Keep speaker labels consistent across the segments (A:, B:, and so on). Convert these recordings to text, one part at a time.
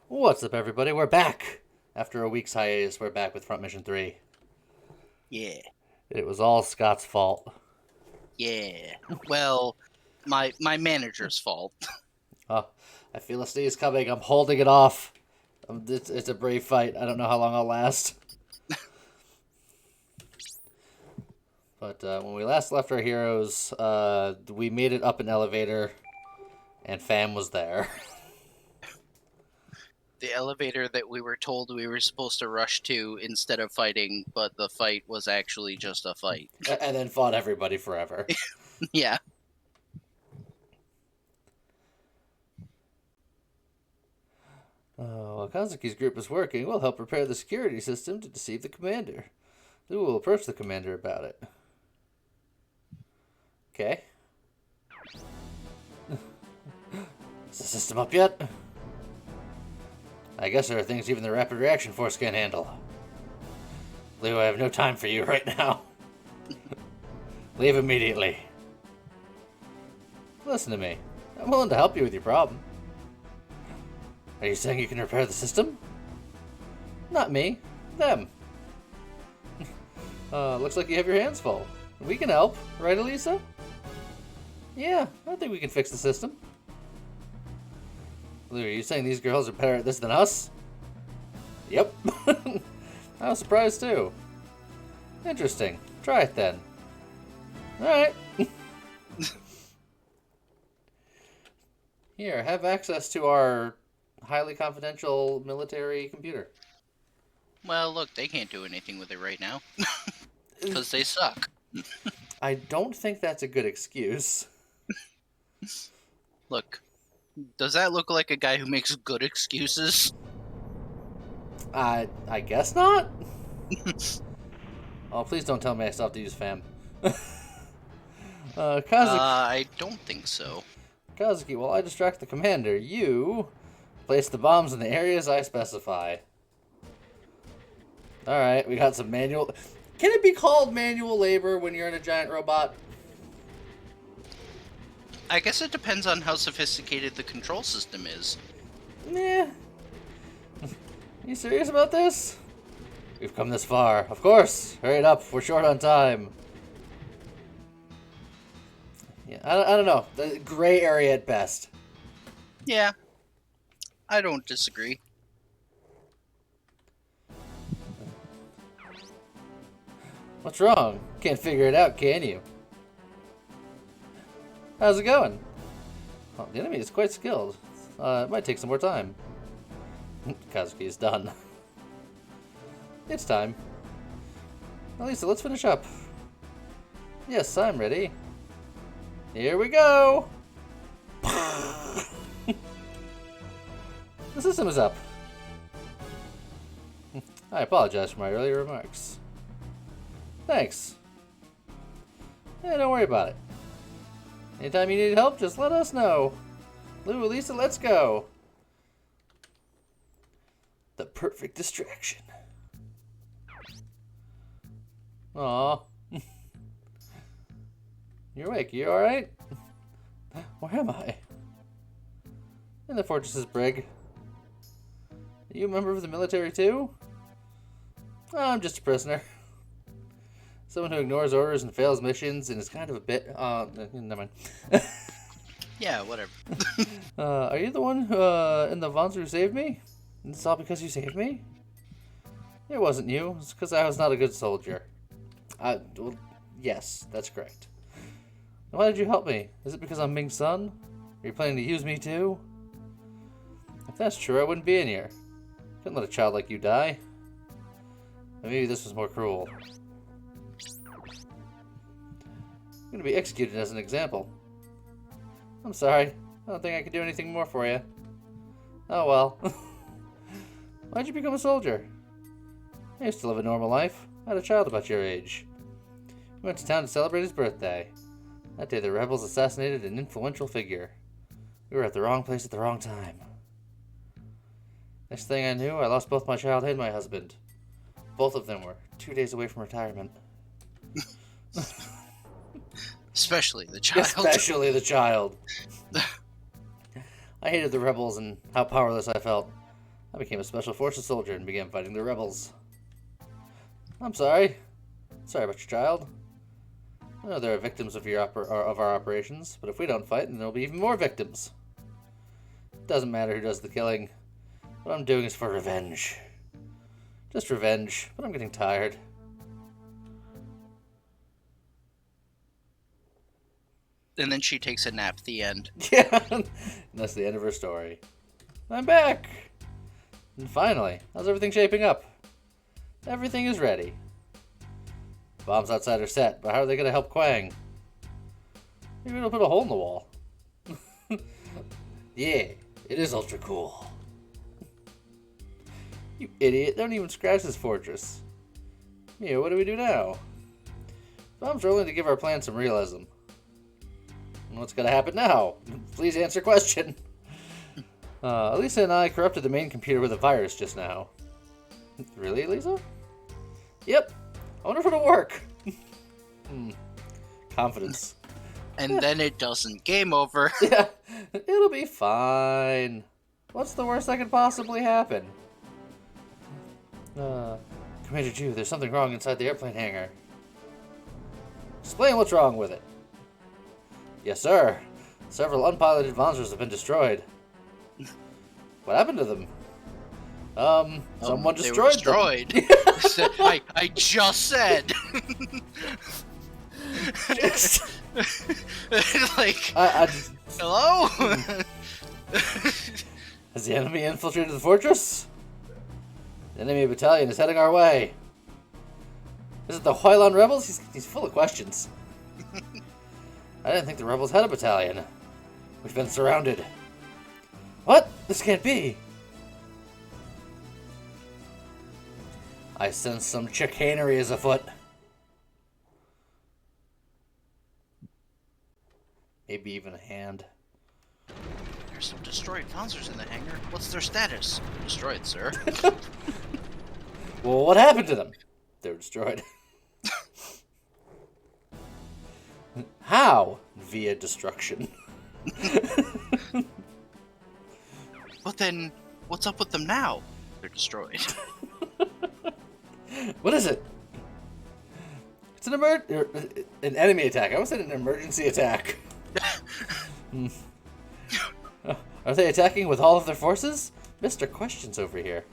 A: What's up, everybody? We're back! After a week's hiatus, we're back with Front Mission 3.
B: Yeah,
A: It was all Scott's fault.
B: yeah. Well, my manager's fault.
A: Oh, I feel a sneeze coming. I'm holding it off. It's a brave fight. I don't know how long I'll last. But when we last left our heroes, we made it up an elevator, and Fam was there.
B: The elevator that we were told we were supposed to rush to instead of fighting, but the fight was actually just a fight.
A: And then fought everybody forever.
B: Yeah.
A: While Kazuki's group is working, we'll help repair the security system to deceive the commander. Then we'll approach the commander about it. Okay. Is the system up yet? I guess there are things even the Rapid Reaction Force can't handle. Lou, I have no time for you right now. Leave immediately. Listen to me. I'm willing to help you with your problem. Are you saying you can repair the system? Not me. Them. Looks like you have your hands full. We can help, right, Elisa? Yeah, I think we can fix the system. Lou, are you saying these girls are better at this than us? Yep. I was surprised too. Interesting. Try it then. Alright. Here, have access to our highly confidential military computer.
B: Well, look, they can't do anything with it right now. Because they suck.
A: I don't think that's a good excuse.
B: Look, does that look like a guy who makes good excuses?
A: I guess not. Oh, please don't tell me I still have to use FAM.
B: I don't think so.
A: Kazuki, while I distract the commander, you place the bombs in the areas I specify. Alright, we got some manual... Can it be called manual labor when you're in a giant robot?
B: I guess it depends on how sophisticated the control system is.
A: Nah. You serious about this? We've come this far. Of course. Hurry it up. We're short on time. Yeah, I don't know. The gray area at best.
B: Yeah, I don't disagree.
A: What's wrong? Can't figure it out, can you? How's it going? Well, the enemy is quite skilled. It might take some more time. Kazuki is done. It's time. Elisa, let's finish up. Yes, I'm ready. Here we go! The system is up. I apologize for my earlier remarks. Thanks. Yeah, don't worry about it. Anytime you need help, just let us know. Lou, Elisa, let's go. The perfect distraction. Aw. You're awake. You alright? Where am I? In the fortress's brig. Are you a member of the military too? Oh, I'm just a prisoner. Someone who ignores orders and fails missions and is kind of a bit... never mind.
B: Yeah, whatever.
A: Are you the one in the Vons who saved me? And it's all because you saved me? It wasn't you. It's because I was not a good soldier. Well, yes, that's correct. Why did you help me? Is it because I'm Ming's son? Are you planning to use me too? If that's true, I wouldn't be in here. Couldn't let a child like you die. But maybe this was more cruel. I'm gonna be executed as an example. I'm sorry. I don't think I can do anything more for you. Oh well. Why'd you become a soldier? I used to live a normal life. I had a child about your age. We went to town to celebrate his birthday. That day the rebels assassinated an influential figure. We were at the wrong place at the wrong time. Next thing I knew, I lost both my child and my husband. Both of them were 2 days away from retirement.
B: Especially the child.
A: Especially the child. I hated the rebels and how powerless I felt. I became a Special Forces soldier and began fighting the rebels. I'm sorry. Sorry about your child. I know there are victims of our operations, but if we don't fight, then there'll be even more victims. It doesn't matter who does the killing. What I'm doing is for revenge. Just revenge, but I'm getting tired.
B: And then she takes a nap at the end.
A: Yeah, and that's the end of her story. I'm back! And finally, how's everything shaping up? Everything is ready. Bombs outside are set, but how are they going to help Quang? Maybe it'll put a hole in the wall. Yeah, it is ultra cool. You idiot, don't even scratch this fortress. Mia, what do we do now? Bombs are only to give our plan some realism. And what's going to happen now? Please answer question. Elisa and I corrupted the main computer with a virus just now. Really, Elisa? Yep. I wonder if it'll work. Confidence.
B: And then it doesn't. Game over.
A: Yeah, it'll be fine. What's the worst that could possibly happen? Commander Ju, there's something wrong inside the airplane hangar. Explain what's wrong with it. Yes, sir. Several unpiloted monsters have been destroyed. What happened to them? Someone destroyed them.
B: I just said. Like, hello?
A: Has the enemy infiltrated the fortress? The enemy battalion is heading our way. Is it the Huilan rebels? He's full of questions. I didn't think the rebels had a battalion. We've been surrounded. What? This can't be. I sense some chicanery is afoot. Maybe even a hand.
B: There's some destroyed monsters in the hangar. What's their status? Destroyed, sir.
A: Well, what happened to them? They're destroyed. How? Via destruction.
B: But then, what's up with them now? They're destroyed.
A: What is it? It's an enemy attack. I almost said an emergency attack. Are they attacking with all of their forces? Mr. Questions over here.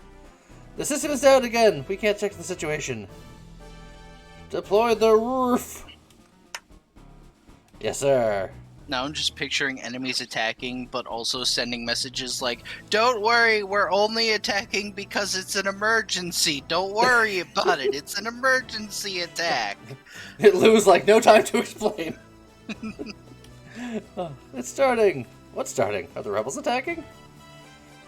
A: The system is down again. We can't check the situation. Deploy the roof. Yes, sir.
B: Now I'm just picturing enemies attacking, but also sending messages like, "Don't worry, we're only attacking because it's an emergency. Don't worry about it. It's an emergency attack."
A: It lose like no time to explain. Oh, it's starting. What's starting? Are the rebels attacking?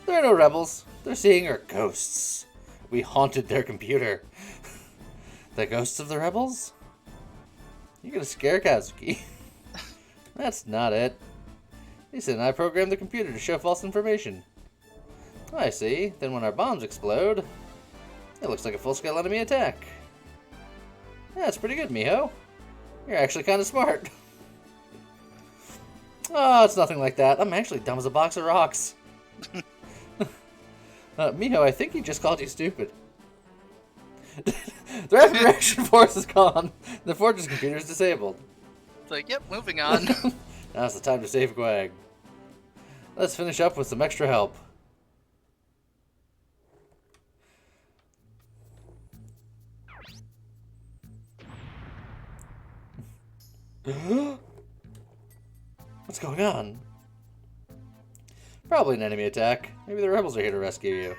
A: There are no rebels. They're seeing our ghosts. We haunted their computer. The ghosts of the rebels? You're gonna scare Kazuki. That's not it. Lisa and I programmed the computer to show false information. I see. Then when our bombs explode, it looks like a full-scale enemy attack. That's pretty good, Miho. You're actually kind of smart. Oh, it's nothing like that. I'm actually dumb as a box of rocks. Miho, I think he just called you stupid. The rapid reaction force is gone. The fortress computer is disabled.
B: It's like, yep, moving on.
A: Now's the time to save Quang. Let's finish up with some extra help. What's going on? Probably an enemy attack. Maybe the rebels are here to rescue you.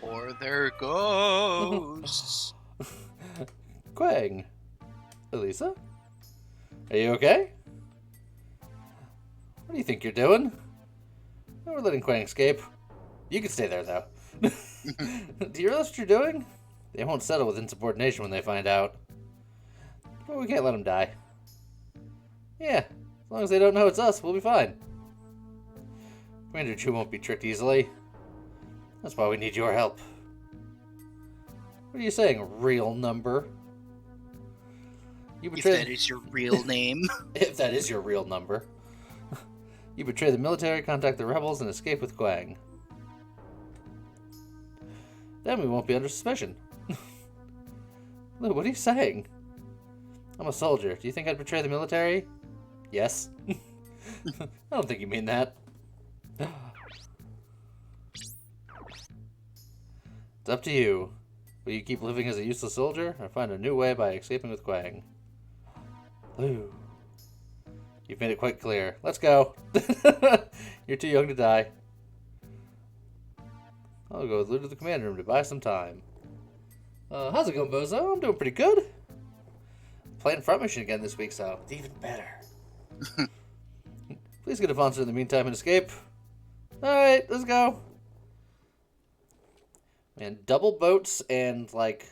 B: Or they're ghosts.
A: Quang. Elisa? Are you okay? What do you think you're doing? Oh, we're letting Quang escape. You can stay there, though. Do you realize what you're doing? They won't settle with insubordination when they find out. But we can't let them die. Yeah, as long as they don't know it's us, we'll be fine. Commander Ju won't be tricked easily. That's why we need your help. What are you saying, real number? You
B: If that is your real name.
A: If that is your real number. You betray the military, contact the rebels, and escape with Quang. Then we won't be under suspicion. Lou, what are you saying? I'm a soldier. Do you think I'd betray the military? Yes. I don't think you mean that. It's up to you. Will you keep living as a useless soldier, or find a new way by escaping with Quang? Lou. You've made it quite clear. Let's go. You're too young to die. I'll go with Lou to the command room to buy some time. How's it going, Bozo? I'm doing pretty good. Playing Front Mission again this week, so it's even better. Please get Avanza in the meantime and escape. Alright, let's go. Man, double boats and, like,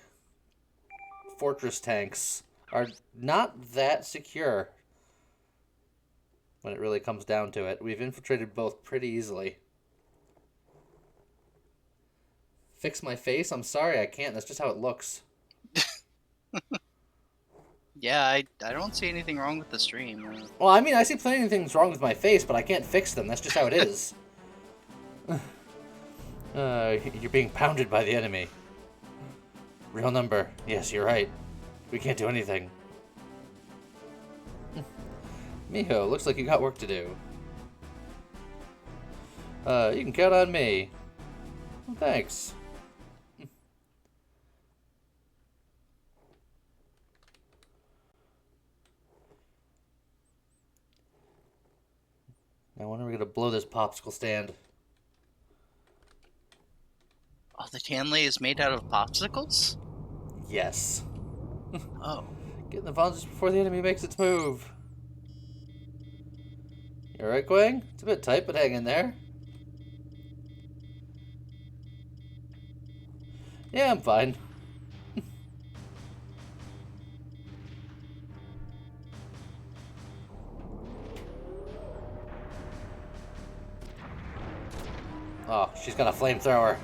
A: fortress tanks are not that secure when it really comes down to it. We've infiltrated both pretty easily. Fix my face? I'm sorry, I can't. That's just how it looks.
B: Yeah, I don't see anything wrong with the stream.
A: Well, I mean, I see plenty of things wrong with my face, but I can't fix them. That's just how it is. You're being pounded by the enemy. Real number. Yes, you're right. We can't do anything. Miho, looks like you got work to do. You can count on me. Well, thanks. Now, when are we gonna blow this popsicle stand?
B: Oh, the Tanley is made out of popsicles?
A: Yes.
B: Oh.
A: Get in the vault just before the enemy makes its move. You alright, Quang? It's a bit tight, but hang in there. Yeah, I'm fine. Oh, she's got a flamethrower.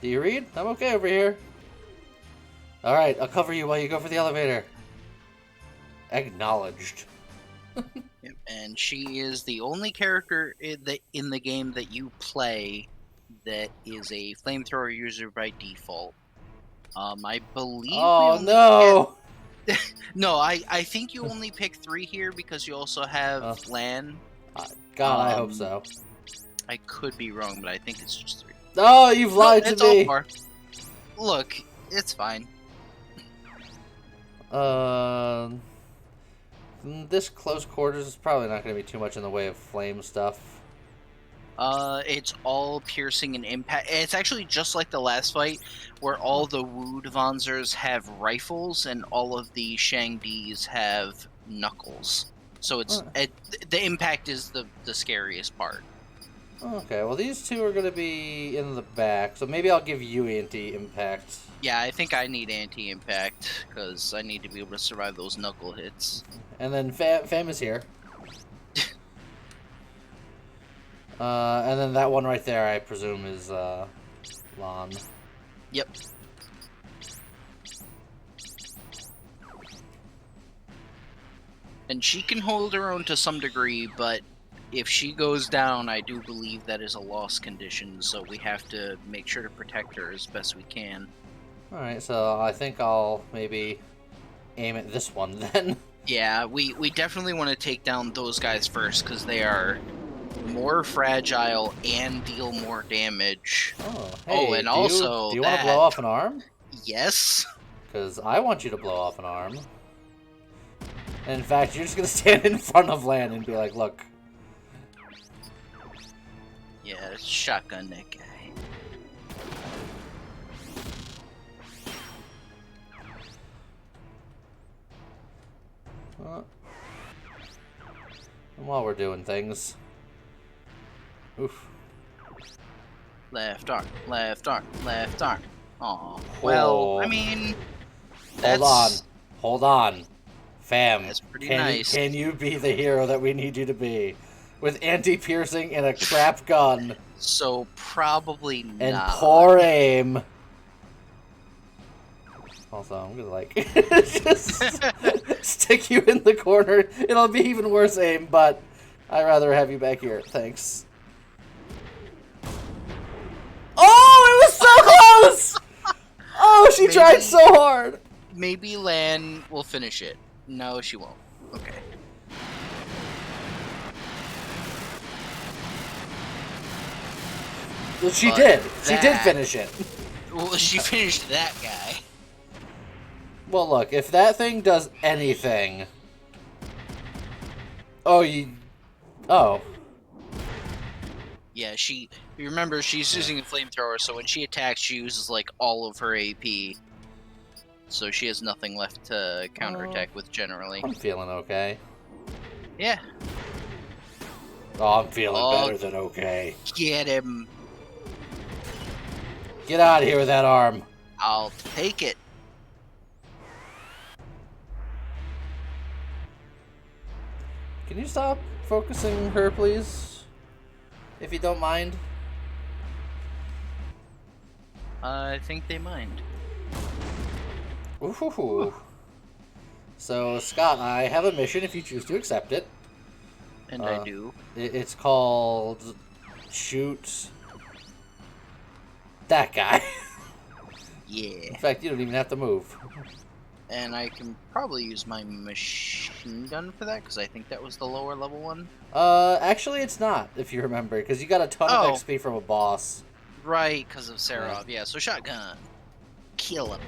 A: Do you read? I'm okay over here. Alright, I'll cover you while you go for the elevator. Acknowledged.
B: Yep, and she is the only character in the game that you play that is a flamethrower user by default. I believe.
A: Oh no!
B: No, I think you only pick 3 here because you also have Lan.
A: God, I hope so.
B: I could be wrong, but I think it's just 3.
A: Oh, you've lied
B: no,
A: to me.
B: All Look, it's fine.
A: This close quarters is probably not going to be too much in the way of flame stuff.
B: It's all piercing and impact. It's actually just like the last fight, where all the Wood Vanzers have rifles and all of the Shang-Dis have knuckles. So it's the impact is the scariest part.
A: Okay, well these two are going to be in the back, so maybe I'll give you anti-impact.
B: Yeah, I think I need anti-impact, because I need to be able to survive those knuckle hits.
A: And then Fam is here. And then that one right there, I presume, is Lan.
B: Yep. And she can hold her own to some degree, but if she goes down, I do believe that is a loss condition, so we have to make sure to protect her as best we can.
A: Alright, so I think I'll maybe aim at this one then.
B: Yeah, we definitely want to take down those guys first, because they are more fragile and deal more damage.
A: Oh, hey,
B: and
A: do
B: also
A: you want to blow off an arm?
B: Yes.
A: Because I want you to blow off an arm. And in fact, you're just going to stand in front of Lan and be like, look.
B: Yeah, shotgun that guy.
A: And while we're doing things. Oof.
B: Left arm, left arm, left arm. Aw. Well, I mean,
A: Hold on. Fam,
B: that's pretty nice.
A: Can you be the hero that we need you to be? With anti-piercing and a crap gun.
B: So probably not.
A: And poor aim. Also, I'm gonna like just stick you in the corner. It'll be even worse aim, but I'd rather have you back here. Thanks. Oh, it was so close! Oh, she tried so hard.
B: Maybe Lan will finish it. No, she won't. Okay.
A: Well, she
B: But
A: did. She did
B: that-
A: finish it.
B: Well, she finished that guy.
A: Well, look, if that thing does anything... Oh, you... Oh.
B: Yeah, you remember, she's using a flamethrower, so when she attacks, she uses, like, all of her AP. So she has nothing left to counterattack with, generally.
A: I'm feeling okay.
B: Yeah.
A: Oh, I'm feeling
B: Oh.
A: better than okay.
B: Get him.
A: Get out of here with that arm.
B: I'll take it.
A: Can you stop focusing her, please? If you don't mind.
B: I think they mind.
A: Ooh. So, Scott, I have a mission if you choose to accept it.
B: And I do.
A: It's called... Shoot... that guy.
B: Yeah.
A: In fact, you don't even have to move.
B: And I can probably use my machine gun for that, because I think that was the lower level one.
A: Actually it's not, if you remember, because you got a ton
B: Oh.
A: of XP from a boss.
B: Right, because of Serov. Yeah, so shotgun. Kill him.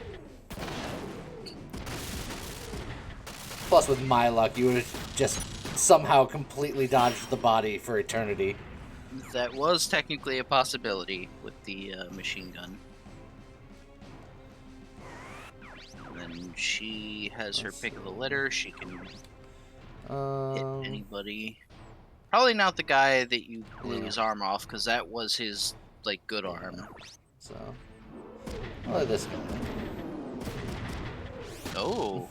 A: Plus, with my luck, you would have just somehow completely dodged the body for eternity.
B: That was technically a possibility with the machine gun. And then she has her pick of the litter. She can hit anybody. Probably not the guy that you blew his arm off, because that was his, like, good arm.
A: So, look at this guy.
B: Oh.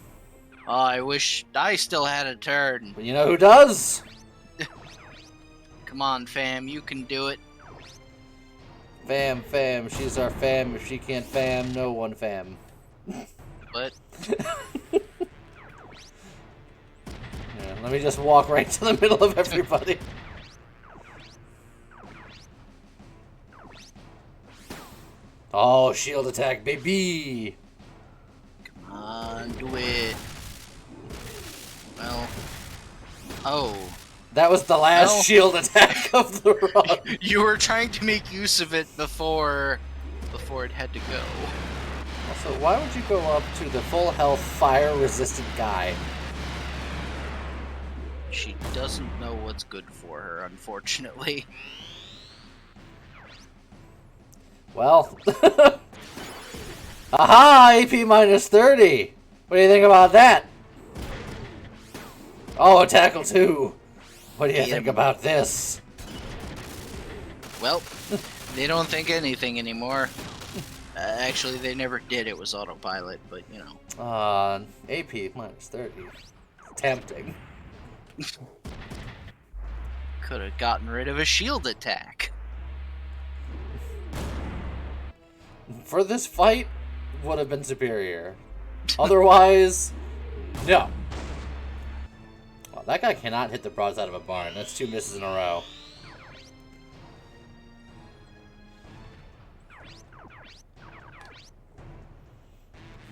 B: Oh, I wish I still had a turn.
A: But you know who does?
B: Come on, fam, you can do it.
A: Fam, she's our fam. If she can't fam, no one fam.
B: But
A: Yeah, let me just walk right to the middle of everybody. Oh, shield attack, baby!
B: come on, do it. Well, oh.
A: That was the last
B: No.
A: shield attack of the run.
B: You were trying to make use of it before it had to go.
A: Also, why would you go up to the full health fire-resistant guy?
B: She doesn't know what's good for her, unfortunately.
A: Well, aha! AP minus 30. What do you think about that? Oh, tackle 2. What do you think about this?
B: Well, they don't think anything anymore. Actually, they never did. It was autopilot, but you know.
A: AP minus 30. Tempting.
B: Could have gotten rid of a shield attack.
A: For this fight, would have been superior. Otherwise, no. Well, that guy cannot hit the broadside of a barn. That's 2 misses in a row.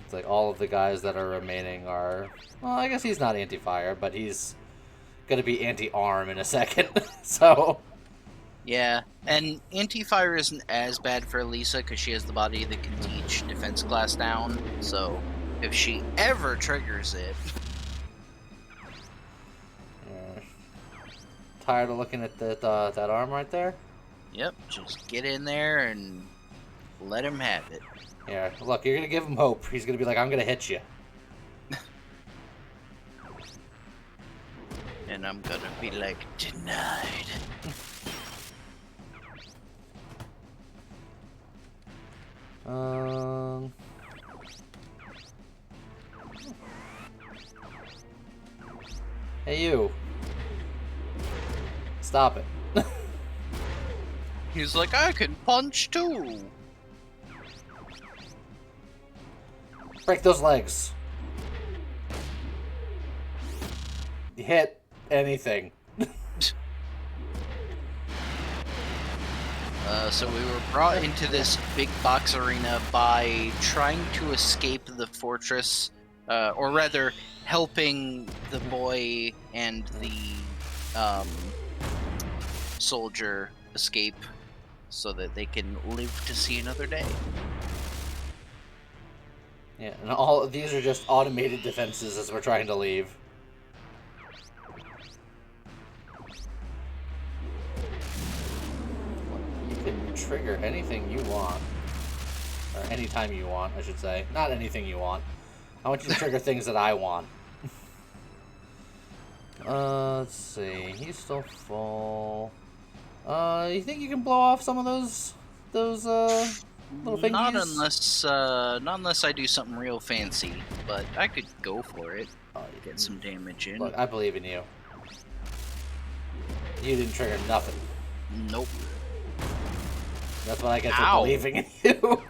A: It's like all of the guys that are remaining are... Well, I guess he's not anti-fire, but he's gonna be anti-arm in a second, so...
B: Yeah, and anti-fire isn't as bad for Elisa because she has the body that can teach defense class down. So if she ever triggers it,
A: Tired of looking at that arm right there?
B: yep, just get in there and let him have it.
A: Yeah, look, you're gonna give him hope. He's gonna be like, I'm gonna hit you.
B: And I'm gonna be like, denied.
A: Hey, you. Stop it.
B: He's like, I can punch too.
A: Break those legs. Hit anything.
B: So we were brought into this big box arena by trying to escape the fortress, or rather, helping the boy and the soldier escape so that they can live to see another day.
A: Yeah, and all of these are just automated defenses as we're trying to leave. You can trigger anything you want. Or anytime you want, I should say. Not anything you want. I want you to trigger things that I want. Let's see. He's still full. You think you can blow off some of those little thingies?
B: Not unless I do something real fancy, but I could go for it. Get some damage in.
A: Look, I believe in you. You didn't trigger nothing.
B: Nope.
A: That's what I get for
B: Ow.
A: believing in you.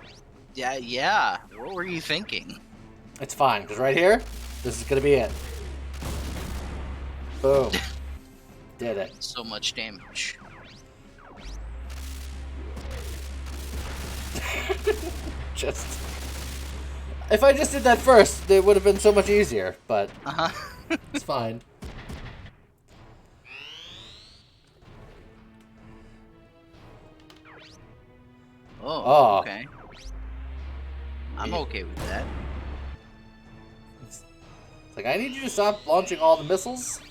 B: Yeah. What were you thinking?
A: It's fine, because right here, this is gonna be it. Boom. Did it.
B: So much damage.
A: Just... If I just did that first, it would have been so much easier, but it's fine.
B: Oh, okay. I'm okay with that.
A: It's like, I need you to stop launching all the missiles.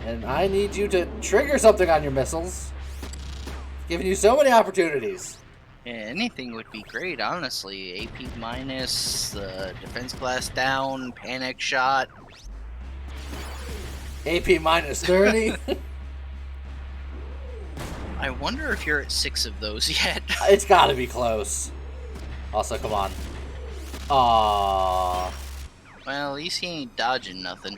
A: And I need you to trigger something on your missiles. Giving you so many opportunities.
B: Yeah, anything would be great, honestly. AP minus, defense class down, panic shot.
A: AP minus 30.
B: I wonder if you're at 6 of those yet.
A: It's gotta be close. Also, come on. Aww.
B: Well, at least he ain't dodging nothing.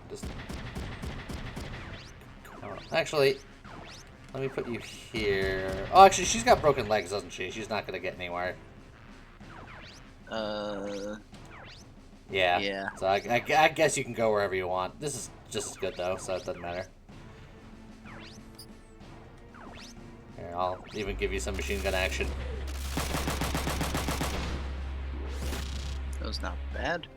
A: Just... Actually, let me put you here. Oh, actually, she's got broken legs, doesn't she? She's not gonna get anywhere. Yeah.
B: Yeah.
A: So I guess you can go wherever you want. This is just as good, though, so it doesn't matter. Here, I'll even give you some machine gun action.
B: That was not bad.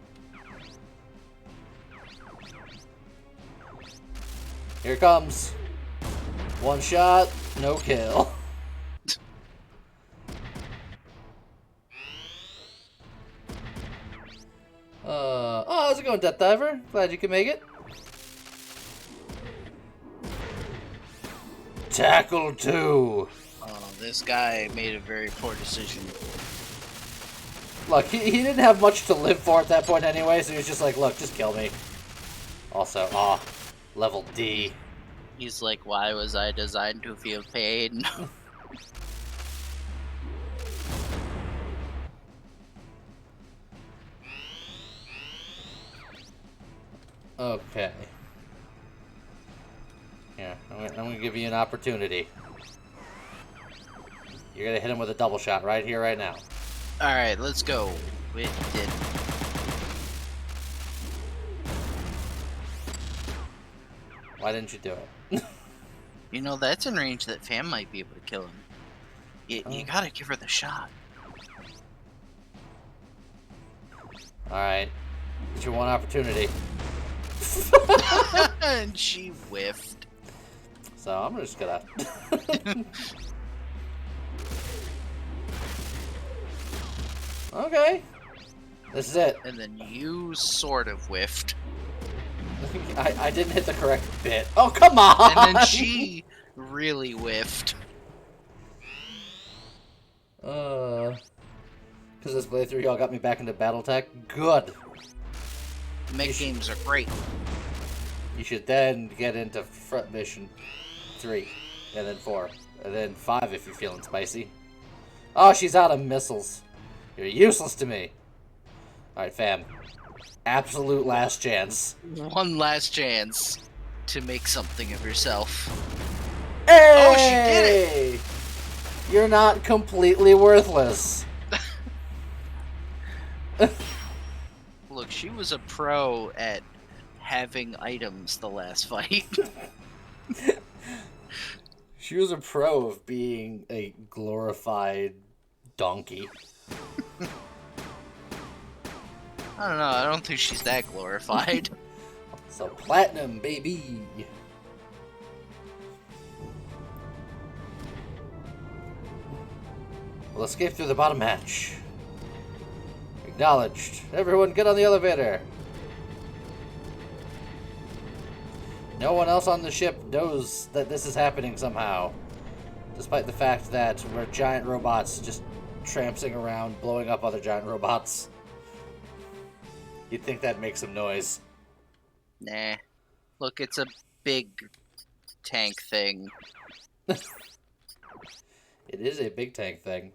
A: Here it comes. One shot, no kill. Oh, how's it going, Death Diver? Glad you can make it. Tackle 2.
B: Oh, this guy made a very poor decision.
A: Look, he didn't have much to live for at that point anyway, so he was just like, look, just kill me. Also, level D.
B: He's like, why was I designed to feel pain?
A: Okay. Yeah, I'm gonna give you an opportunity. You're gonna hit him with a double shot right here, right now.
B: Alright, let's go. It did.
A: Why didn't you do it?
B: You know, that's in range that Fam might be able to kill him. You gotta give her the shot.
A: Alright. It's your one opportunity.
B: And she whiffed.
A: So I'm just gonna... Okay. This is it.
B: And then you sort of whiffed.
A: I didn't hit the correct bit. Oh, come on!
B: And then she really whiffed.
A: Because this playthrough, y'all got me back into Battletech. Good.
B: Mech games are great.
A: You should then get into Front Mission 3, and then 4, and then 5 if you're feeling spicy. Oh, she's out of missiles. You're useless to me. Alright, fam. Absolute last chance.
B: One last chance to make something of yourself.
A: Hey!
B: Oh, she did it!
A: You're not completely worthless.
B: She was a pro at having items the last fight.
A: She was a pro of being a glorified donkey.
B: I don't know. I don't think she's that glorified.
A: So platinum, baby. We'll escape through the bottom hatch. Acknowledged. Everyone get on the elevator. No one else on the ship knows that this is happening somehow. Despite the fact that we're giant robots just trampsing around, blowing up other giant robots. You'd think that'd make some noise.
B: Nah. Look, it's a big tank thing.
A: It is a big tank thing.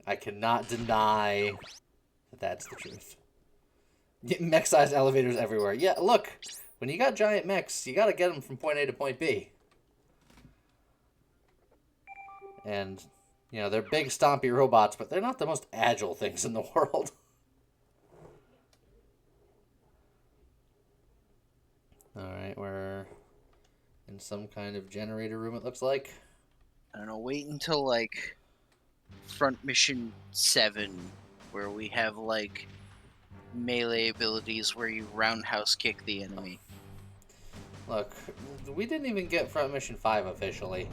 A: I cannot deny that that's the truth. Mech-sized elevators everywhere. Yeah, look. When you got giant mechs, you gotta get them from point A to point B. And, you know, they're big, stompy robots, but they're not the most agile things in the world. Alright, we're in some kind of generator room, it looks like.
B: I don't know, wait until, like, Front Mission 7, where we have, like, melee abilities where you roundhouse kick the enemy.
A: Look, we didn't even get Front Mission 5 officially.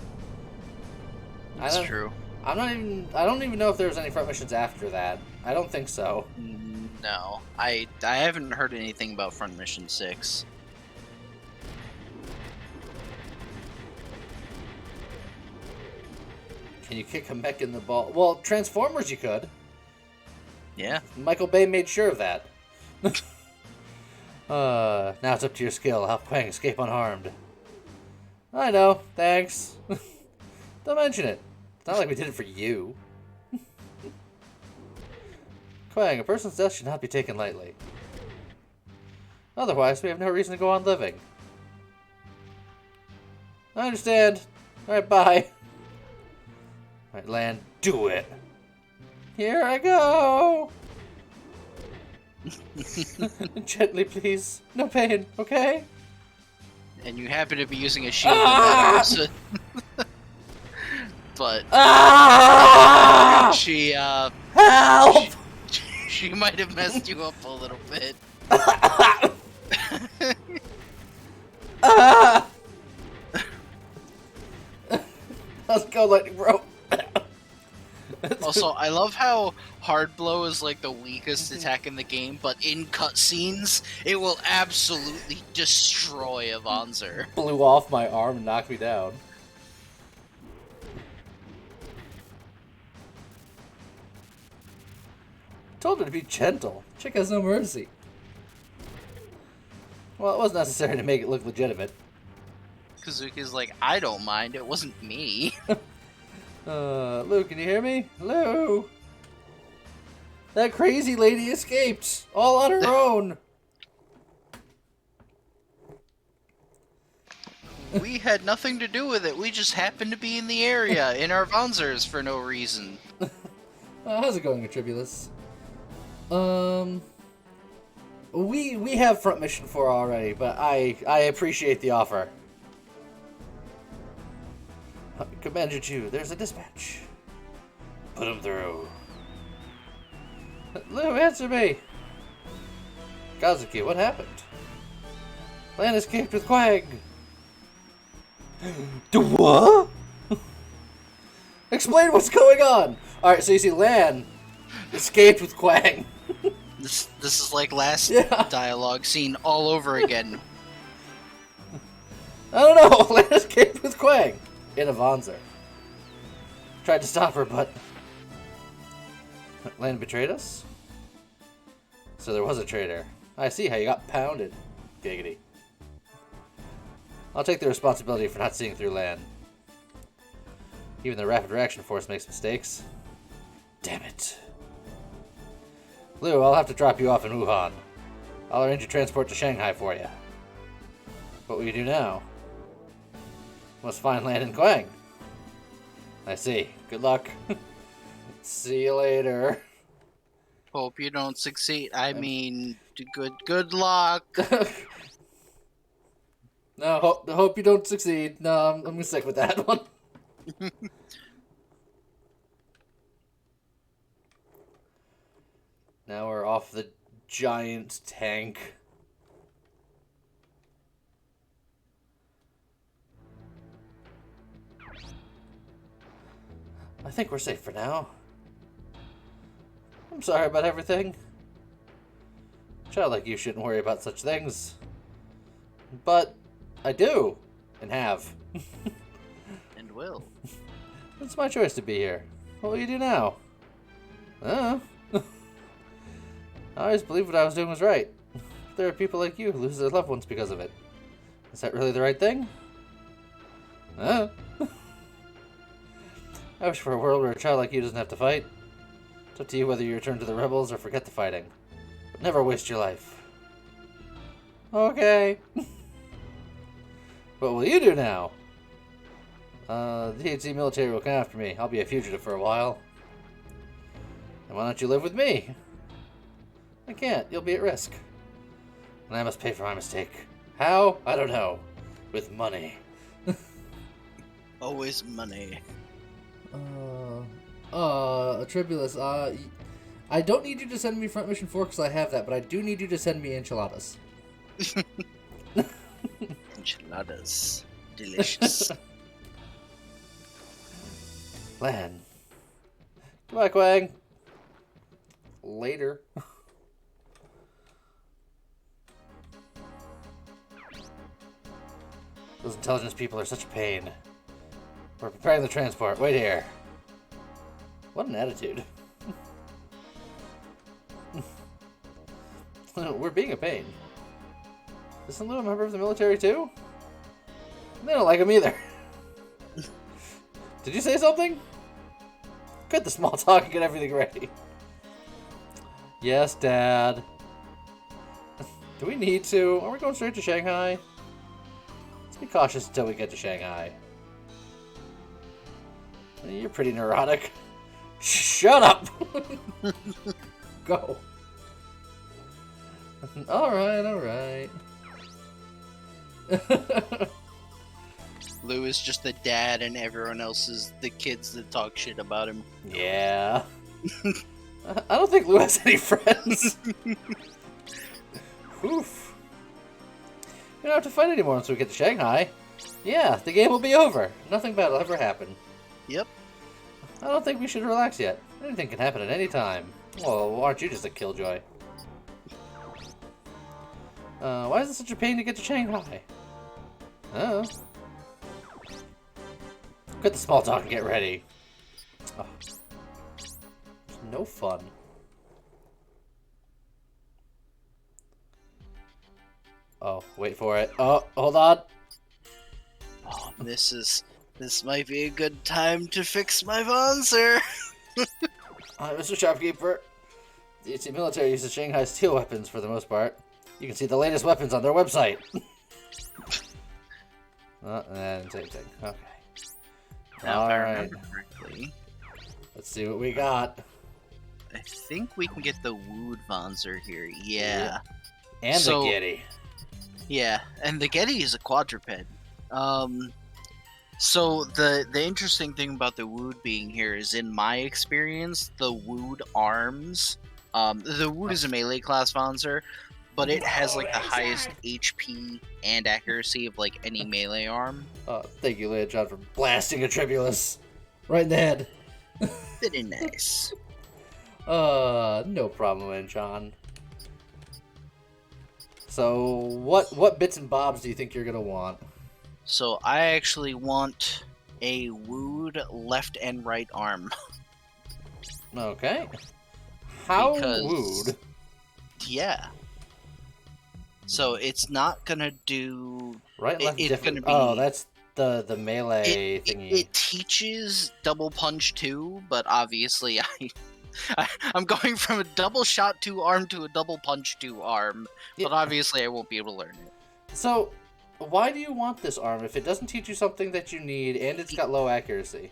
B: That's true.
A: I don't even know if there's any Front Missions after that. I don't think so.
B: No. I haven't heard anything about Front Mission 6.
A: Can you kick a mech in the ball? Well, Transformers you could.
B: Yeah.
A: Michael Bay made sure of that. Now it's up to your skill. Help Quang escape unharmed. I know, thanks. Don't mention it. It's not like we did it for you. Quang, a person's death should not be taken lightly. Otherwise, we have no reason to go on living. I understand. Alright, bye. Alright, Lan, do it. Here I go. Gently, please. No pain, okay?
B: And you happen to be using a shield that matters. But she
A: Help!
B: she might have messed you up a little bit.
A: Let's go, lightning bro.
B: Also, I love how Hard Blow is like the weakest attack in the game, but in cutscenes, it will absolutely destroy a Vonzer.
A: Blew off my arm and knocked me down. Told her to be gentle. Chick has no mercy. Well, it was necessary to make it look legitimate.
B: Kazuki's like, I don't mind, it wasn't me.
A: Lou, can you hear me? Lou! That crazy lady escaped! All on her own!
B: We had nothing to do with it, we just happened to be in the area, in our Vonzers for no reason.
A: How's it going, Atribulus? We have Front Mission 4 already, but I appreciate the offer. Commander Chu, there's a dispatch. Put him through. Lou, answer me! Kazuki, what happened? Lan escaped with Quang! Do what? Explain what's going on! Alright, so you see Lan escaped with Quang.
B: This is like last
A: Yeah.
B: dialogue scene all over again.
A: I don't know, Lan escaped with Quang. In a Vonzer. Tried to stop her, but Lan betrayed us? So there was a traitor. I see how you got pounded. Giggity. I'll take the responsibility for not seeing through Lan. Even the Rapid Reaction Force makes mistakes. Damn it. Lou, I'll have to drop you off in Wuhan. I'll arrange a transport to Shanghai for you. What will you do now? Must find Lan and Quang. I see. Good luck. See you later.
B: Hope you don't succeed. I mean, good luck.
A: No, hope you don't succeed. No, I'm gonna stick with that one. Now we're off the giant tank. I think we're safe for now. I'm sorry about everything. A child like you shouldn't worry about such things. But I do, and have.
B: And will.
A: It's my choice to be here. What will you do now? I always believed what I was doing was right. There are people like you who lose their loved ones because of it. Is that really the right thing? I wish for a world where a child like you doesn't have to fight. It's up to you whether you return to the rebels or forget the fighting. But never waste your life. Okay. What will you do now? The DHC military will come after me. I'll be a fugitive for a while. And why don't you live with me? I can't. You'll be at risk. And I must pay for my mistake. How? I don't know. With money.
B: Always money.
A: Tribulus, I don't need you to send me Front Mission 4 because I have that, but I do need you to send me enchiladas.
B: Enchiladas. Delicious.
A: Lan. Goodbye, Quang. Later. Those intelligence people are such a pain. We're preparing the transport. Wait here. What an attitude. We're being a pain. Isn't Lou a member of the military too? They don't like him either. Did you say something? Cut the small talk and get everything ready. Yes, Dad. Do we need to? Are we going straight to Shanghai? Let's be cautious until we get to Shanghai. You're pretty neurotic. Shut up! Go. Alright.
B: Lou is just the dad and everyone else is the kids that talk shit about him.
A: Yeah. I don't think Lou has any friends. Oof. You don't have to fight anymore once we get to Shanghai. Yeah, the game will be over. Nothing bad will ever happen.
B: Yep.
A: I don't think we should relax yet. Anything can happen at any time. Well, aren't you just a killjoy? Why is it such a pain to get to Shanghai? Oh. Quit the small talk and get ready. Oh. It's no fun. Oh, wait for it. Oh, hold on.
B: Oh, this might be a good time to fix my Vonser.
A: Mr. Shopkeeper, the military uses Shanghai steel weapons for the most part. You can see the latest weapons on their website. And same thing. Okay.
B: Now, if I remember correctly,
A: Let's see what we got.
B: I think we can get the Wood Vonser here. Yeah.
A: And the Getty.
B: Yeah, and the Getty is a quadruped. So the interesting thing about the Wood being here is, in my experience, the Wood arms. The Wood is a melee class Vonser, but it has like the highest HP and accuracy of like any melee arm.
A: Thank you, Leia John, for blasting a Tribulus right in the head.
B: Very nice.
A: No problem, John. So, what bits and bobs do you think you're gonna want?
B: So I actually want a Wood left and right arm.
A: Okay. How
B: Because-
A: wooed?
B: Yeah. So it's not gonna do.
A: Right and left
B: it's
A: different.
B: gonna be-
A: Oh, that's the melee thingy.
B: It teaches double punch too, but obviously I'm going from a double shot 2 arm to a double punch 2 arm,
A: Yeah.
B: but obviously I won't be able to learn it.
A: So, why do you want this arm if it doesn't teach you something that you need and it's got low accuracy?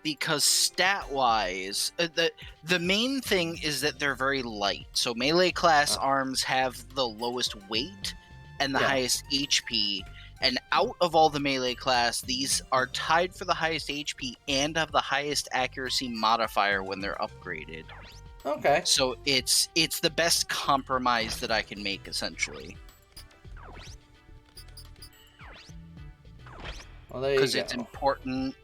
B: because stat-wise, the main thing is that they're very light. So melee class arms have the lowest weight and the highest HP. And out of all the melee class, these are tied for the highest HP and have the highest accuracy modifier when they're upgraded.
A: Okay.
B: So it's the best compromise that I can make, essentially.
A: Well, there you go.
B: Because it's important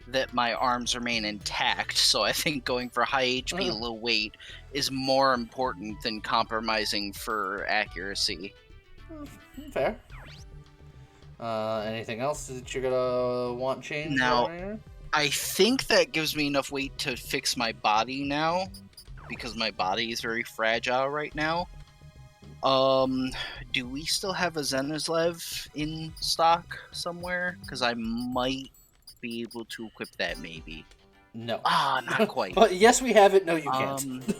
B: that my arms remain intact, so I think going for high HP, low weight is more important than compromising for accuracy.
A: Fair. Anything else that you're gonna want changed?
B: Now, I think that gives me enough weight to fix my body now, because my body is very fragile right now. Do we still have a Zenizlev in stock somewhere? Because I might be able to equip that, maybe.
A: No.
B: Not quite.
A: But yes, we have it. No, you can't.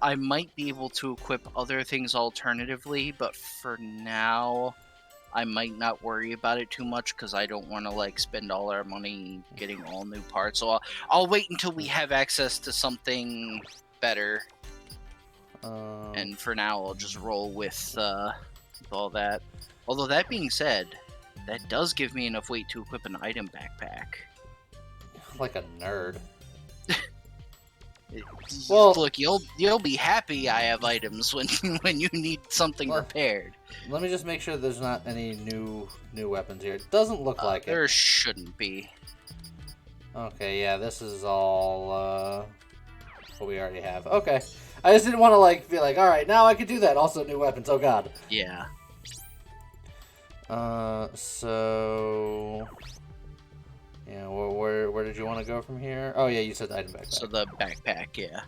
B: I might be able to equip other things alternatively, but for now, I might not worry about it too much because I don't want to like spend all our money getting all new parts. So I'll wait until we have access to something better. And for now, I'll just roll with all that. Although that being said, that does give me enough weight to equip an item backpack.
A: Like a nerd.
B: Well, look, you'll be happy I have items when you need something repaired.
A: Let me just make sure there's not any new weapons here. It doesn't look like it.
B: There shouldn't be.
A: Okay, yeah, this is all what we already have. Okay. I just didn't want to like be like, all right, now I can do that. Also, new weapons. Oh God.
B: Yeah.
A: So yeah, where did you want to go from here? Oh yeah, you said the item backpack.
B: So the backpack, yeah.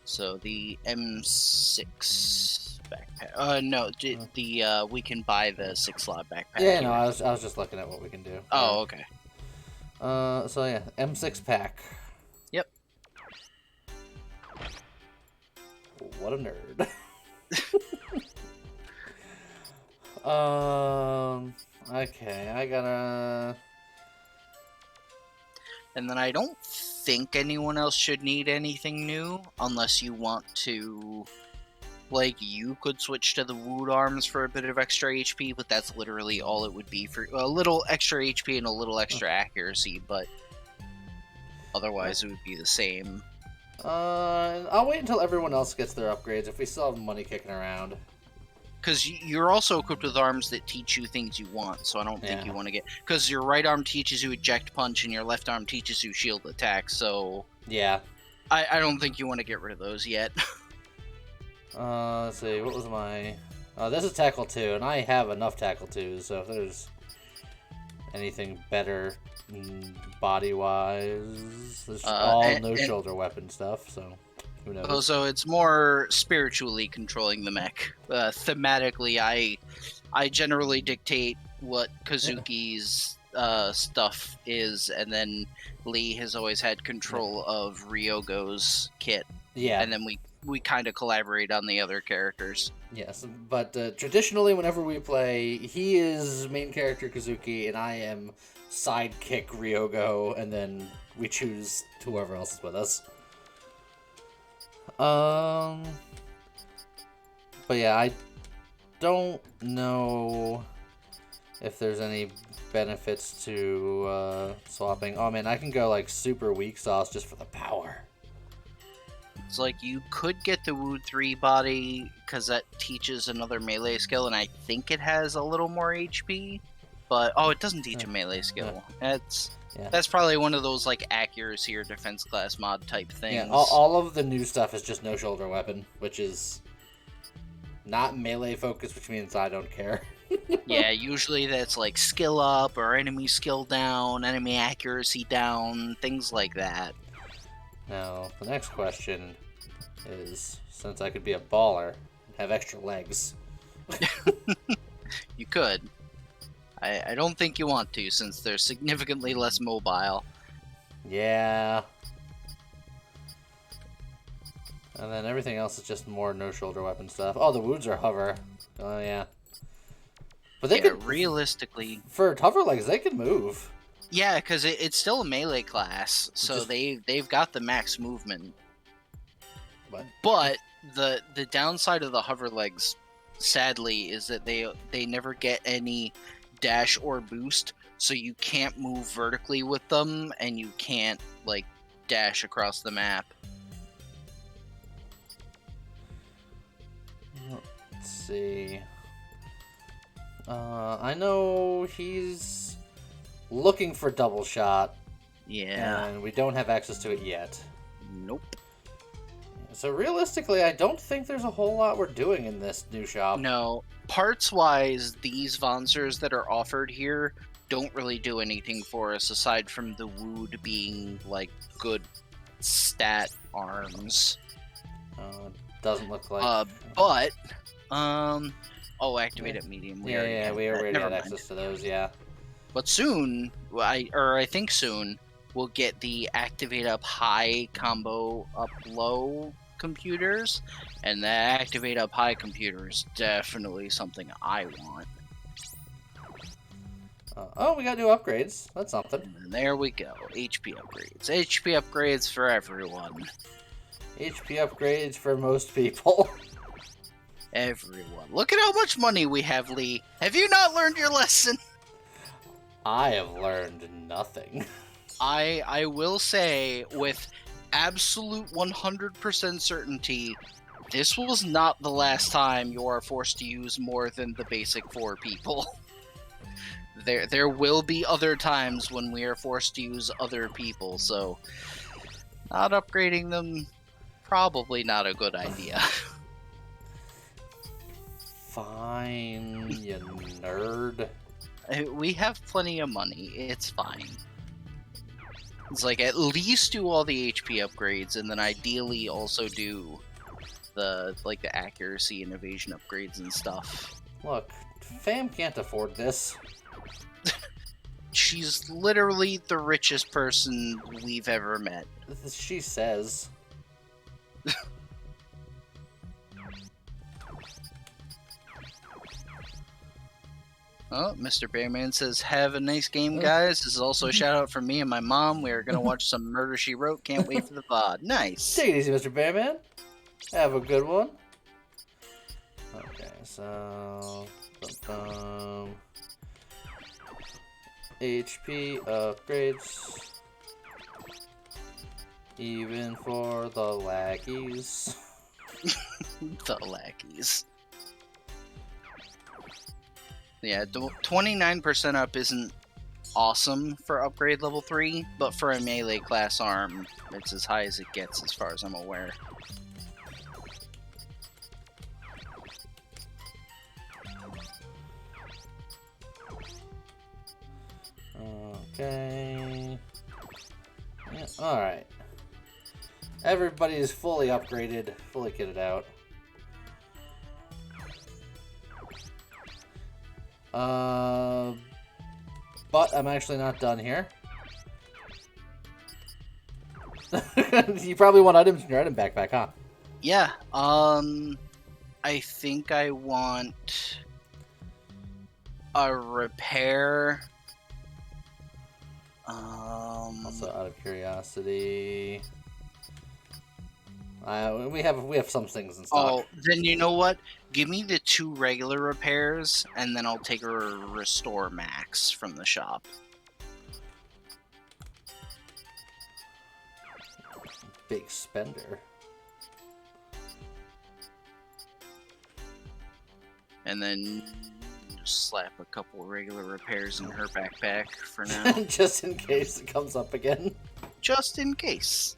B: So the M6 backpack. No, the we can buy the 6-slot backpack.
A: Yeah, no, I was just looking at what we can do.
B: Oh, okay.
A: So yeah, M6 pack.
B: Yep.
A: What a nerd. Okay, I gotta...
B: And then I don't think anyone else should need anything new, unless you want to... Like, you could switch to the Wood Arms for a bit of extra HP, but that's literally all it would be for a little extra HP and a little extra accuracy, but otherwise it would be the same.
A: I'll wait until everyone else gets their upgrades if we still have money kicking around.
B: Because you're also equipped with arms that teach you things you want, so I don't think you want to get... Because your right arm teaches you eject punch and your left arm teaches you shield attack, so...
A: Yeah.
B: I don't think you want to get rid of those yet.
A: Let's see, what was my... this is tackle 2, and I have enough tackle 2s, so if there's anything better body-wise... There's all no-shoulder weapon stuff, so... Who knows?
B: So it's more spiritually controlling the mech. Thematically, I generally dictate what Kazuki's stuff is, and then Lee has always had control of Ryogo's kit.
A: Yeah.
B: And then we kind of collaborate on the other characters.
A: Yes, but traditionally whenever we play, he is main character Kazuki, and I am sidekick Ryogo, and then we choose whoever else is with us. But yeah, I don't know if there's any benefits to swapping. Oh man, I can go like super weak sauce just for the power.
B: It's like you could get the Wood 3 body because that teaches another melee skill, and I think it has a little more HP. But it doesn't teach a melee skill. That's probably one of those like accuracy or defense class mod type things.
A: Yeah, all of the new stuff is just no shoulder weapon, which is not melee focused, which means I don't care.
B: Yeah, usually that's like skill up or enemy skill down, enemy accuracy down, things like that.
A: Now, the next question is, since I could be a baller and have extra legs.
B: You could. I don't think you want to, since they're significantly less mobile.
A: Yeah. And then everything else is just more no shoulder weapon stuff. Oh, the Woods are hover. Oh, yeah. But they could...
B: realistically...
A: For hover legs, they can move.
B: Yeah, because it's still a melee class, so
A: Just-
B: they've got the max movement.
A: But
B: But the downside of the hover legs, sadly, is that they never get any dash or boost, so you can't move vertically with them, and you can't like dash across the map.
A: let's see. I know he's looking for double shot,
B: Yeah.
A: and we don't have access to it yet.
B: Nope.
A: So realistically, I don't think there's a whole lot we're doing in this new shop.
B: No. Parts wise, these Vonsers that are offered here don't really do anything for us aside from the Wood being like good stat arms.
A: Doesn't look like.
B: Activate at medium.
A: We already
B: Never
A: had
B: mind.
A: access to those. Yeah.
B: But soon, I think soon, we'll get the activate up high combo up low computers, and the activate up high computer is definitely something I want.
A: We got new upgrades. That's something.
B: And there we go, HP upgrades. HP upgrades for everyone.
A: HP upgrades for most people.
B: Everyone. Look at how much money we have, Lee. Have you not learned your lesson?
A: I have learned nothing.
B: I will say with absolute 100% certainty, this was not the last time you are forced to use more than the basic 4 people. There will be other times when we are forced to use other people, so not upgrading them, probably not a good idea.
A: Fine, you nerd.
B: We have plenty of money, it's fine. It's like, at least do all the HP upgrades, and then ideally also do the accuracy and evasion upgrades and stuff.
A: Look, fam can't afford this.
B: She's literally the richest person we've ever met.
A: She says.
B: Oh, Mr. Bearman says, have a nice game, guys. This is also a shout out from me and my mom. We are going to watch some Murder, She Wrote. Can't wait for the VOD. Nice.
A: Take it easy, Mr. Bearman. Have a good one. Okay, so... HP upgrades. Even for the lackeys.
B: The lackeys. Yeah, 29% up isn't awesome for upgrade level 3, but for a melee class arm, it's as high as it gets as far as I'm aware.
A: Okay. Yeah, alright. Everybody is fully upgraded, fully kitted out. But I'm actually not done here. You probably want items in your item backpack, huh?
B: Yeah, I think I want a repair.
A: Also, out of curiosity, we have some things in stock.
B: Oh, then you know what? Give me the 2 regular repairs, and then I'll take a restore max from the shop.
A: Big spender.
B: And then just slap a couple regular repairs in her backpack for now.
A: Just in case it comes up again.
B: Just in case.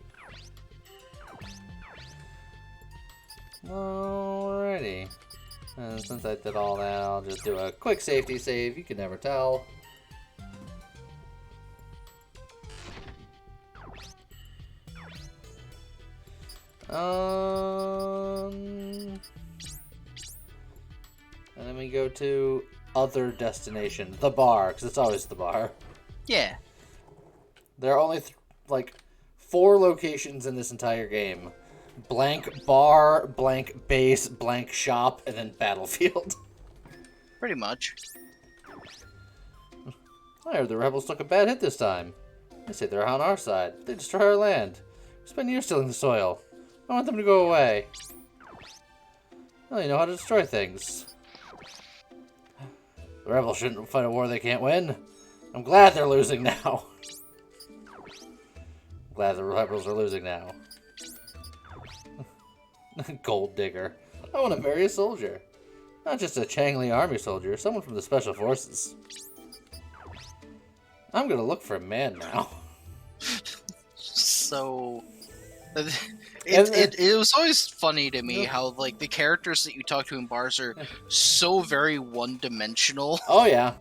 A: Alrighty. And since I did all that, I'll just do a quick safety save. You can never tell. And then we go to other destination, the bar, because it's always the bar.
B: Yeah.
A: There are only like 4 locations in this entire game: blank bar, blank base, blank shop, and then battlefield.
B: Pretty much.
A: I heard the rebels took a bad hit this time. They say they're on our side. They destroy our land. We spend years tilling the soil. I want them to go away. Well, you know how to destroy things. The rebels shouldn't fight a war they can't win. I'm glad they're losing now. I'm glad the rebels are losing now. Gold digger. I want to marry a soldier. Not just a Changli army soldier, someone from the special forces. I'm gonna look for a man now.
B: So it was always funny to me how like the characters that you talk to in bars are so very one-dimensional.
A: Oh yeah,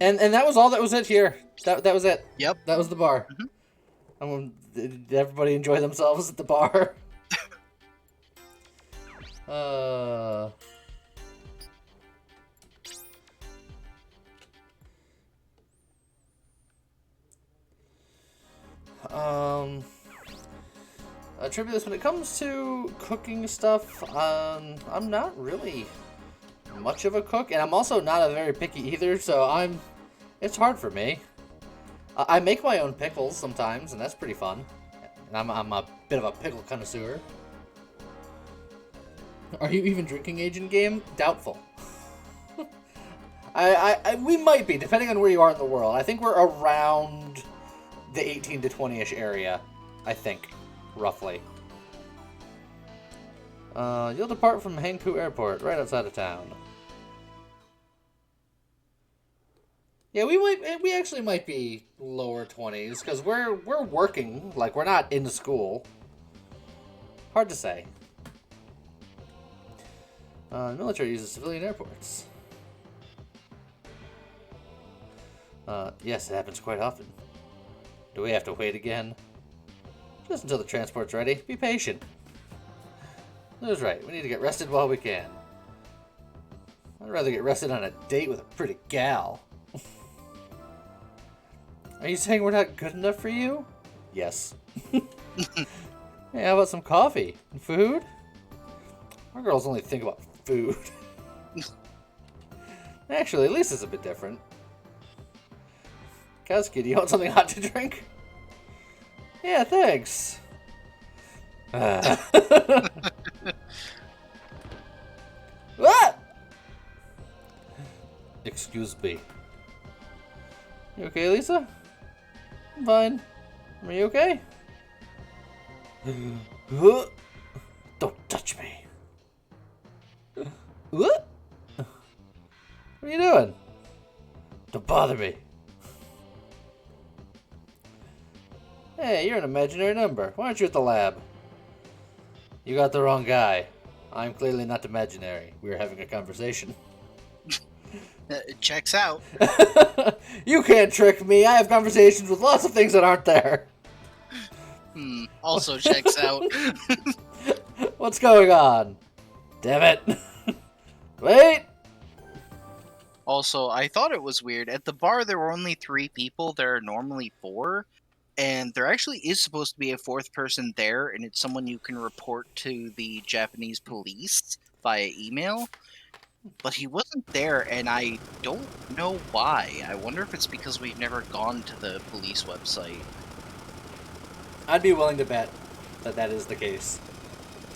A: and that was all that was it here. That was it.
B: Yep,
A: that was the bar. Did everybody enjoy themselves at the bar? Tribulus, when it comes to cooking stuff, I'm not really much of a cook, and I'm also not a very picky either, so it's hard for me. I make my own pickles sometimes, and that's pretty fun. And I'm a bit of a pickle connoisseur. Are you even drinking age in game? Doubtful. We might be, depending on where you are in the world. I think we're around the 18 to 20-ish area, I think, roughly. You'll depart from Hankou Airport, right outside of town. Yeah, we actually might be lower 20s, because we're working, like, we're not in school. Hard to say. The military uses civilian airports. Yes, it happens quite often. Do we have to wait again? Just until the transport's ready. Be patient. Lou's right. We need to get rested while we can. I'd rather get rested on a date with a pretty gal. Are you saying we're not good enough for you? Yes. Hey, how about some coffee? And food? Our girls only think about food. Actually, Lisa's a bit different. Kazuki, do you want something hot to drink? Yeah, thanks. What? Excuse me. You okay, Lisa? I'm fine. Are you okay? Don't touch me. What? What are you doing? Don't bother me. Hey, you're an imaginary number. Why aren't you at the lab? You got the wrong guy. I'm clearly not imaginary. We were having a conversation.
B: it checks out.
A: You can't trick me. I have conversations with lots of things that aren't there.
B: Also checks out.
A: What's going on? Damn it. Wait.
B: Also, I thought it was weird. At the bar, there were only 3 people. There are normally 4. And there actually is supposed to be a 4th person there, and it's someone you can report to the Japanese police via email. But he wasn't there, and I don't know why. I wonder if it's because we've never gone to the police website.
A: I'd be willing to bet that that is the case.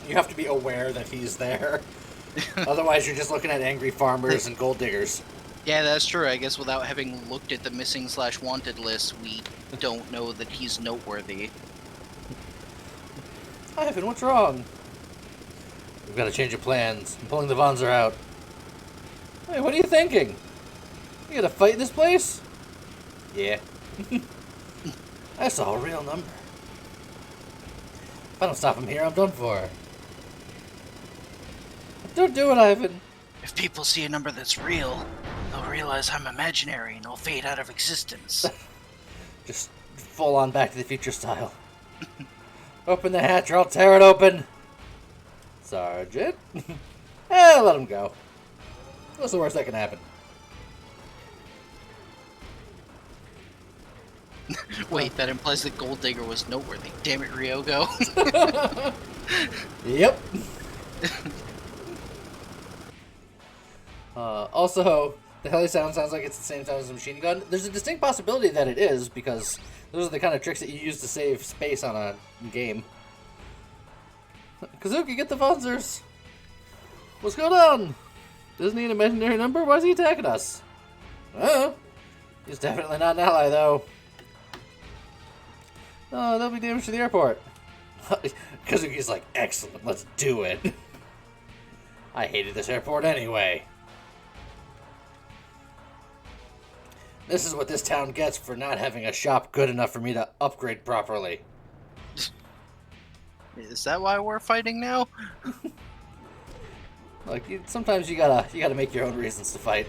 A: You have to be aware that he's there. Otherwise, you're just looking at angry farmers and gold diggers.
B: Yeah, that's true. I guess without having looked at the missing/wanted list, we don't know that he's noteworthy.
A: Ivan, what's wrong? We've got to change of plans. I'm pulling the Vonzer out. Hey, what are you thinking? You gonna fight this place? Yeah. I saw a real number. If I don't stop him here, I'm done for. Don't do it, Ivan.
B: If people see a number that's real, they'll realize I'm imaginary and I'll fade out of existence.
A: Just full on Back to the Future style. Open the hatch or I'll tear it open. Sergeant. Let him go. What's the worst that can happen?
B: Wait, that implies that Gold Digger was noteworthy. Damn it, Ryogo.
A: Yep. Also, The heli sound sounds like it's the same sound as a machine gun. There's a distinct possibility that it is, because those are the kind of tricks that you use to save space on a game. Kazuki, get the Funzers! What's going on? Isn't he an imaginary number? Why is he attacking us? Oh, he's definitely not an ally, though. Oh, there'll be damage to the airport. Kazuki's like, excellent, let's do it. I hated this airport anyway. This is what this town gets for not having a shop good enough for me to upgrade properly.
B: Is that why we're fighting now?
A: Like, sometimes you gotta make your own reasons to fight.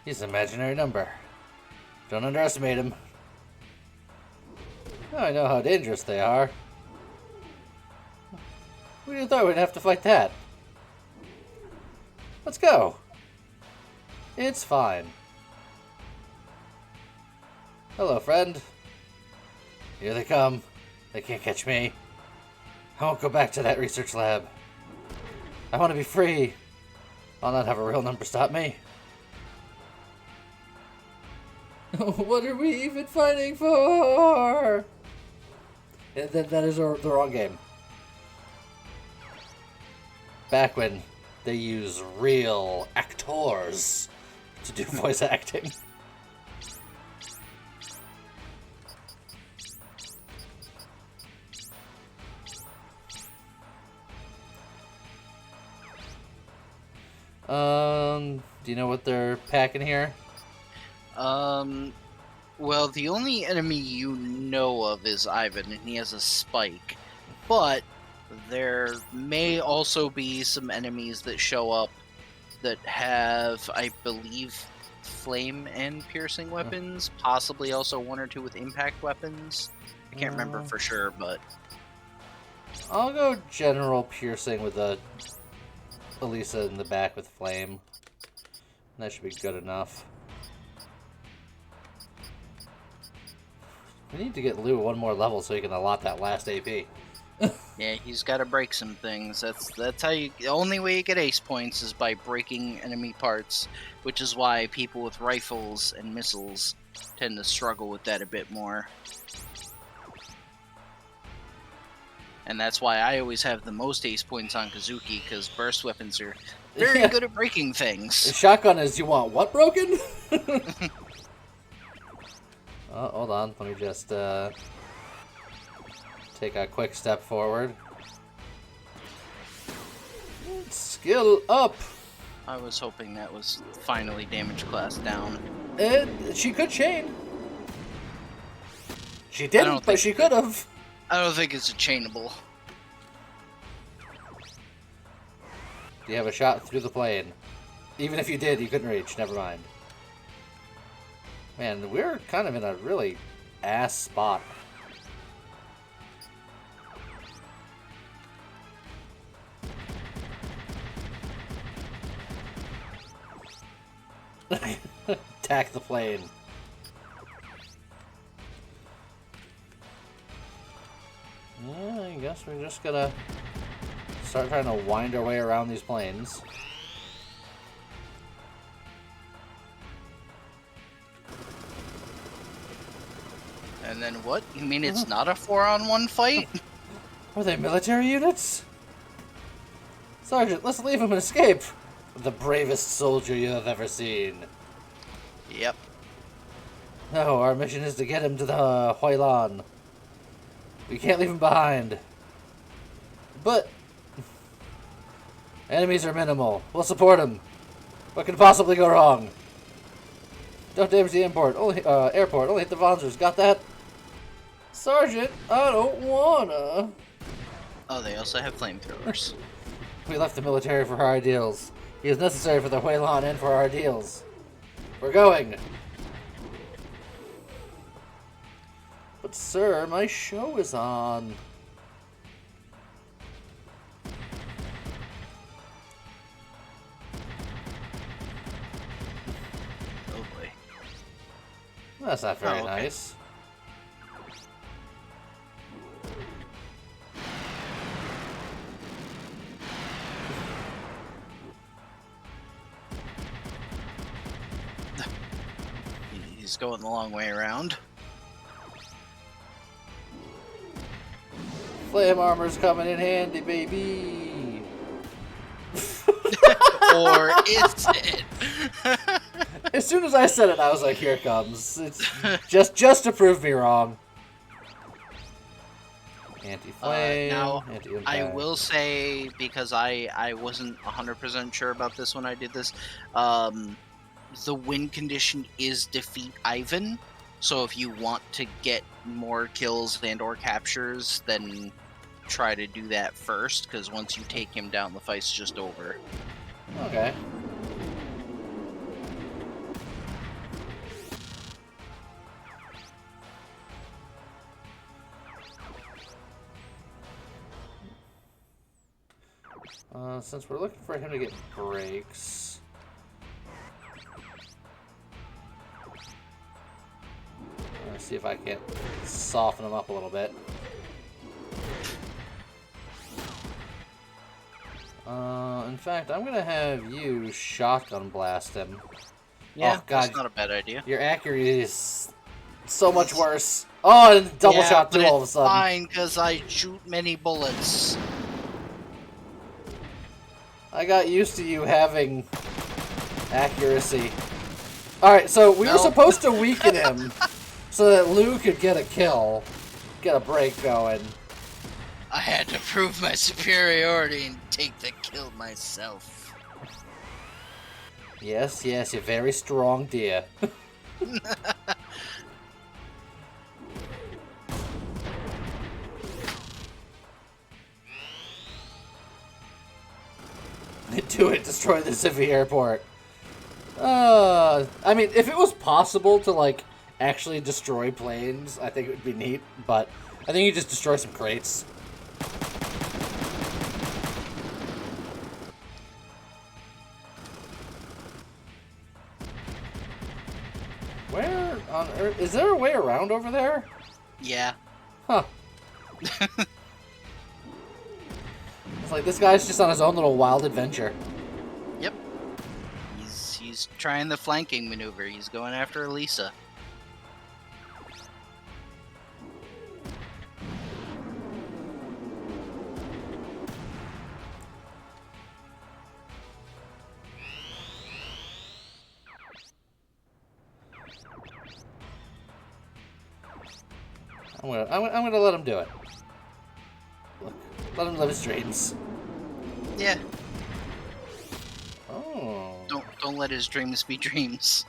A: He's an imaginary number. Don't underestimate him. I know how dangerous they are. We thought we'd have to fight that. Let's go. It's fine. Hello, friend. Here they come. They can't catch me. I won't go back to that research lab. I want to be free. I'll not have a real number stop me. What are we even fighting for? That is the wrong game. Back when they use real actors to do voice acting. Do you know what they're packing here?
B: Well, the only enemy you know of is Ivan, and he has a spike. But there may also be some enemies that show up that have, I believe, flame and piercing weapons. Possibly also one or two with impact weapons. I can't remember for sure, but...
A: I'll go general piercing with Elisa in the back with flame. That should be good enough. We need to get Lou one more level so he can allot that last AP.
B: Yeah, he's got to break some things. That's how you. The only way you get ace points is by breaking enemy parts, which is why people with rifles and missiles tend to struggle with that a bit more. And that's why I always have the most ace points on Kazuki, because burst weapons are very good at breaking things.
A: The shotgun is, you want what broken? Oh, hold on, let me just take a quick step forward. Skill up!
B: I was hoping that was finally damage class down.
A: She could chain. She didn't, but she could have.
B: I don't think it's a chainable.
A: You have a shot through the plane. Even if you did, you couldn't reach. Never mind. Man, we're kind of in a really ass spot. Attack the plane. Yeah, I guess we're just gonna start trying to wind our way around these planes.
B: And then what? You mean it's not a 4-on-1 fight?
A: Are they military units? Sergeant, let's leave him and escape. The bravest soldier you have ever seen.
B: Yep.
A: No, our mission is to get him to the Huaylan. We can't leave him behind. But enemies are minimal. We'll support him. What could possibly go wrong? Don't damage the airport. Only hit the Vonzers. Got that? Sergeant, I don't wanna.
B: Oh, they also have flamethrowers.
A: We left the military for our ideals. He is necessary for the Huaylan and for our ideals. We're going. But sir, my show is on.
B: Oh boy.
A: That's not very
B: okay.
A: nice.
B: he's going the long way around.
A: Flame armor's coming in handy, baby.
B: Or is it?
A: As soon as I said it, I was like, "Here it comes." It's just to prove me wrong. Anti-flame.
B: Now,
A: anti-impact.
B: I will say, because I wasn't 100% sure about this when I did this, the win condition is defeat Ivan. So if you want to get more kills and or captures, then try to do that first, because once you take him down, the fight's just over.
A: Okay. Since we're looking for him to get breaks, let's see if I can soften him up a little bit. In fact, I'm gonna have you shotgun blast him.
B: Yeah,
A: Oh, God.
B: that's not a bad idea.
A: Your accuracy is so much worse. Oh, and double shot too all of a sudden.
B: Fine, because I shoot many bullets.
A: I got used to you having accuracy. Alright, so we were supposed to weaken him so that Lou could get a kill, get a break going.
B: I had to prove my superiority and take the kill myself.
A: Yes, yes, you're very strong, dear. Do it, destroy the Civi airport. I mean, if it was possible to, like, actually destroy planes, I think it would be neat, but I think you just destroy some crates. Where on earth? Is there a way around over there?
B: Yeah.
A: Huh. It's like this guy's just on his own little wild adventure.
B: Yep. He's trying the flanking maneuver. He's going after Elisa.
A: I'm gonna let him do it. Look, let him live his dreams.
B: Yeah.
A: Oh.
B: Don't let his dreams be dreams.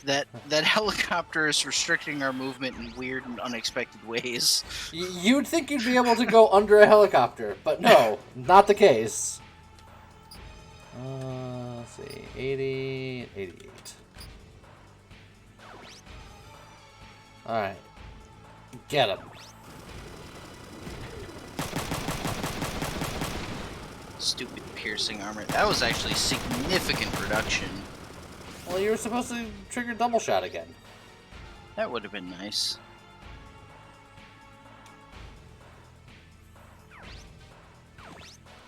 B: That helicopter is restricting our movement in weird and unexpected ways.
A: You'd think you'd be able to go under a helicopter, but no, not the case. Let's see, 80, 88. Alright. Get him.
B: Stupid piercing armor. That was actually significant reduction.
A: Well, you were supposed to trigger double shot again.
B: That would have been nice.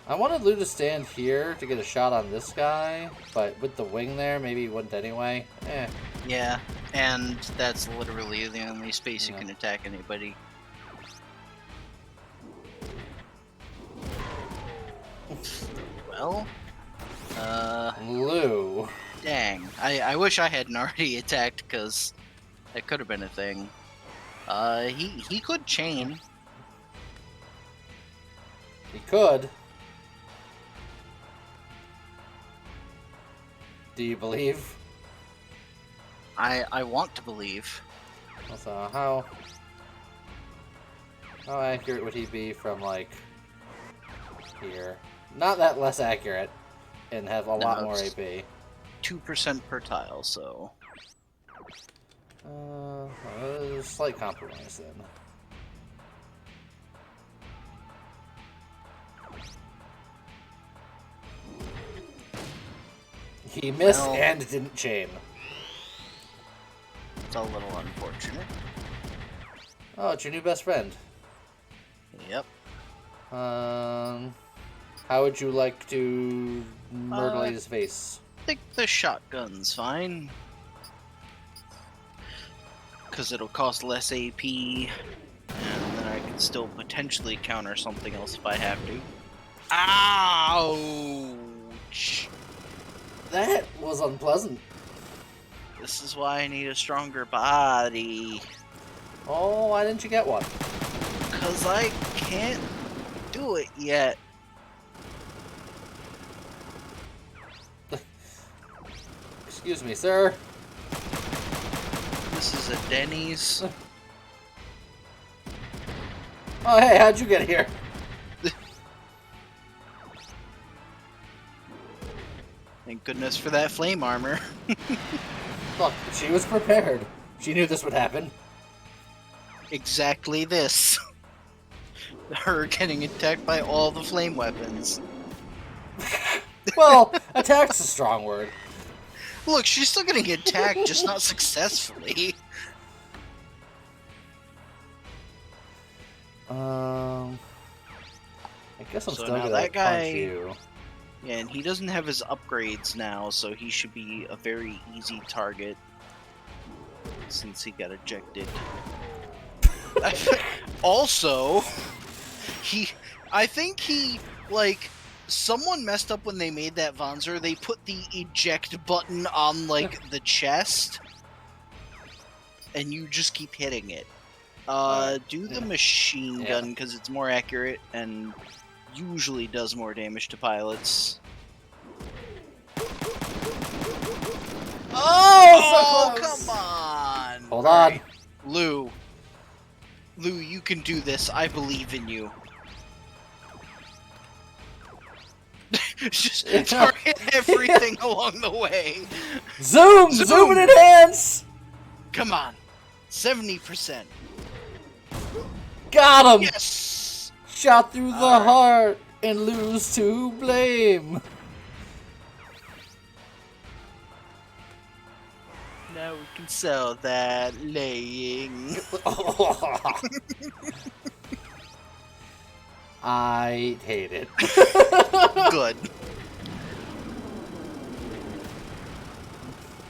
A: I wanted Lou to stand here to get a shot on this guy, but with the wing there, maybe he wouldn't anyway. Eh.
B: Yeah, and that's literally the only space you
A: Yeah.
B: can attack anybody. Well,
A: Lou.
B: dang. I wish I hadn't already attacked, because that could have been a thing. He could chain.
A: He could. Do you believe?
B: I want to believe.
A: Also, how accurate would he be from, like, here? Not that less accurate, and have a lot more
B: it's
A: AP.
B: 2% per tile, so...
A: Slight compromise then. He missed
B: Well-
A: and didn't chain.
B: It's a little unfortunate.
A: Oh, it's your new best friend.
B: Yep.
A: How would you like to murder
B: Uh,
A: his face?
B: I think the shotgun's fine. Because it'll cost less AP. And then I can still potentially counter something else if I have to. Ouch!
A: That was unpleasant.
B: This is why I need a stronger body.
A: Oh, why didn't you get one?
B: Because I can't do it yet.
A: Excuse me, sir.
B: This is a Denny's.
A: Oh, hey, how'd you get here?
B: Thank goodness for that flame armor.
A: Look, she was prepared. She knew this would happen.
B: Exactly this. Her getting attacked by all the flame weapons.
A: Well, attacked's a strong word.
B: Look, she's still getting attacked, just not successfully.
A: I guess I'm
B: So
A: still
B: now
A: gonna
B: that guy-
A: punch you.
B: Yeah, and he doesn't have his upgrades now, so he should be a very easy target. Since he got ejected. Also, I think he, like, someone messed up when they made that Vanzer. They put the eject button on, like, the chest. And you just keep hitting it. Do the machine
A: Yeah.
B: gun, because it's more accurate and usually does more damage to pilots.
A: Oh, so close.
B: Come on!
A: Hold
B: All
A: on.
B: right. Lou, you can do this. I believe in you. Just target everything along the way.
A: Zoom! Zoom and enhance!
B: Come on. 70%.
A: Got him!
B: Yes!
A: Shot through the
B: Alright.
A: heart and lose to blame.
B: Now we can sell that laying.
A: I hate it.
B: Good.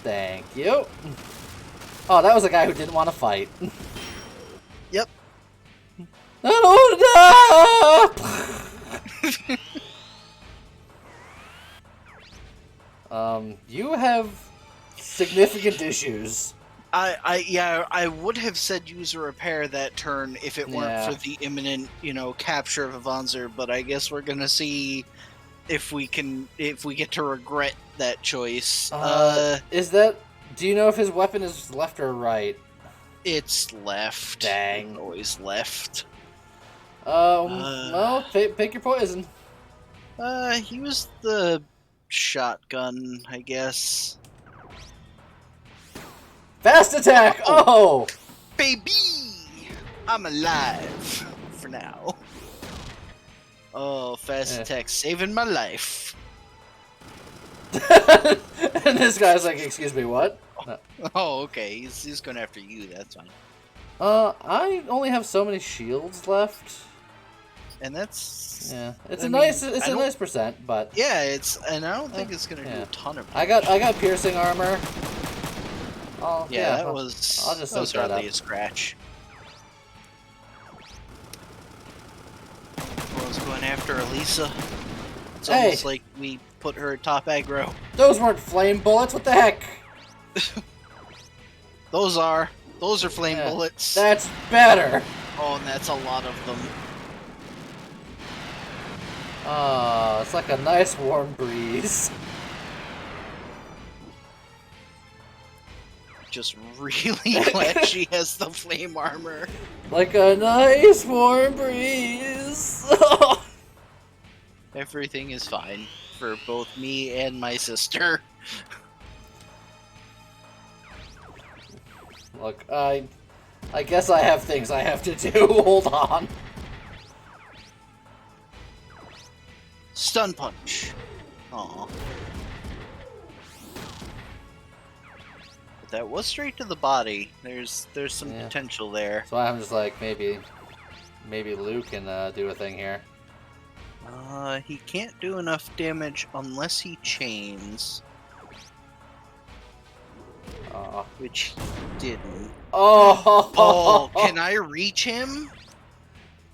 A: Thank you. Oh, that was a guy who didn't want to fight.
B: Yep.
A: I don't want to die! You have significant issues.
B: I would have said use a repair that turn if it weren't
A: Yeah.
B: for the imminent, capture of a Vanzer, but I guess we're gonna see if we get to regret that choice.
A: Is that... Do you know if his weapon is left or right?
B: It's left.
A: Dang.
B: It's always left.
A: Well, pick your poison.
B: He was the shotgun, I guess.
A: Fast attack! Oh!
B: Baby! I'm alive. For now. Oh, fast
A: Yeah.
B: attack saving my life.
A: And this guy's like, excuse me, what? No.
B: Oh, okay. He's going after you. That's fine.
A: I only have so many shields left.
B: And that's
A: Yeah, it's
B: I
A: a
B: mean,
A: nice,
B: I
A: it's a
B: don't-
A: nice percent, but
B: yeah. And I don't think it's gonna do
A: yeah.
B: a ton of.
A: I got piercing armor. Oh,
B: Yeah, that
A: I'll
B: was.
A: just
B: that was
A: soak that
B: hardly
A: up.
B: a scratch. I was going after Elisa. It's
A: Hey.
B: almost like we put her at top aggro.
A: Those weren't flame bullets. What the heck?
B: Those are flame
A: Yeah.
B: bullets.
A: That's better.
B: Oh, and that's a lot of them.
A: Oh, it's like a nice warm breeze.
B: Just really glad she has the flame armor.
A: Like a nice warm breeze.
B: Everything is fine for both me and my sister.
A: Look, I guess I have things I have to do. Hold on.
B: Stun punch. Aw. But that was straight to the body. There's some
A: Yeah.
B: potential there.
A: So I'm just like, maybe Luke can do a thing here.
B: He can't do enough damage unless he chains, which he didn't.
A: Oh!
B: Oh, can I reach him?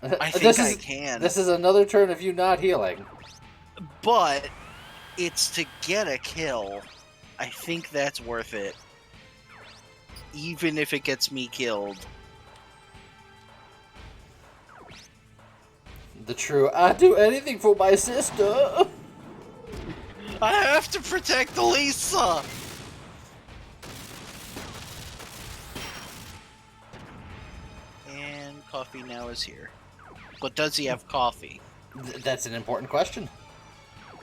B: I think I can.
A: This is another turn of you not healing.
B: But it's to get a kill. I think that's worth it. Even if it gets me killed.
A: The true, I'd do anything for my sister.
B: I have to protect Lisa! And Coffee now is here. But does he have coffee?
A: That's an important question.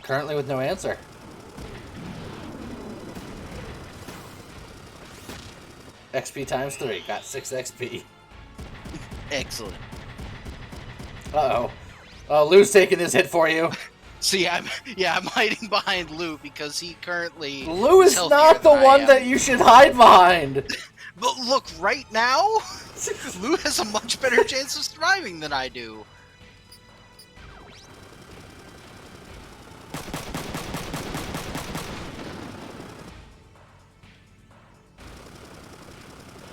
A: Currently with no answer. XP times 3. Got 6 XP.
B: Excellent.
A: Uh-oh. Oh, Lou's taking this hit for you.
B: See, I'm hiding behind Lou because he currently
A: Lou is
B: healthier
A: not the
B: than I
A: one
B: am.
A: that you should hide behind.
B: But look, right now, Lou has a much better chance of surviving than I do.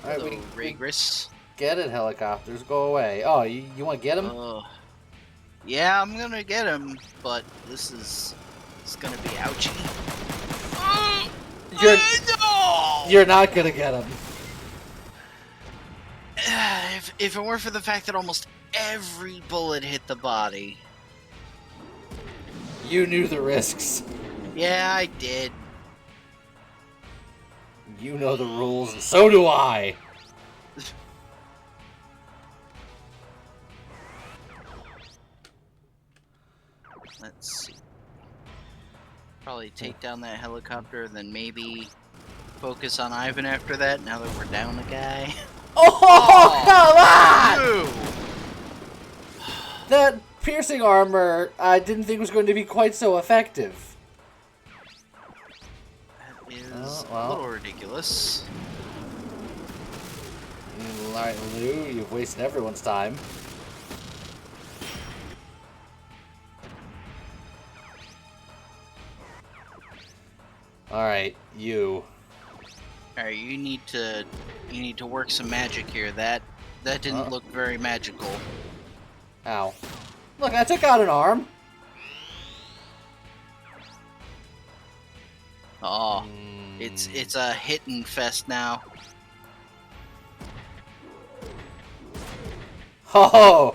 A: Alright,
B: Hello,
A: we
B: Regress.
A: get it, helicopters. Go away. Oh, you want to get him?
B: Yeah, I'm gonna get him, but it's gonna be ouchy. No!
A: You're not gonna get him.
B: If it weren't for the fact that almost every bullet hit the body.
A: You knew the risks.
B: Yeah, I did.
A: You know the rules, and so do I.
B: Let's see. Probably take down that helicopter, then maybe focus on Ivan after that, now that we're down a guy.
A: Oh, come on!
B: Ew.
A: That piercing armor I didn't think was going to be quite so effective.
B: That is
A: Oh,
B: a
A: well.
B: little ridiculous.
A: Alright, Lou, you've wasted everyone's time. Alright, you.
B: Alright, you need to work some magic here. That didn't
A: Oh.
B: look very magical.
A: Ow. Look, I took out an arm.
B: Oh, it's a hitting fest now.
A: Oh,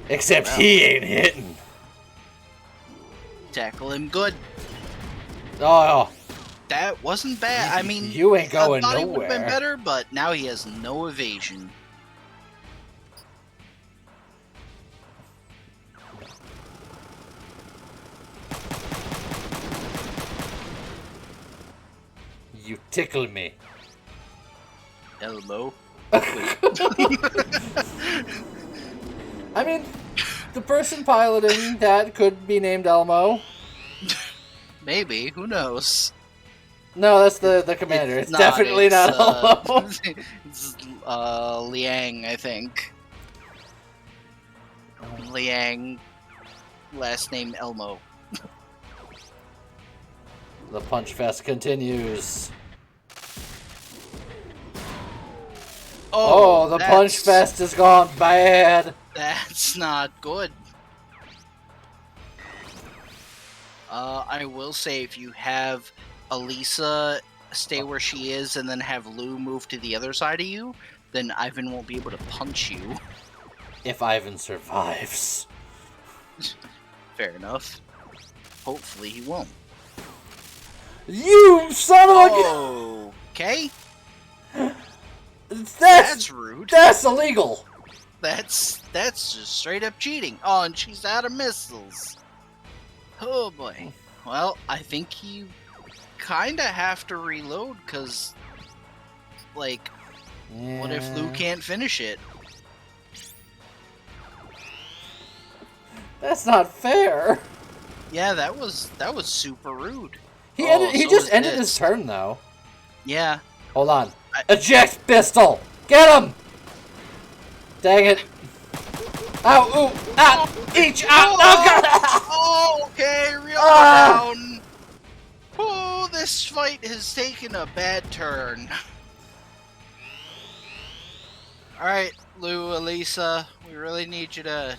A: except
B: Well.
A: he ain't hitting.
B: Tackle him good.
A: Oh,
B: That wasn't bad. I mean,
A: you ain't going
B: I thought he would have been
A: nowhere.
B: better, but now he has no evasion.
A: You tickle me.
B: Elmo.
A: I mean, the person piloting that could be named Elmo.
B: Maybe. Who knows?
A: No, that's the commander. It's definitely not Elmo.
B: It's Liang, I think. Liang, last name Elmo.
A: The punch fest continues. Oh, the punch fest has gone bad.
B: That's not good. I will say if you have Elisa stay where she is and then have Lou move to the other side of you, then Ivan won't be able to punch you.
A: If Ivan survives.
B: Fair enough. Hopefully he won't.
A: You son of a...
B: Okay.
A: That's
B: That's rude.
A: That's illegal.
B: That's just straight up cheating. Oh, and she's out of missiles. Oh boy. Well, I think you kind of have to reload because, like, what if Lou can't finish it?
A: That's not fair.
B: Yeah, that was super rude.
A: He
B: So
A: just
B: is
A: ended
B: this.
A: his turn though.
B: Yeah.
A: Hold on. Eject pistol. Get him. Dang it. Ow! Ooh! Ah! Each! Ow! Oh god!
B: Oh, okay, reel
A: Ah!
B: down. Oh, this fight has taken a bad turn. Alright, Lou, Elisa, we really need you to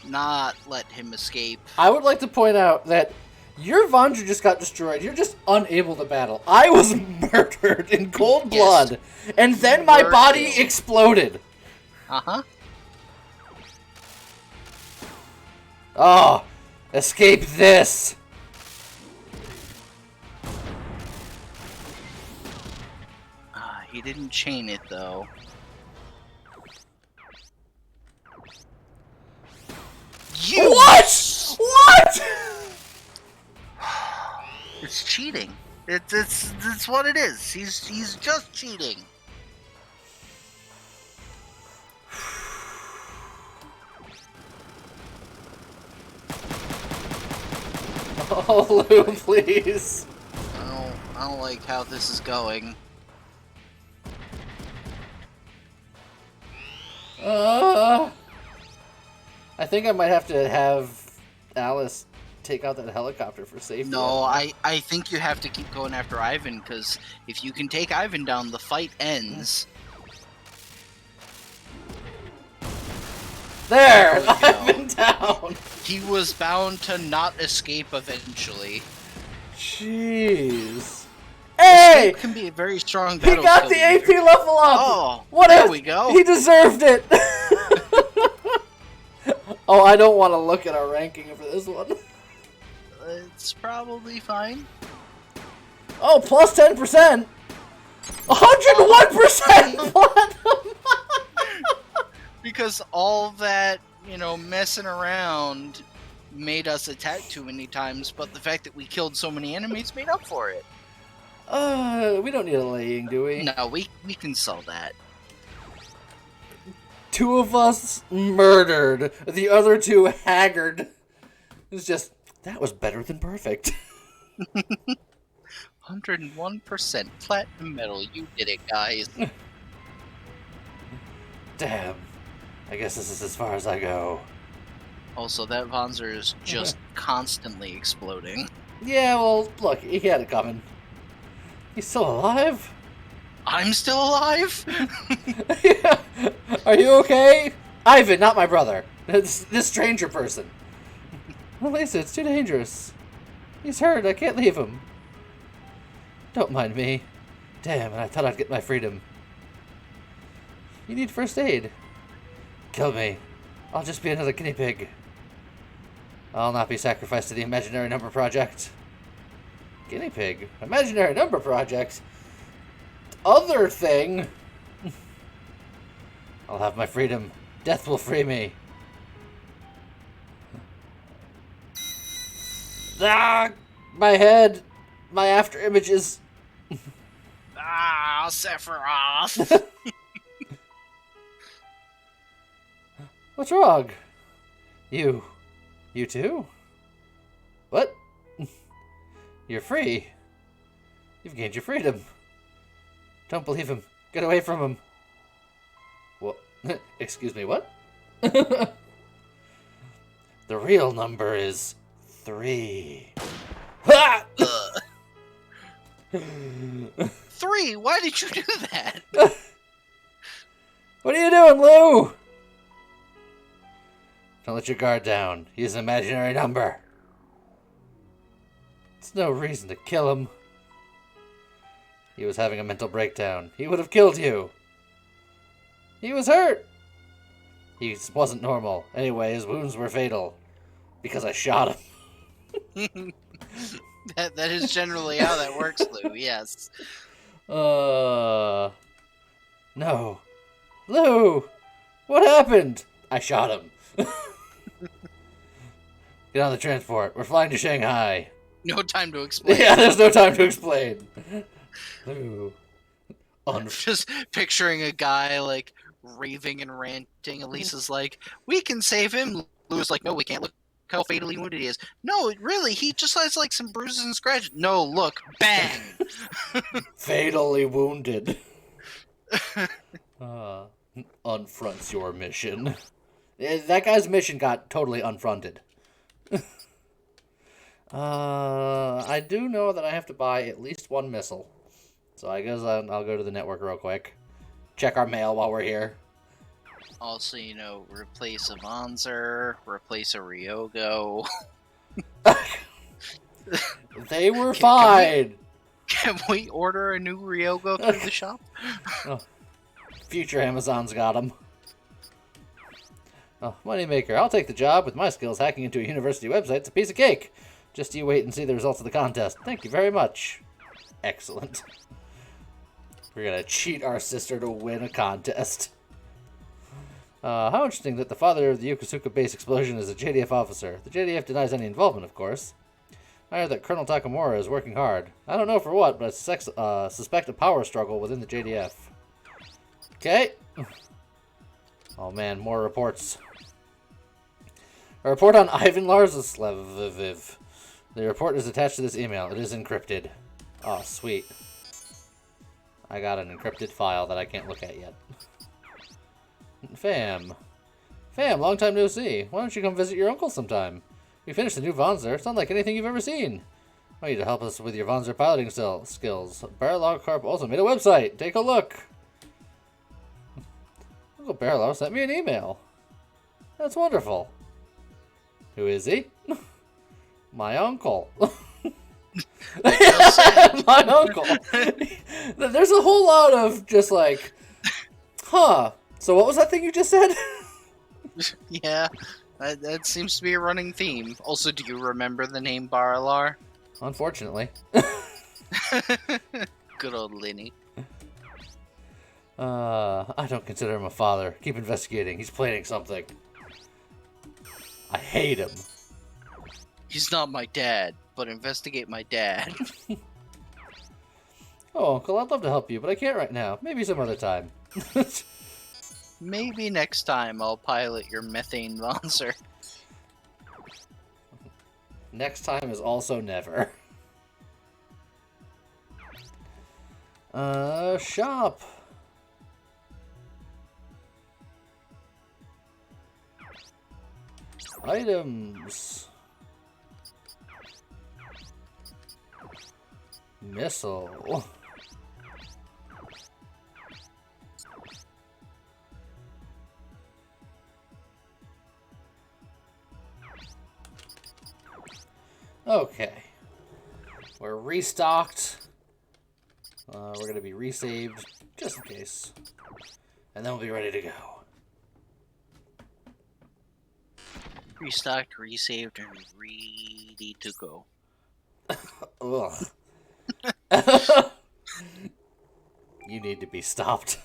B: not let him escape.
A: I would like to point out that your Vondra just got destroyed. You're just unable to battle. I was murdered in cold
B: Yes.
A: blood, and then my
B: were
A: body
B: killed.
A: exploded.
B: Uh-huh.
A: Oh, escape this.
B: He didn't chain it, though. You!
A: What? What?
B: It's cheating. It's what it is. He's just cheating.
A: Oh, Lou, please.
B: I don't like how this is going.
A: I think I might have to have Alice take out that helicopter for safety.
B: No, I think you have to keep going after Ivan, because if you can take Ivan down, the fight ends.
A: There!
B: There we go.
A: I've been down!
B: He was bound to not escape eventually.
A: Jeez. Hey!
B: Escape can be a very strong
A: He
B: battle
A: got the
B: skill
A: AP
B: leader.
A: level up!
B: Oh,
A: What
B: there
A: if
B: we go.
A: He deserved it! Oh, I don't want to look at our ranking for this one.
B: It's probably fine.
A: Oh, plus 10%! 101% platinum!
B: Because all that, messing around made us attack too many times, but the fact that we killed so many enemies made up for it.
A: We don't need a laying, do we?
B: No, we can sell that.
A: 2 of us murdered, the other 2 haggard. It's just, that was better than perfect.
B: 101% platinum medal. You did it, guys.
A: Damn. I guess this is as far as I go.
B: Also, that Vonzer is just constantly exploding.
A: Yeah, well, look, he had it coming. He's still alive?
B: I'm still alive?
A: Yeah. Are you okay? Ivan, not my brother. This stranger person. Well, Lisa, it's too dangerous. He's hurt. I can't leave him. Don't mind me. Damn, and I thought I'd get my freedom. You need first aid. Kill me. I'll just be another guinea pig. I'll not be sacrificed to the imaginary number project. Guinea pig? Imaginary number project? Other thing? I'll have my freedom. Death will free me. Ah! My head! My after images!
B: Ah, Sephiroth!
A: What's wrong? You too? What? You're free. You've gained your freedom. Don't believe him. Get away from him. What? Excuse me, what? The real number is 3. Ha!
B: 3, why did you do that?
A: What are you doing, Lou? Don't let your guard down. He's an imaginary number. It's no reason to kill him. He was having a mental breakdown. He would have killed you. He was hurt. He wasn't normal. Anyway, his wounds were fatal. Because I shot him.
B: That is generally how that works, Lou, yes.
A: No. Lou! What happened? I shot him. Get on the transport. We're flying to Shanghai.
B: No time to explain.
A: Yeah, there's no time to explain. Lou.
B: Just picturing a guy, like, raving and ranting. Elisa's like, we can save him. Lou's like, no, we can't. Look how fatally wounded he is. No, really, he just has, like, some bruises and scratches. No, look. Bang!
A: Fatally wounded. Unfronts your mission. That guy's mission got totally unfronted. I do know that I have to buy at least one missile. So I guess I'll go to the network real quick. Check our mail while we're here.
B: Also, replace a Vonzer, replace a Ryogo.
A: They were fine.
B: Can we order a new Ryogo through the shop?
A: Oh, future Amazon's got them. Oh, Moneymaker, I'll take the job. With my skills, hacking into a university website's a piece of cake. Just you wait and see the results of the contest. Thank you very much. Excellent. We're gonna cheat our sister to win a contest. How interesting that the father of the Yokosuka base explosion is a JDF officer. The JDF denies any involvement, of course. I heard that Colonel Takamura is working hard. I don't know for what, but I suspect a power struggle within the JDF. Okay. Oh man, more reports. A report on Ivan Larslev. The report is attached to this email. It is encrypted. Oh, sweet. I got an encrypted file that I can't look at yet. Fam, long time no see. Why don't you come visit your uncle sometime? We finished the new Vonzer. It's unlike anything you've ever seen. I want you to help us with your Vonzer piloting skills. Barilog Corp also made a website. Take a look. Uncle Barilog sent me an email. That's wonderful. Who is he? My uncle. My uncle. There's a whole lot of just like, huh. So what was that thing you just said?
B: Yeah, that seems to be a running theme. Also, do you remember the name Baralar?
A: Unfortunately.
B: Good old Linny.
A: I don't consider him a father. Keep investigating. He's planning something. I hate him.
B: He's not my dad, but investigate my dad.
A: Oh, Uncle, I'd love to help you, but I can't right now. Maybe some other time.
B: Maybe next time I'll pilot your methane Vonzer.
A: Next time is also never. Shop. Items. Missile. Okay. We're restocked. We're going to be resaved, just in case. And then we'll be ready to go.
B: Restocked, resaved, and ready to go.
A: Ugh. You need to be stopped.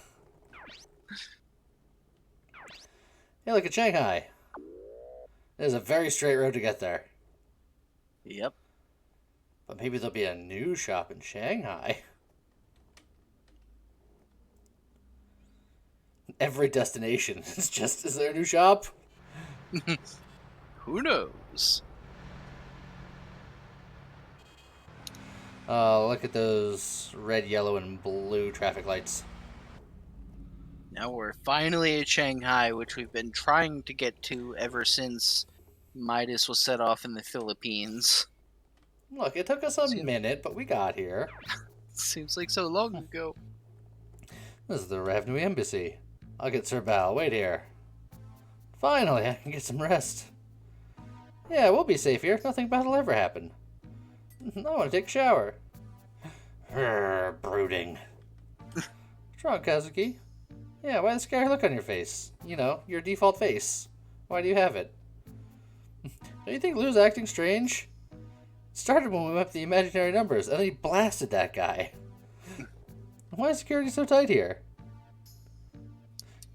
A: Hey, look at Shanghai. There's a very straight road to get there.
B: Yep.
A: But maybe there'll be a new shop in Shanghai. Every destination is just, is there a new shop?
B: Who knows?
A: Look at those red, yellow, and blue traffic lights.
B: Now we're finally at Shanghai, which we've been trying to get to ever since Midas was set off in the Philippines.
A: Look, it took us a minute, but we got here.
B: Seems like so long ago.
A: This is the Ravnui Embassy. I'll get Sir Bao. Wait here. Finally, I can get some rest. Yeah, we'll be safe here. Nothing bad will ever happen. I want to take a shower. Brooding. What's wrong, Kazuki? Yeah, why the scary look on your face? You know, your default face. Why do you have it? Don't you think Lou's acting strange? It started when we went up the imaginary numbers, and then he blasted that guy. Why is security so tight here?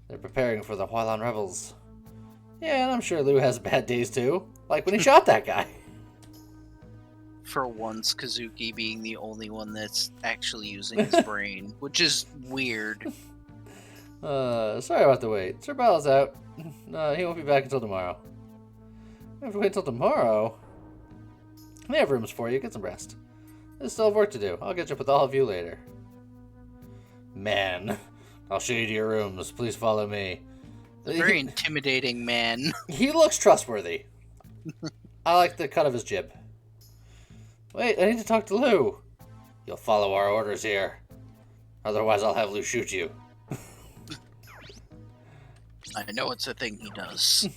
A: They're preparing for the Hualan rebels. Yeah, and I'm sure Lou has bad days too. Like when he shot that guy.
B: For once, Kazuki being the only one that's actually using his brain, which is weird.
A: Sorry about the wait. Sir Bao's out. He won't be back until tomorrow. We have to wait until tomorrow? They have rooms for you. Get some rest. There's still work to do. I'll catch up with all of you later. Man, I'll show you to your rooms. Please follow me.
B: Very intimidating man.
A: He looks trustworthy. I like the cut of his jib. Wait, I need to talk to Lou. You'll follow our orders here. Otherwise, I'll have Lou shoot you.
B: I know it's a thing he does.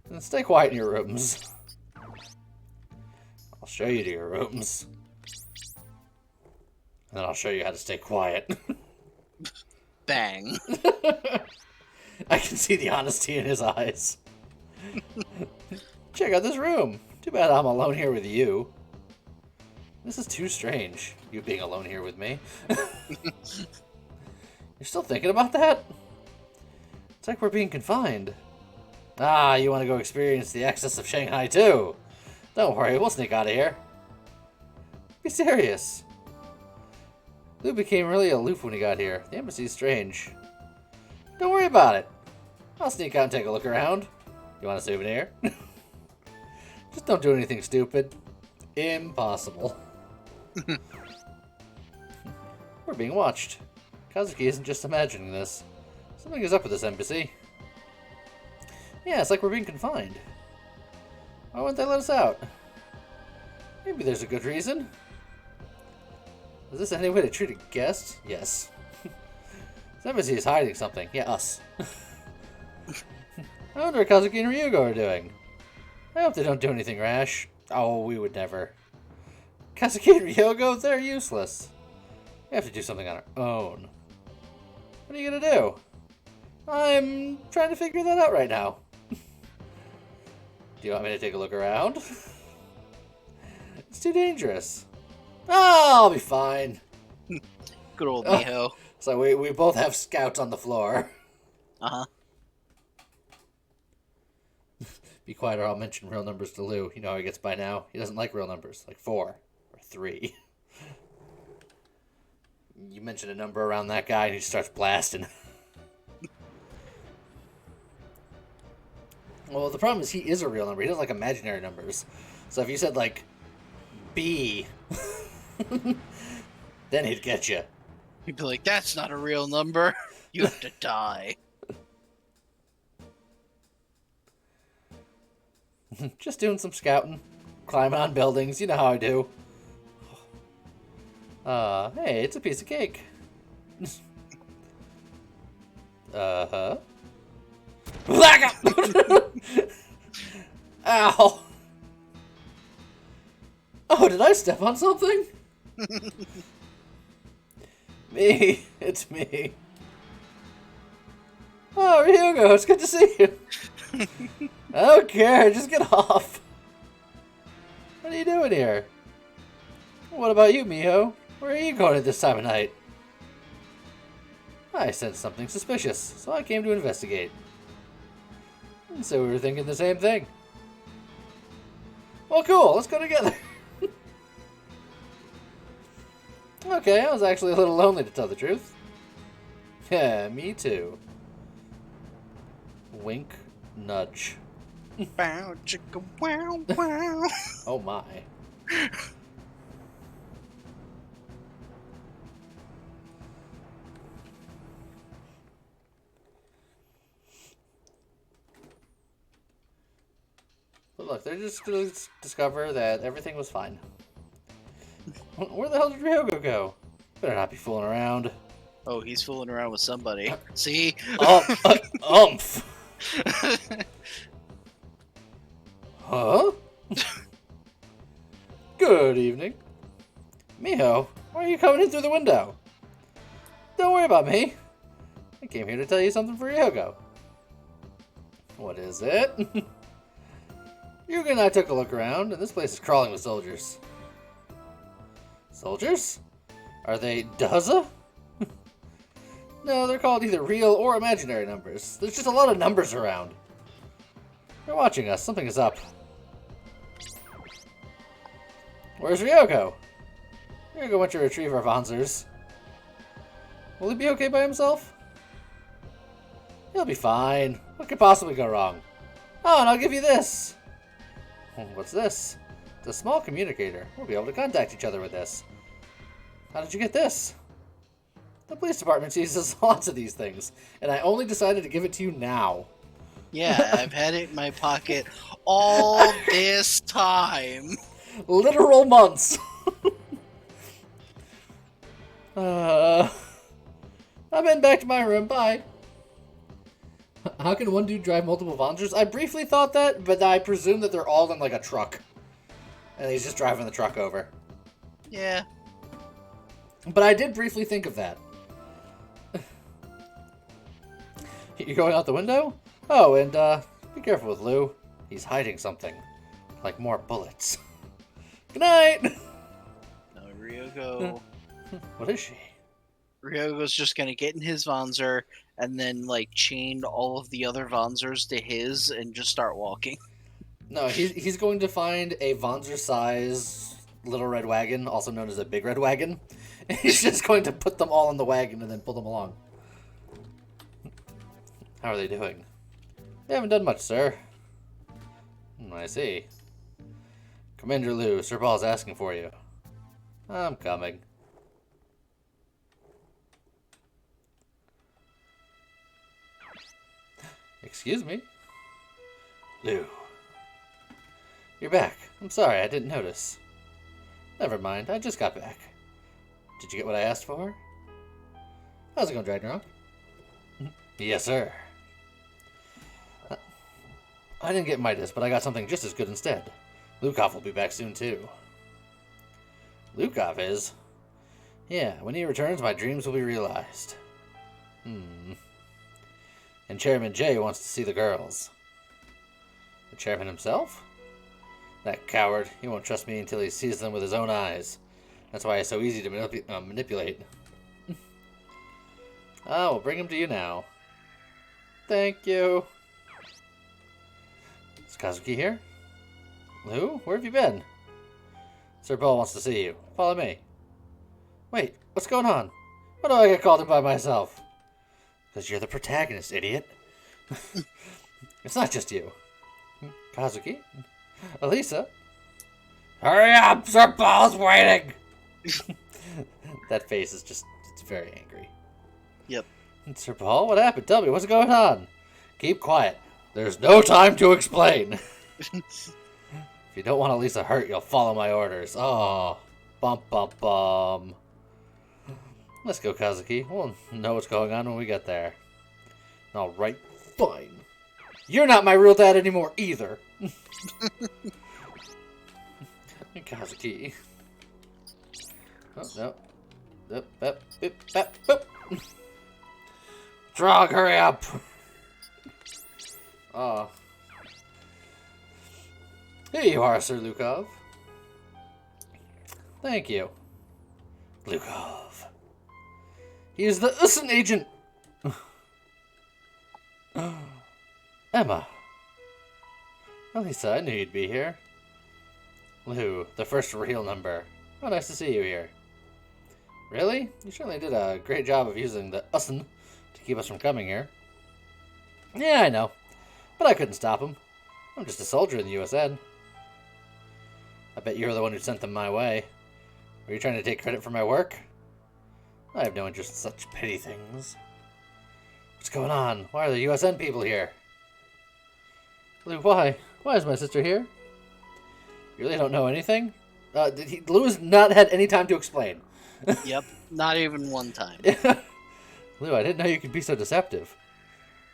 A: And stay quiet in your rooms. I'll show you to your rooms. And then I'll show you how to stay quiet.
B: Bang.
A: I can see the honesty in his eyes. Check out this room. Too bad I'm alone here with you. This is too strange, you being alone here with me. You're still thinking about that? It's like we're being confined. Ah, you want to go experience the excess of Shanghai too? Don't worry, we'll sneak out of here. Be serious. Lou became really aloof when he got here. The embassy's strange. Don't worry about it. I'll sneak out and take a look around. You want a souvenir? Just don't do anything stupid. Impossible. We're being watched. Kazuki isn't just imagining this. Something is up with this embassy. Yeah, it's like we're being confined. Why wouldn't they let us out? Maybe there's a good reason. Is this any way to treat a guest? Yes. This embassy is hiding something. Yeah, us. I wonder what Kazuki and Ryugo are doing. I hope they don't do anything rash. Oh, we would never. Kazuki and Ryugo, they're useless. We have to do something on our own. What are you gonna do? I'm trying to figure that out right now. Do you want me to take a look around? It's too dangerous. Oh, I'll be fine.
B: Good old Miho.
A: So we both have scouts on the floor.
B: Uh-huh.
A: Be quiet or I'll mention real numbers to Lou. You know how he gets by now. He doesn't like real numbers, like 4 or 3. You mention a number around that guy and he starts blasting. Well, the problem is he is a real number. He doesn't like imaginary numbers. So if you said, like, B, then he'd get you.
B: He'd be like, that's not a real number. You have to die.
A: Just doing some scouting. Climbing on buildings. You know how I do. Hey, it's a piece of cake. Uh-huh. Ow! Oh, did I step on something? Me. It's me. Oh, Ryugo, it's good to see you. I don't care, just get off. What are you doing here? What about you, Miho? Where are you going at this time of night? I sensed something suspicious, so I came to investigate. And so we were thinking the same thing. Well, cool, let's go together. Okay, I was actually a little lonely to tell the truth. Yeah, me too. Wink, nudge.
B: Bow, chicka, wow, wow.
A: Oh my. But look, they're just going to discover that everything was fine. Where the hell did Ryogo go? Better not be fooling around.
B: Oh, he's fooling around with somebody. See?
A: Umph. Huh? Good evening. Miho, why are you coming in through the window? Don't worry about me. I came here to tell you something for Ryogo. What is it? Ryuga and I took a look around, and this place is crawling with soldiers. Soldiers? Are they Daza? No, they're called either real or imaginary numbers. There's just a lot of numbers around. They're watching us. Something is up. Where's Ryugo? Ryugo went to retrieve our Vanzers. Will he be okay by himself? He'll be fine. What could possibly go wrong? Oh, and I'll give you this. What's this? It's a small communicator. We'll be able to contact each other with this. How did you get this? The police department sees lots of these things, and I only decided to give it to you now.
B: Yeah, I've had it in my pocket all this time.
A: Literal months. I'm heading back to my room. Bye. How can one dude drive multiple Vonzers? I briefly thought that, but I presume that they're all in like a truck. And he's just driving the truck over.
B: Yeah.
A: But I did briefly think of that. You're going out the window? Oh, and be careful with Lou. He's hiding something. Like more bullets. Good night!
B: No, Ryugo.
A: What is she?
B: Ryogo's just gonna get in his Vonzer and then like chain all of the other Vonzers to his and just start walking.
A: No, he's going to find a Vonzer size little red wagon, also known as a big red wagon. And he's just going to put them all in the wagon and then pull them along. How are they doing? They haven't done much, sir. I see. Commander Lou, Sir Paul's asking for you. I'm coming. Excuse me? Lou. You're back. I'm sorry, I didn't notice. Never mind, I just got back. Did you get what I asked for? How's it going, Dragnarok? Yes, sir. I didn't get Midas, but I got something just as good instead. Lukov will be back soon, too. Lukov is? Yeah, when he returns, my dreams will be realized. And Chairman Jay wants to see the girls. The chairman himself? That coward. He won't trust me until he sees them with his own eyes. That's why it's so easy to manipulate. We'll bring him to you now. Thank you. Is Kazuki here? Lou, where have you been? Sir Paul wants to see you. Follow me. Wait, what's going on? Why do I get called in by myself? Because you're the protagonist, idiot. It's not just you. Kazuki? Elisa? Hurry up! Sir Paul's waiting! That face is just, it's very angry.
B: Yep.
A: Sir Paul, what happened? Tell me, what's going on? Keep quiet. There's no time to explain. If you don't want Elisa hurt, you'll follow my orders. Oh, bum bum bum. Let's go, Kazuki. We'll know what's going on when we get there. Alright, fine. You're not my real dad anymore, either. Kazuki. Oh, no. Drog, hurry up! Oh. Here you are, Sir Lukov. Thank you. Lukov. He is the Usan agent! Emma. Elisa, I knew you'd be here. Lou, the first real number. Oh, nice to see you here. Really? You certainly did a great job of using the Usan to keep us from coming here. Yeah, I know. But I couldn't stop him. I'm just a soldier in the USN. I bet you're the one who sent them my way. Were you trying to take credit for my work? I have no interest in such petty things. What's going on? Why are the USN people here? Lou, why? Why is my sister here? You really don't know anything? Lou has not had any time to explain.
B: Yep, not even one time.
A: Lou, I didn't know you could be so deceptive.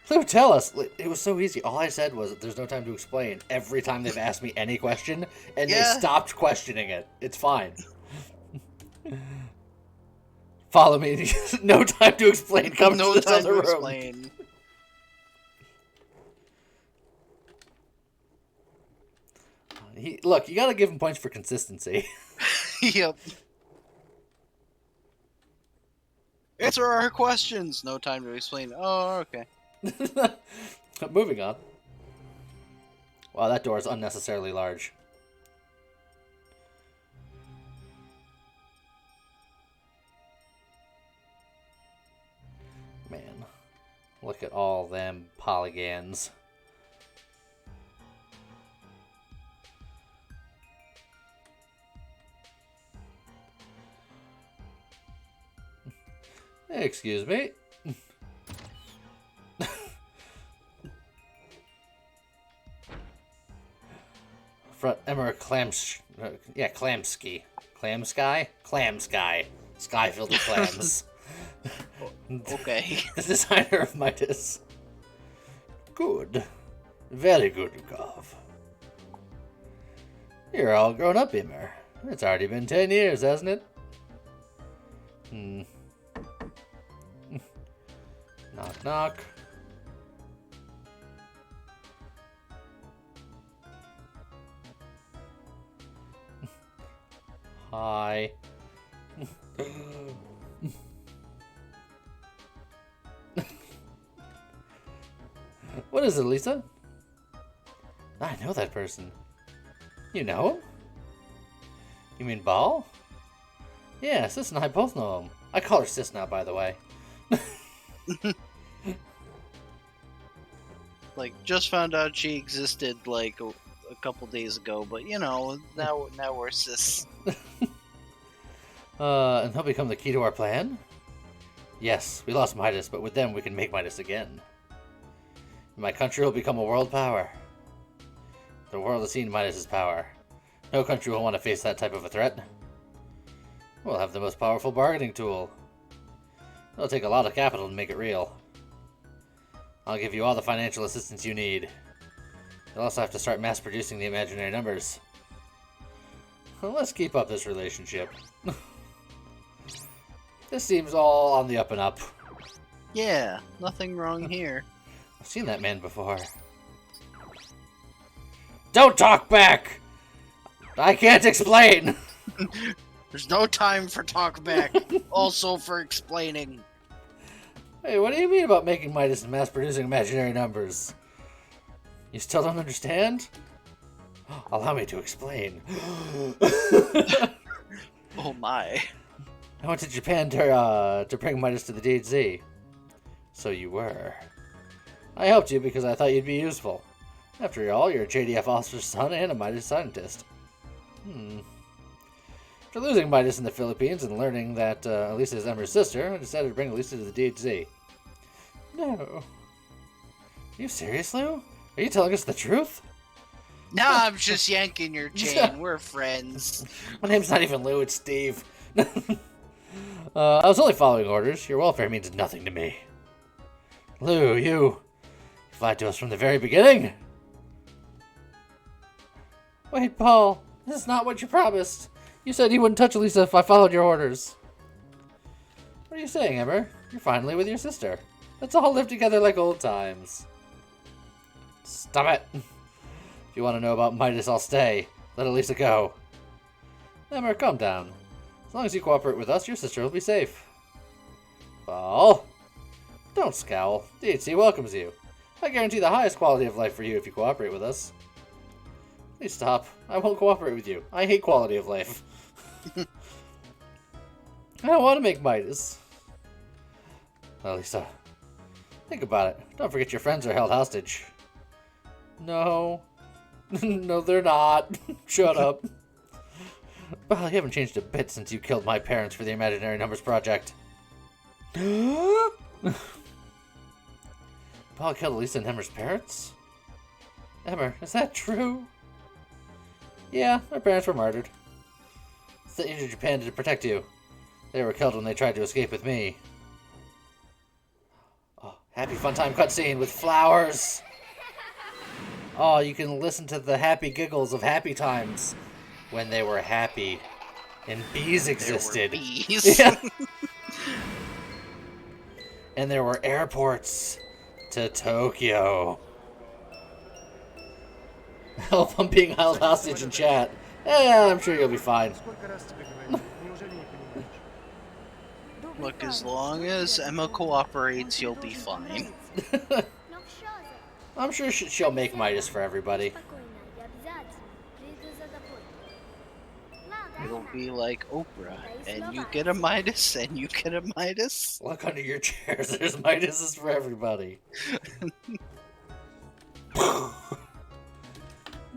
A: Lou, tell us. It was so easy. All I said was that there's no time to explain every time they've asked me any question, and they stopped questioning it. It's fine. Follow me. No time to explain. Come
B: no
A: to this
B: time
A: other
B: to
A: room.
B: explain.
A: Look, you gotta give him points for consistency.
B: Yep. Answer our questions. No time to explain. Oh, okay.
A: Moving on. Wow, that door is unnecessarily large. Man, look at all them polygons. Excuse me. Emmer Klamsky. Klamsky. Sky filled with clams.
B: Okay.
A: The designer of Midas. Good. Very good, Gov. You're all grown up, Immer. It's already been 10 years, hasn't it? Knock, knock. Hi. What is it, Lisa? I know that person. You know him? You mean Ball? Yeah, Sis and I both know him. I call her Sis now, by the way.
B: Like, just found out she existed like a couple days ago, but you know, now we're sis.
A: And he'll become the key to our plan? Yes, we lost Midas, but with them we can make Midas again. My country will become a world power. The world has seen Midas' power. No country will want to face that type of a threat. We'll have the most powerful bargaining tool. It'll take a lot of capital to make it real. I'll give you all the financial assistance you need. You'll also have to start mass producing the imaginary numbers. Well, let's keep up this relationship. This seems all on the up and up.
B: Yeah, nothing wrong here.
A: I've seen that man before. Don't talk back! I can't explain!
B: There's no time for talk back. Also for explaining.
A: Hey, what do you mean about making Midas and mass-producing imaginary numbers? You still don't understand? Allow me to explain.
B: Oh my.
A: I went to Japan to bring Midas to the DHZ. So you were. I helped you because I thought you'd be useful. After all, you're a JDF officer's son and a Midas scientist. After losing Midas in the Philippines and learning that Elisa is Ember's sister, I decided to bring Elisa to the DHZ. No. Are you serious, Lou? Are you telling us the truth?
B: No, I'm just yanking your chain. We're friends.
A: My name's not even Lou, it's Steve. I was only following orders. Your welfare means nothing to me. Lou, you lied to us from the very beginning. Wait, Paul. This is not what you promised. You said you wouldn't touch Elisa if I followed your orders. What are you saying, Emmer? You're finally with your sister. Let's all live together like old times. Stop it. If you want to know about Midas, I'll stay. Let Elisa go. Emmer, calm down. As long as you cooperate with us, your sister will be safe. Paul? Don't scowl. DHC welcomes you. I guarantee the highest quality of life for you if you cooperate with us. Please stop. I won't cooperate with you. I hate quality of life. I don't want to make Midas. Well, Lisa, think about it. Don't forget your friends are held hostage. No. No, they're not. Shut up. Well, you haven't changed a bit since you killed my parents for the Imaginary Numbers Project. Paul killed Elisa and Emmer's parents? Emmer, is that true? Yeah, our parents were murdered. Sent you to Japan to protect you. They were killed when they tried to escape with me. Oh, happy fun time cutscene with flowers. Oh, you can listen to the happy giggles of happy times when they were happy and bees existed.
B: There were bees.
A: Yeah. And there were airports to Tokyo. Help, I'm being held hostage in chat. Yeah, I'm sure you'll be fine.
B: Look, as long as Emma cooperates, you'll be fine.
A: I'm sure she'll make Midas for everybody.
B: It'll be like Oprah, and you get a Midas, and you get a Midas.
A: Look under your chairs, there's Midases for everybody.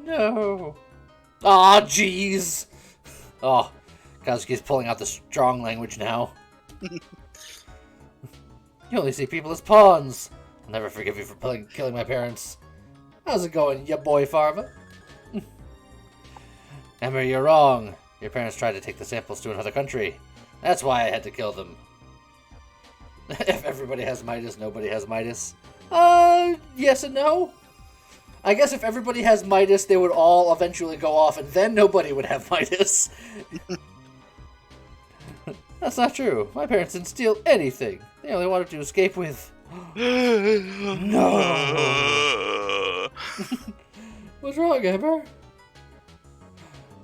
A: No. Aw, jeez. Oh, Kazuki's pulling out the strong language now. You only see people as pawns. I'll never forgive you for killing my parents. How's it going, ya boy Farva? Emmer, you're wrong. Your parents tried to take the samples to another country. That's why I had to kill them. If everybody has Midas, nobody has Midas. Yes and no. I guess if everybody has Midas, they would all eventually go off, and then nobody would have Midas. That's not true. My parents didn't steal anything. They only wanted to escape with... No! What's wrong, Ember?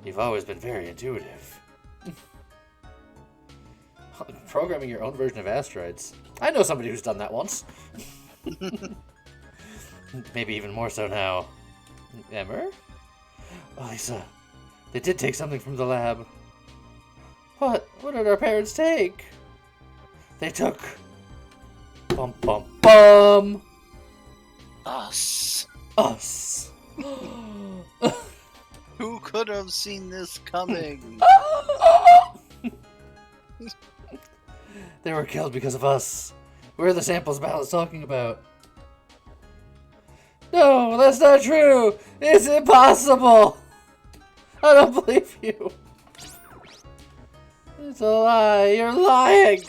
A: You've always been very intuitive. Programming your own version of asteroids. I know somebody who's done that once. Maybe even more so now. Ember? Oh, Lisa. They did take something from the lab. What? What did our parents take? They took... Bum bum bum!
B: Us.
A: Us.
B: Who could have seen this coming?
A: They were killed because of us. Where are the samples Ballet's talking about? No, that's not true! It's impossible! I don't believe you! It's a lie! You're lying!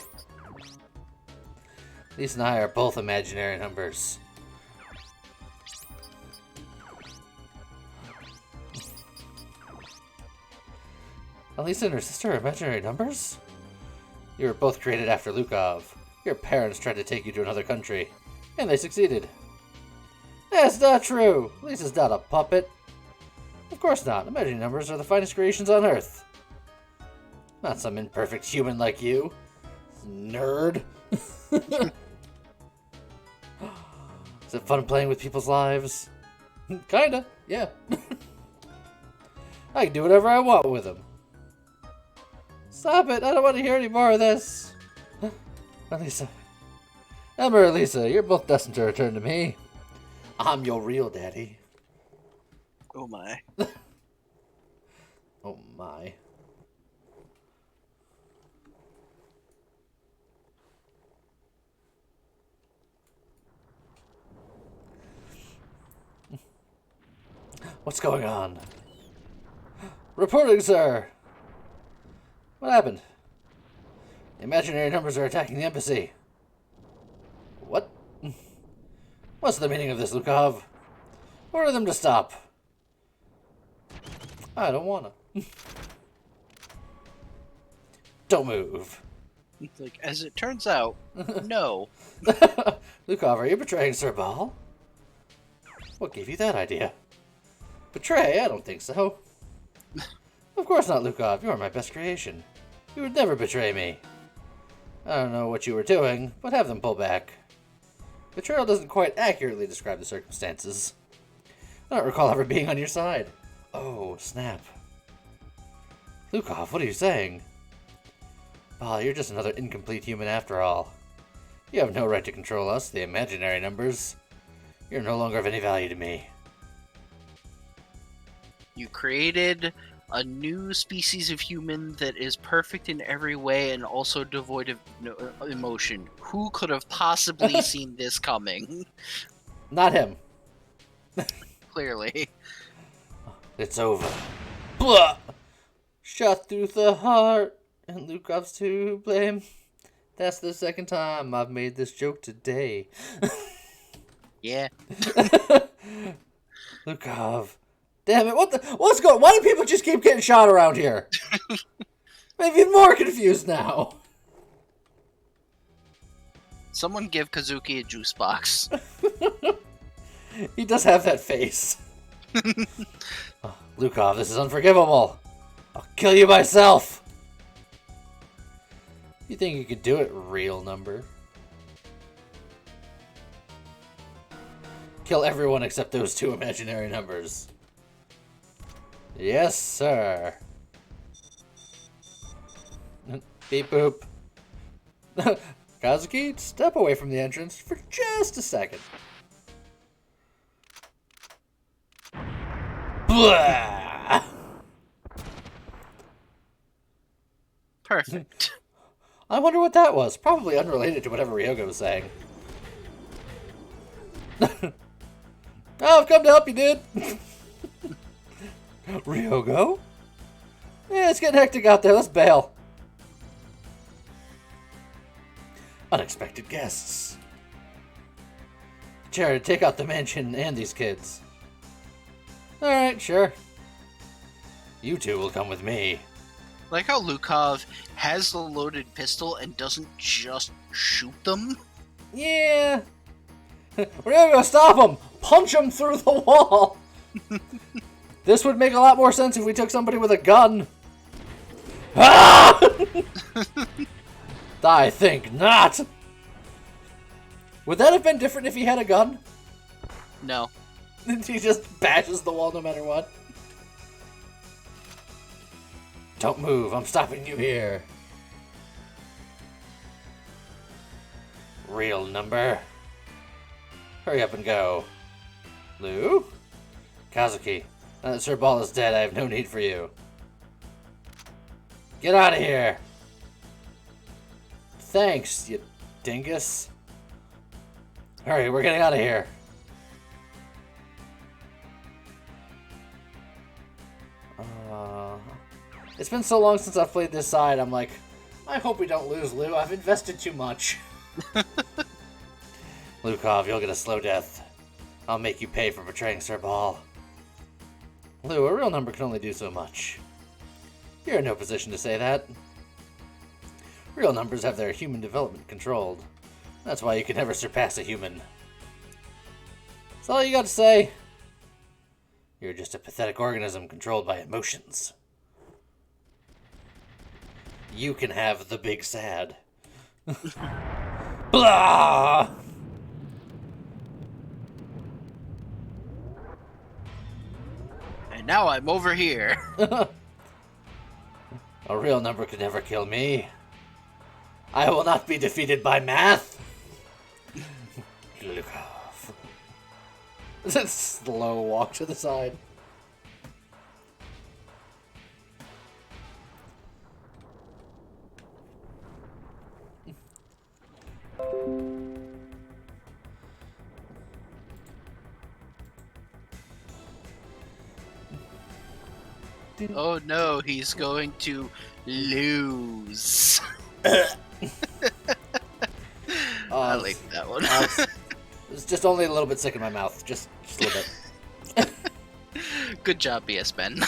A: Lisa and I are both imaginary numbers. Lisa and her sister are imaginary numbers? You were both created after Lukov. Your parents tried to take you to another country, and they succeeded. That's not true! Lisa's not a puppet. Of course not. Imaginary numbers are the finest creations on Earth. Not some imperfect human like you. Nerd. Is it fun playing with people's lives? Kinda, yeah. I can do whatever I want with them. Stop it! I don't want to hear any more of this! Elisa. Ember and Lisa, you're both destined to return to me. I'm your real daddy.
B: Oh my.
A: Oh my. What's going on? Reporting, sir! What happened? The imaginary numbers are attacking the embassy. What? What's the meaning of this, Lukov? Order them to stop. I don't wanna. Don't move.
B: Like, as it turns out, no.
A: Lukov, are you betraying Sir Bal? What gave you that idea? Betray? I don't think so. Of course not, Lukov. You are my best creation. You would never betray me. I don't know what you were doing, but have them pull back. Betrayal doesn't quite accurately describe the circumstances. I don't recall ever being on your side. Oh, snap. Lukov, what are you saying? Bal, you're just another incomplete human after all. You have no right to control us, the imaginary numbers. You're no longer of any value to me.
B: You created a new species of human that is perfect in every way and also devoid of emotion. Who could have possibly seen this coming?
A: Not him.
B: Clearly.
A: It's over. Blah! Shot through the heart, and Lukov's to blame. That's the second time I've made this joke today.
B: Yeah.
A: Lukov. Damn it, what's going on? Why do people just keep getting shot around here? I'm even more confused now.
B: Someone give Kazuki a juice box.
A: He does have that face. Oh, Lukov, this is unforgivable. I'll kill you myself. You think you could do it, real number? Kill everyone except those two imaginary numbers. Yes, sir. Beep boop. Kazuki, step away from the entrance for just a second. Blah!
B: Perfect.
A: I wonder what that was. Probably unrelated to whatever Ryoga was saying. Oh, I've come to help you, dude. Ryogo? Yeah, it's getting hectic out there. Let's bail. Unexpected guests. Jared, take out the mansion and these kids. Alright, sure. You two will come with me.
B: Like how Lukov has the loaded pistol and doesn't just shoot them.
A: Yeah. We're gonna stop him! Punch him through the wall! This would make a lot more sense if we took somebody with a gun. Ah! I think not. Would that have been different if he had a gun?
B: No.
A: He just bashes the wall no matter what. Don't move, I'm stopping you here. Real number. Hurry up and go. Lou? Kazuki, now that Sir Ball is dead, I have no need for you. Get out of here! Thanks, you dingus. Hurry, we're getting out of here. It's been so long since I've played this side, I'm like, I hope we don't lose, Lou. I've invested too much. Lukov, you'll get a slow death. I'll make you pay for betraying Sir Ball. Lou, a real number can only do so much. You're in no position to say that. Real numbers have their human development controlled. That's why you can never surpass a human. That's all you got to say. You're just a pathetic organism controlled by emotions. You can have the big sad. Blah!
B: And now I'm over here.
A: A real number could never kill me. I will not be defeated by math. Lukov. That slow walk to the side.
B: Oh no, he's going to lose. I like that one.
A: It's just only a little bit sick in my mouth. Just a little bit.
B: Good job, BS Ben.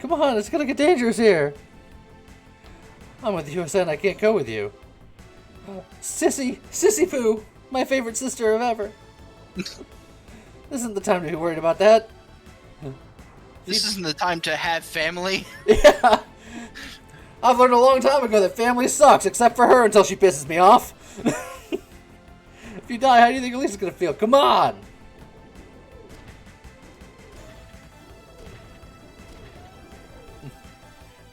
A: Come on, it's gonna get dangerous here. I'm with you, Sen. I can't go with you. Sissy Poo, my favorite sister of ever. This isn't the time to be worried about that.
B: This isn't the time to have family.
A: Yeah. I've learned a long time ago that family sucks, except for her until she pisses me off. If you die, how do you think Elisa's gonna feel? Come on!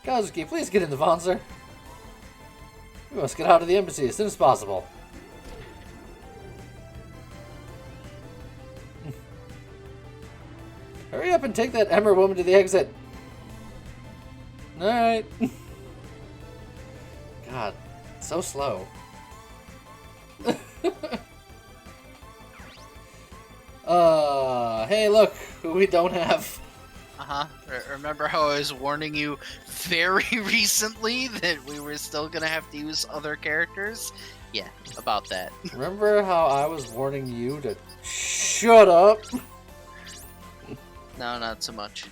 A: Kazuki, please get in the Vonzer. We must get out of the embassy as soon as possible. Hurry up and take that Emmer woman to the exit. Alright. God, so slow. Hey, look, who we don't have.
B: Remember how I was warning you very recently that we were still gonna have to use other characters? Yeah, about that.
A: Remember how I was warning you to shut up?
B: No, not so much.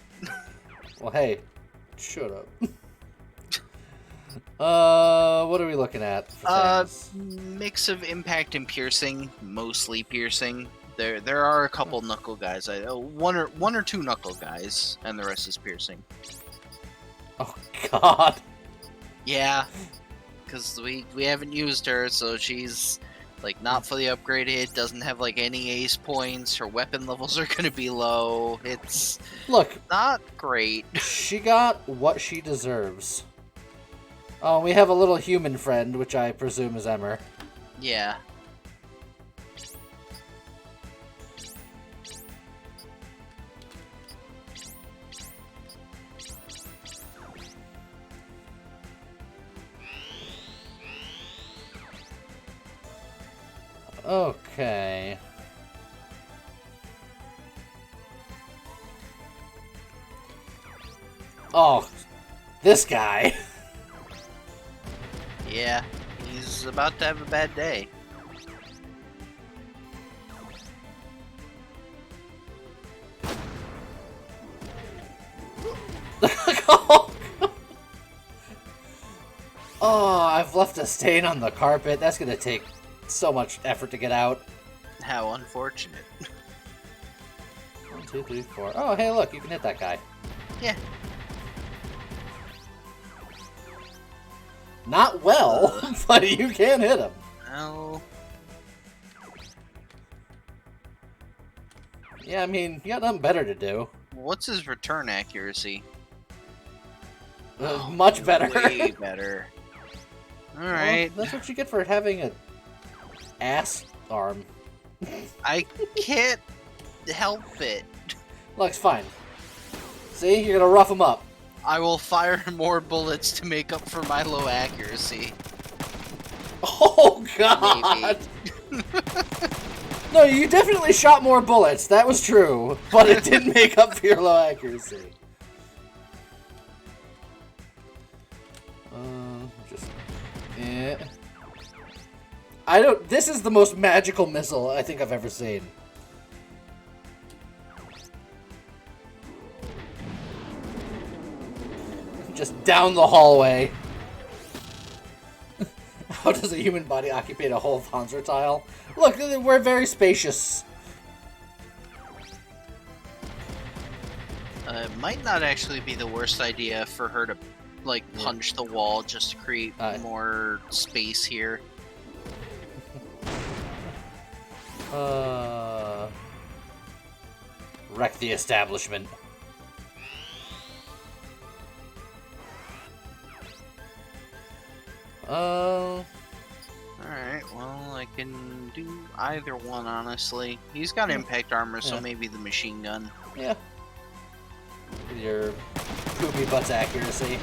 A: Well, hey, shut up. What are we looking at for things?
B: Mix of impact and piercing, mostly piercing. There are a couple knuckle guys. One or two knuckle guys, and the rest is piercing.
A: Oh God.
B: Yeah, because we haven't used her, so she's like not fully upgraded. Doesn't have like any ace points. Her weapon levels are gonna be low. It's not great.
A: She got what she deserves. Oh, we have a little human friend, which I presume is Emmer.
B: Yeah.
A: Okay. Oh, this guy.
B: Yeah, he's about to have a bad day.
A: Oh, I've left a stain on the carpet. That's gonna take so much effort to get out.
B: How unfortunate.
A: 1, 2, 3, 4. Oh, hey, look, you can hit that guy.
B: Yeah.
A: Not well, but you can hit him.
B: Oh.
A: Yeah, I mean, you got nothing better to do.
B: What's his return accuracy?
A: Much better.
B: Way better. Alright.
A: Well, that's what you get for having a ass arm.
B: I can't help it.
A: Looks fine. See, you're gonna rough him up.
B: I will fire more bullets to make up for my low accuracy.
A: Oh god! No, you definitely shot more bullets. That was true, but it didn't make up for your low accuracy. Yeah. I don't. This is the most magical missile I think I've ever seen. Just down the hallway. How does a human body occupy a whole Panzer tile? Look, we're very spacious.
B: It might not actually be the worst idea for her to, like, punch the wall just to create more space here.
A: Wreck the establishment.
B: Alright, well, I can do either one, honestly. He's got impact armor, so maybe the machine gun.
A: Yeah. With your poopy butt's accuracy.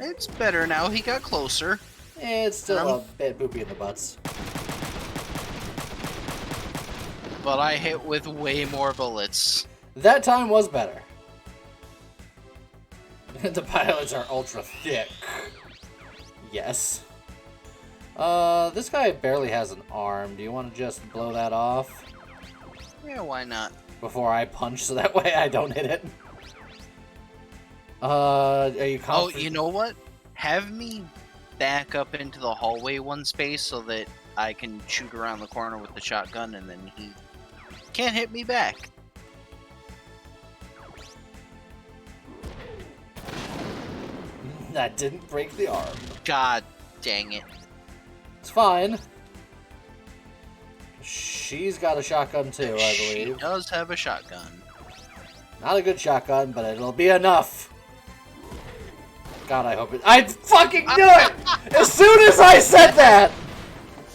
B: It's better now, he got closer.
A: It's still a bit poopy in the butts.
B: But I hit with way more bullets.
A: That time was better. The pilots are ultra thick. Yes. This guy barely has an arm. Do you want to just blow that off?
B: Yeah, why not?
A: Before I punch, so that way I don't hit it. Are you confident?
B: Oh, you know what? Have me back up into the hallway one space so that I can shoot around the corner with the shotgun and then he can't hit me back.
A: That didn't break the arm.
B: God dang it.
A: It's fine. She's got a shotgun too, I believe.
B: She does have a shotgun.
A: Not a good shotgun, but it'll be enough. God, I hope it. I fucking knew it! As soon as I said that!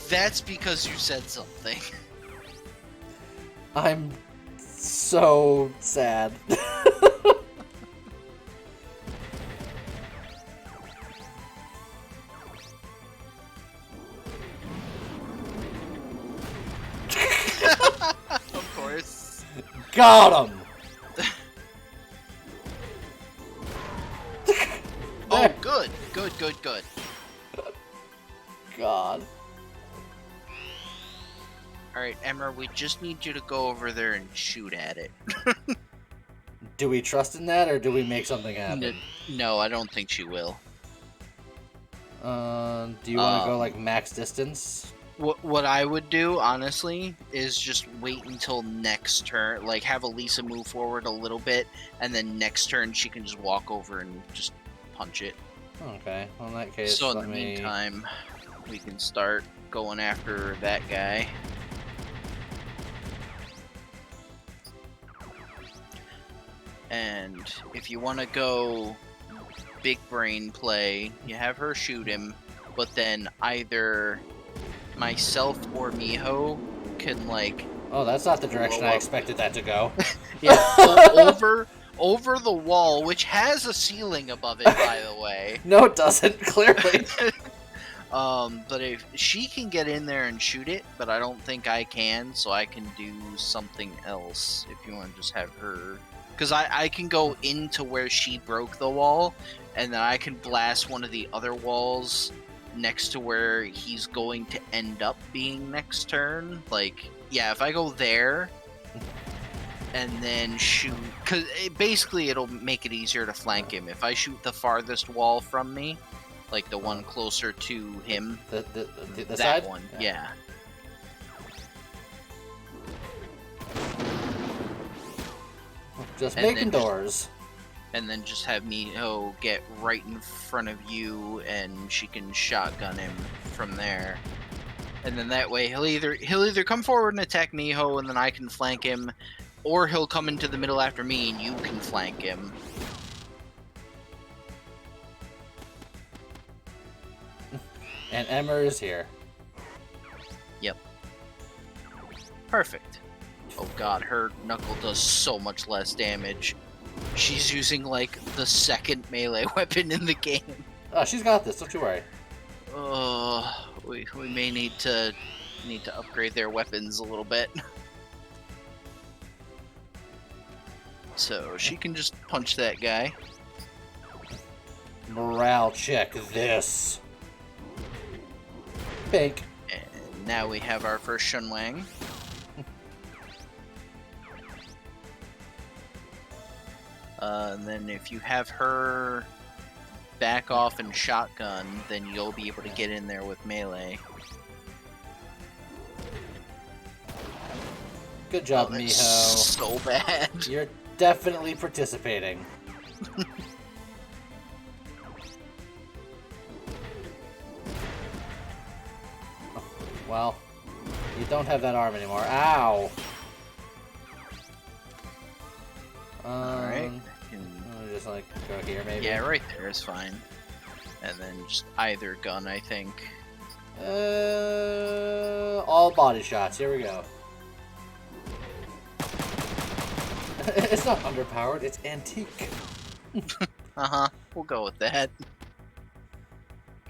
B: That's because you said something.
A: I'm so sad.
B: Of course.
A: Got him!
B: Oh, good. Good, good, good.
A: God.
B: Alright, Emma, we just need you to go over there and shoot at it.
A: Do we trust in that, or do we make something happen?
B: No, I don't think she will.
A: Do you want to go, like, max distance?
B: What I would do, honestly, is just wait until next turn. Like, have Elisa move forward a little bit, and then next turn she can just walk over and just punch it.
A: Okay, well, in that case,
B: So in the meantime, we can start going after that guy. And if you want to go big brain play, you have her shoot him, but then either myself or Miho can, like...
A: Oh, that's not the direction I expected that to go.
B: Yeah, over the wall, which has a ceiling above it, by the way.
A: No, it doesn't, clearly.
B: But if she can get in there and shoot it, but I don't think I can, so I can do something else if you want to just have her. Because I can go into where she broke the wall, and then I can blast one of the other walls next to where he's going to end up being next turn. Like, yeah, if I go there and then shoot, because basically it'll make it easier to flank him. If I shoot the farthest wall from me, like the one closer to him,
A: The
B: that
A: side?
B: one, yeah.
A: Just
B: And
A: making
B: then
A: doors.
B: And then just have Miho get right in front of you, and she can shotgun him from there. And then that way he'll either come forward and attack Miho, and then I can flank him, or he'll come into the middle after me, and you can flank him.
A: And Emmer is here.
B: Perfect. Oh god, her knuckle does so much less damage. She's using like the second melee weapon in the game.
A: Oh, she's got this. Don't you worry.
B: We may need to upgrade their weapons a little bit. So she can just punch that guy.
A: Morale check this. Fake.
B: And now we have our first Shunwang. And then if you have her back off and shotgun, then you'll be able to get in there with melee.
A: Good job,
B: Oh, that's
A: Miho.
B: so bad.
A: You're definitely participating. Well, you don't have that arm anymore. Ow!
B: Alright.
A: Just like go here, maybe.
B: Yeah, right there is fine. And then just either gun, I think.
A: All body shots. Here we go. It's not underpowered. It's antique.
B: We'll go with that.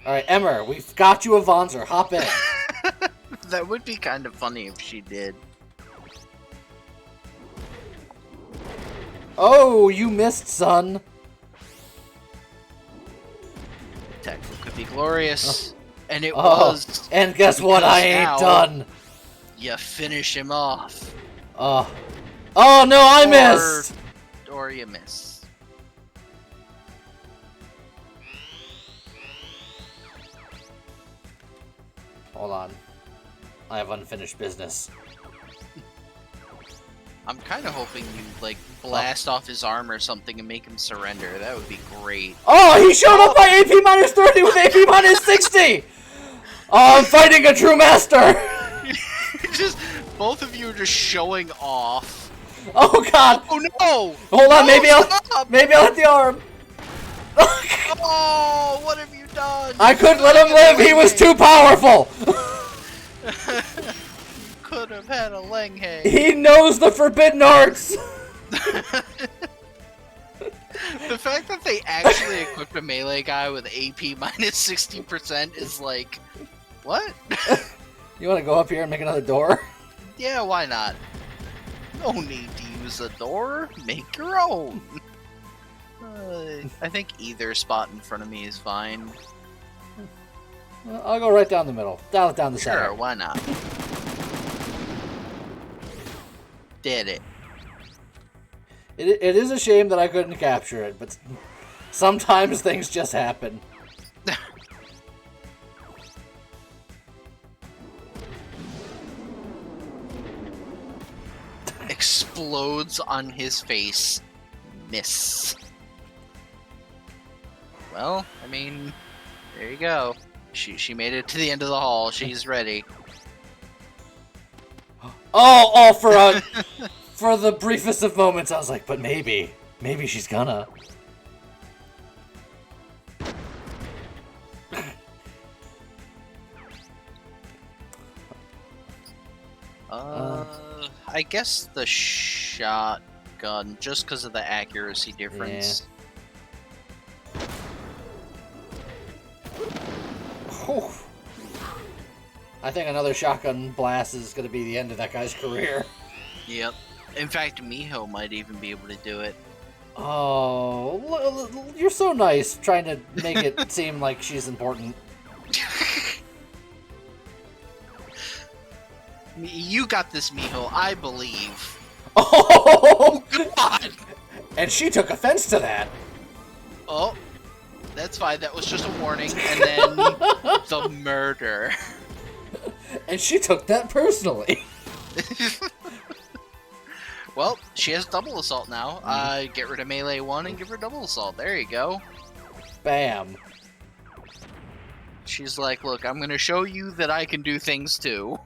A: All right, Emmer, we've got you a Vonzer. Hop in.
B: That would be kind of funny if she did.
A: Oh, you missed, son.
B: Tackle could be glorious. And it
A: Oh,
B: was.
A: and guess what? I ain't
B: now-
A: done.
B: You finish him off.
A: Oh no, I missed.
B: Or you miss.
A: Hold on. I have unfinished business.
B: I'm kind of hoping you, like, blast off his arm or something and make him surrender. That would be great.
A: Oh, he showed up by AP minus 30 with AP minus 60! Oh, I'm fighting a true master!
B: Just, both of you are just showing off.
A: Oh god!
B: Oh no!
A: Hold on,
B: No,
A: maybe I'll
B: stop!
A: hit the arm.
B: Oh, what have you done?
A: I couldn't let him live, he was too powerful!
B: Could have had a Lenghe.
A: He knows the forbidden arts!
B: The fact that they actually equipped a melee guy with AP minus 60% is like, what?
A: You wanna go up here and make another door?
B: Yeah, why not? No need to use a door. Make your own. I think either spot in front of me is fine.
A: I'll go right down the middle. Down the
B: Sure,
A: center.
B: why not? Did it.
A: It is a shame that I couldn't capture it, but sometimes things just happen.
B: Explodes on his face. Miss. Well, I mean, there you go. She made it to the end of the hall. She's ready.
A: Oh, for the briefest of moments, I was like, but maybe she's gonna.
B: I guess the shotgun, just because of the accuracy difference.
A: Oh, I think another shotgun blast is going to be the end of that guy's career.
B: Yep. In fact, Miho might even be able to do it.
A: Oh, you're so nice, trying to make it seem like she's important.
B: You got this, Miho. I believe.
A: Oh,
B: God!
A: And she took offense to that.
B: Oh, that's fine. That was just a warning. And then the murder.
A: And she took that personally.
B: Well, she has double assault now. Get rid of melee 1 and give her double assault. There you go.
A: Bam.
B: She's like, look, I'm going to show you that I can do things too.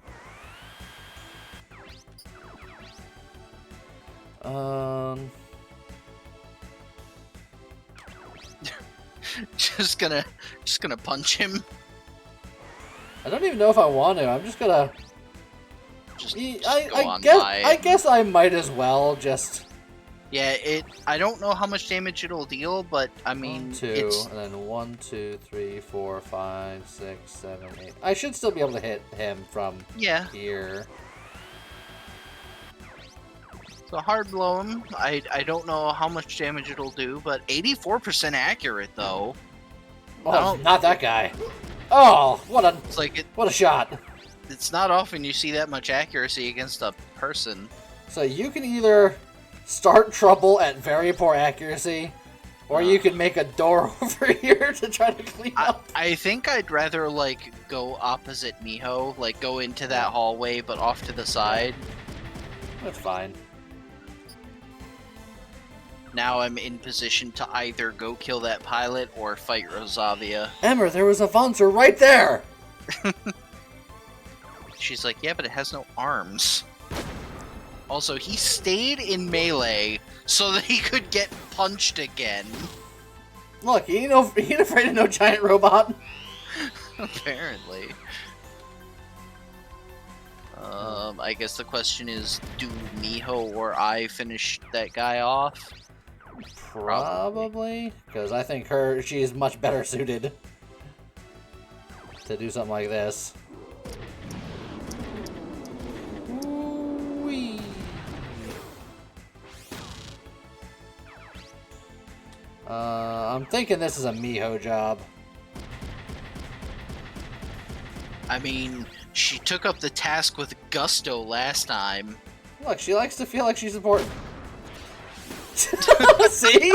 B: just gonna punch him.
A: I don't even know if I want to. I'm just gonna.
B: Just
A: I guess I might as well just.
B: Yeah, I don't know how much damage it'll deal, but I mean,
A: 1, 2,
B: it's...
A: and then 1, 2, 3, 4, 5, 6, 7, 8. I should still be able to hit him from here.
B: So hard blow him. I don't know how much damage it'll do, but 84% accurate though.
A: Oh, not that guy. Oh, what a shot.
B: It's not often you see that much accuracy against a person.
A: So you can either start trouble at very poor accuracy, or you can make a door over here to try to clean up.
B: I think I'd rather, like, go opposite Miho, like, go into that hallway, but off to the side.
A: That's fine.
B: Now I'm in position to either go kill that pilot or fight Rosavia.
A: Emmer, there was a Vonser right there!
B: She's like, yeah, but it has no arms. Also, he stayed in melee so that he could get punched again.
A: Look, he ain't afraid of no giant robot.
B: Apparently. I guess the question is, do Miho or I finish that guy off?
A: Probably, because I think she's much better suited to do something like this. Whee. I'm thinking this is a Miho job.
B: I mean, she took up the task with gusto last time.
A: Look, she likes to feel like she's important. See?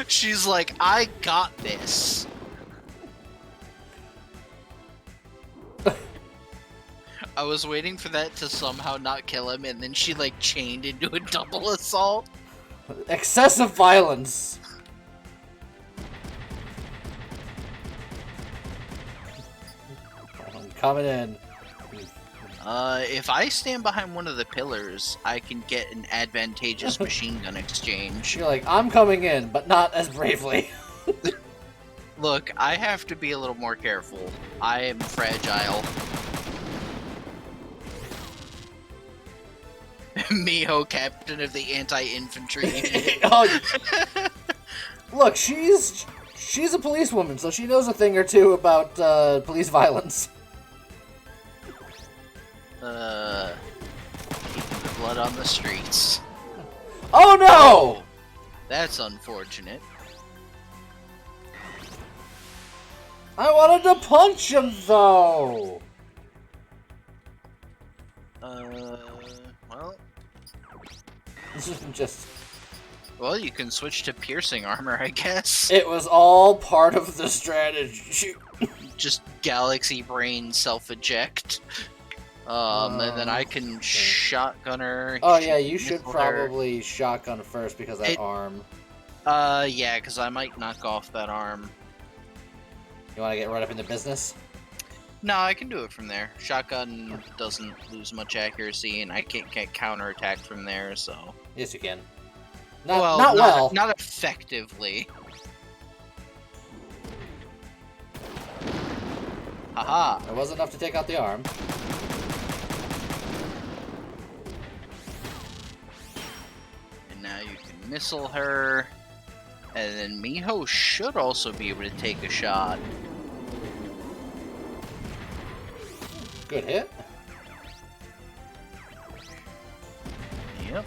B: She's like, I got this. I was waiting for that to somehow not kill him, and then she, like, chained into a double assault.
A: Excessive violence. I'm coming in.
B: If I stand behind one of the pillars, I can get an advantageous machine gun exchange.
A: You're like, I'm coming in, but not as bravely.
B: Look, I have to be a little more careful. I am fragile. Miho, captain of the anti-infantry unit.
A: Oh, look, she's a policewoman, so she knows a thing or two about police violence.
B: Keeping the blood on the streets.
A: Oh no!
B: That's unfortunate.
A: I wanted to punch him though!
B: Well...
A: Just...
B: Well, you can switch to piercing armor, I guess.
A: It was all part of the strategy.
B: Just galaxy brain self-eject. And then I can shotgun her.
A: Oh yeah, you should probably shotgun first because of that arm.
B: Yeah, because I might knock off that arm.
A: You want to get right up into business?
B: No, I can do it from there. Shotgun doesn't lose much accuracy, and I can't get counterattacked from there, so...
A: Yes, you can.
B: Not effectively. Haha.
A: It wasn't enough to take out the arm.
B: And now you can missile her. And then Miho should also be able to take a shot.
A: Good hit.
B: Yep.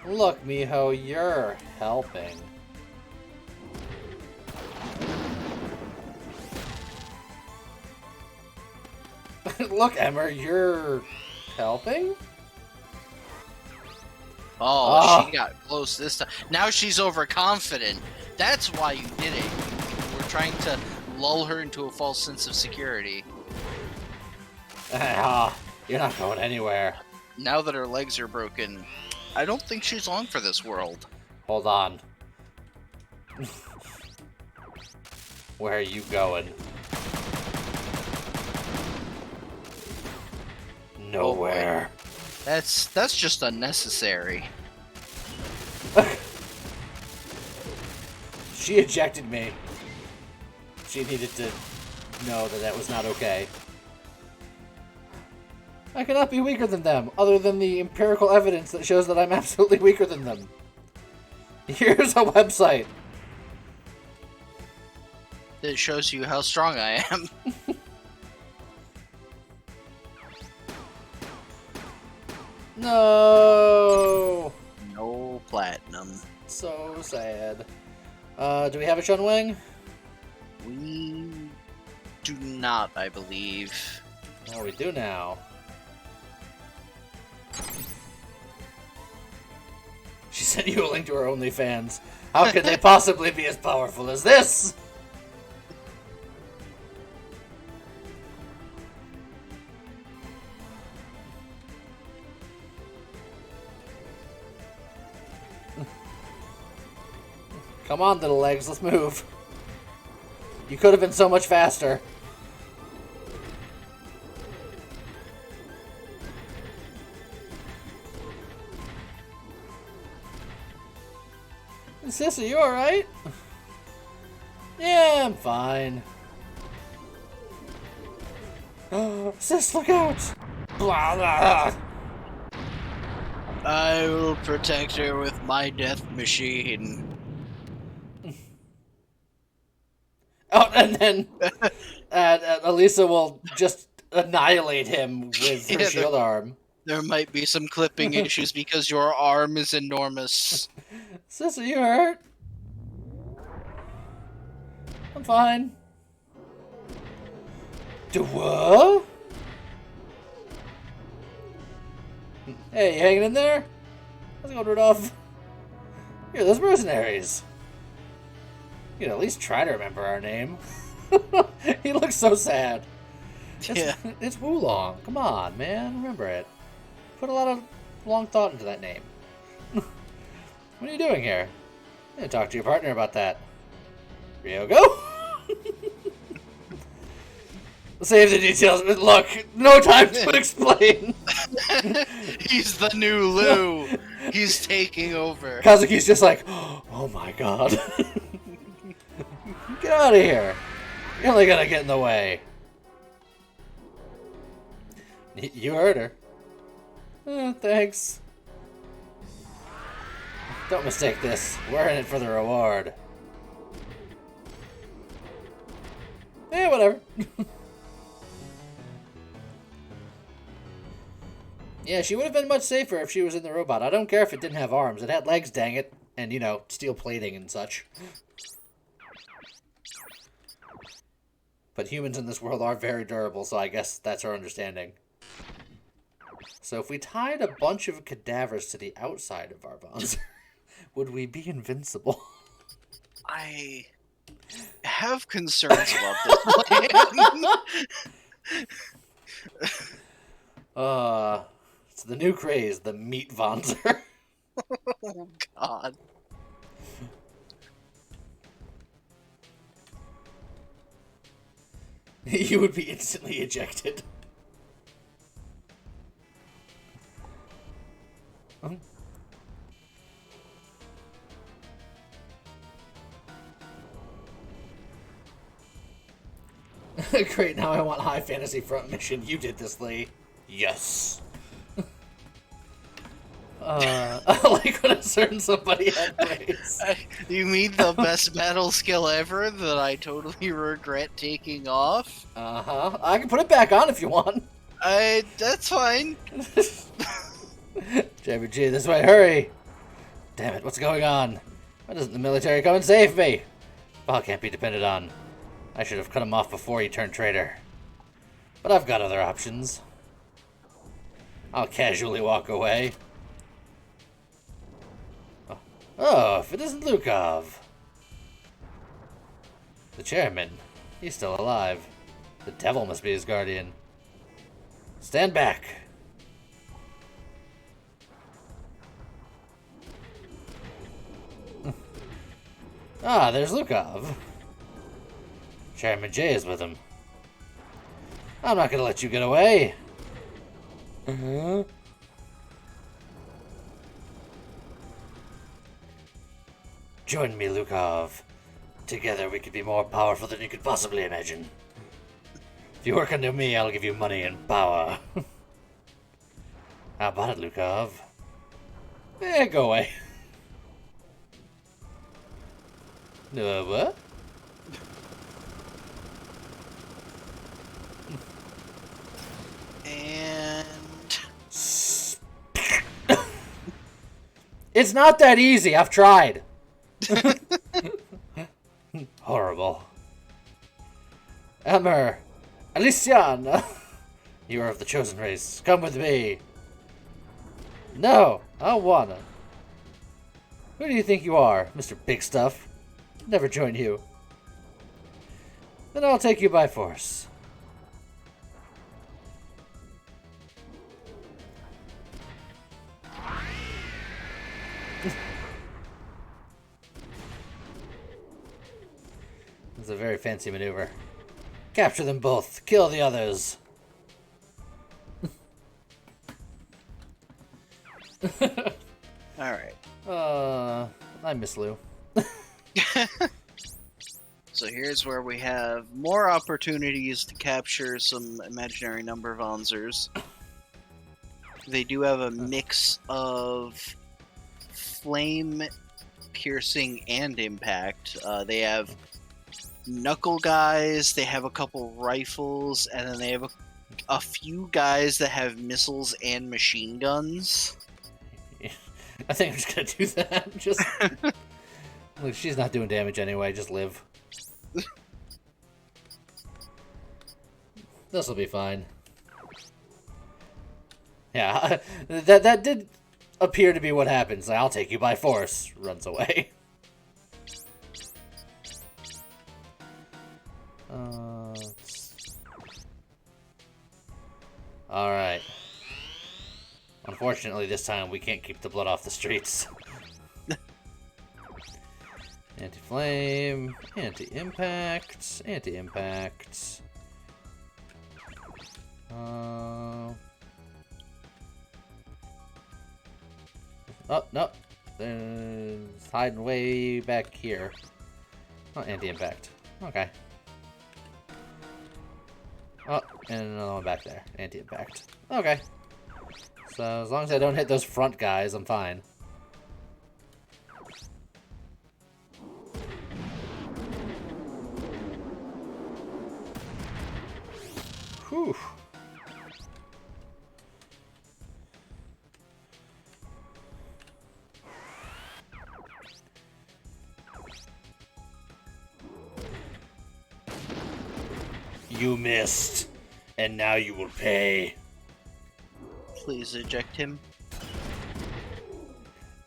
A: Look, Miho, you're helping. Look, Emmer, you're helping?
B: Oh, she got close this time. Now she's overconfident. That's why you did it. You were trying to lull her into a false sense of security.
A: You're not going anywhere.
B: Now that her legs are broken, I don't think she's long for this world.
A: Hold on. Where are you going? Nowhere.
B: That's just unnecessary.
A: She ejected me. She needed to know that that was not okay. I cannot be weaker than them, other than the empirical evidence that shows that I'm absolutely weaker than them. Here's a website.
B: It shows you how strong I am.
A: No.
B: No platinum.
A: So sad. Do we have a Chunwang?
B: We do not, I believe.
A: Oh, we do now. She sent you a link to her OnlyFans. How could they possibly be as powerful as this? Come on, little legs, let's move. You could have been so much faster. Sis, are you alright? Yeah, I'm fine. Sis, look out! Blah, blah.
B: I will protect her with my death machine.
A: Oh, and then Elisa will just annihilate him with her shield arm.
B: There might be some clipping issues because your arm is enormous.
A: Sis, are you hurt? I'm fine. What? Hey, you hanging in there? How's it going, Rudolph? You're those mercenaries. You can at least try to remember our name. He looks so sad. It's Wulong. Come on, man. Remember it. Put a lot of long thought into that name. What are you doing here? I'm gonna talk to your partner about that. Ryogo? Save the details. Look, no time to explain.
B: He's the new Lou. He's taking over.
A: Kazuki's just like, oh my god. Get out of here. You're only gonna get in the way. You heard her. Thanks. Don't mistake this. We're in it for the reward. Whatever. Yeah, she would have been much safer if she was in the robot. I don't care if it didn't have arms. It had legs, dang it. And, you know, steel plating and such. But humans in this world are very durable, so I guess that's our understanding. So if we tied a bunch of cadavers to the outside of our bonds, would we be invincible?
B: I have concerns about this plan.
A: It's the new craze, the meat Vonzer.
B: Oh, God.
A: You would be instantly ejected. Great, now I want high fantasy front mission. You did this, Lee. Yes. Like when a certain somebody had praise.
B: You mean the best battle skill ever that I totally regret taking off?
A: Uh-huh. I can put it back on if you want.
B: That's fine.
A: Jabber G, this way, hurry! Damn it, what's going on? Why doesn't the military come and save me? Ball can't be depended on. I should have cut him off before he turned traitor. But I've got other options. I'll casually walk away. Oh, if it isn't Lukov. The chairman. He's still alive. The devil must be his guardian. Stand back. Ah, there's Lukov. Chairman J is with him. I'm not gonna let you get away. Join me, Lukov. Together we could be more powerful than you could possibly imagine. If you work under me, I'll give you money and power. How about it, Lukov? Go away. What?
B: And
A: It's not that easy. I've tried. Horrible. Emmer, Alician, you are of the chosen race. Come with me. No, I don't wanna. Who do you think you are, Mr. Big Stuff? Never join you. Then I'll take you by force. It's a very fancy maneuver. Capture them both. Kill the others.
B: alright.
A: I miss Lou.
B: So here's where we have more opportunities to capture some imaginary number Vonzers. They do have a mix of flame, piercing, and impact. They have knuckle guys, they have a couple rifles, and then they have a few guys that have missiles and machine guns.
A: I think I'm just gonna do that. Just look, she's not doing damage anyway. Just live. This will be fine. Yeah, that did appear to be what happens. I'll take you by force. Runs away. All right. Unfortunately, this time we can't keep the blood off the streets. Anti-flame, anti-impact, anti-impact. Oh, no. It's hiding way back here. Oh, anti-impact. Okay. Oh, and another one back there. Anti-impact. Okay. So as long as I don't hit those front guys, I'm fine. Whew. You missed, and now you will pay.
B: Please eject him.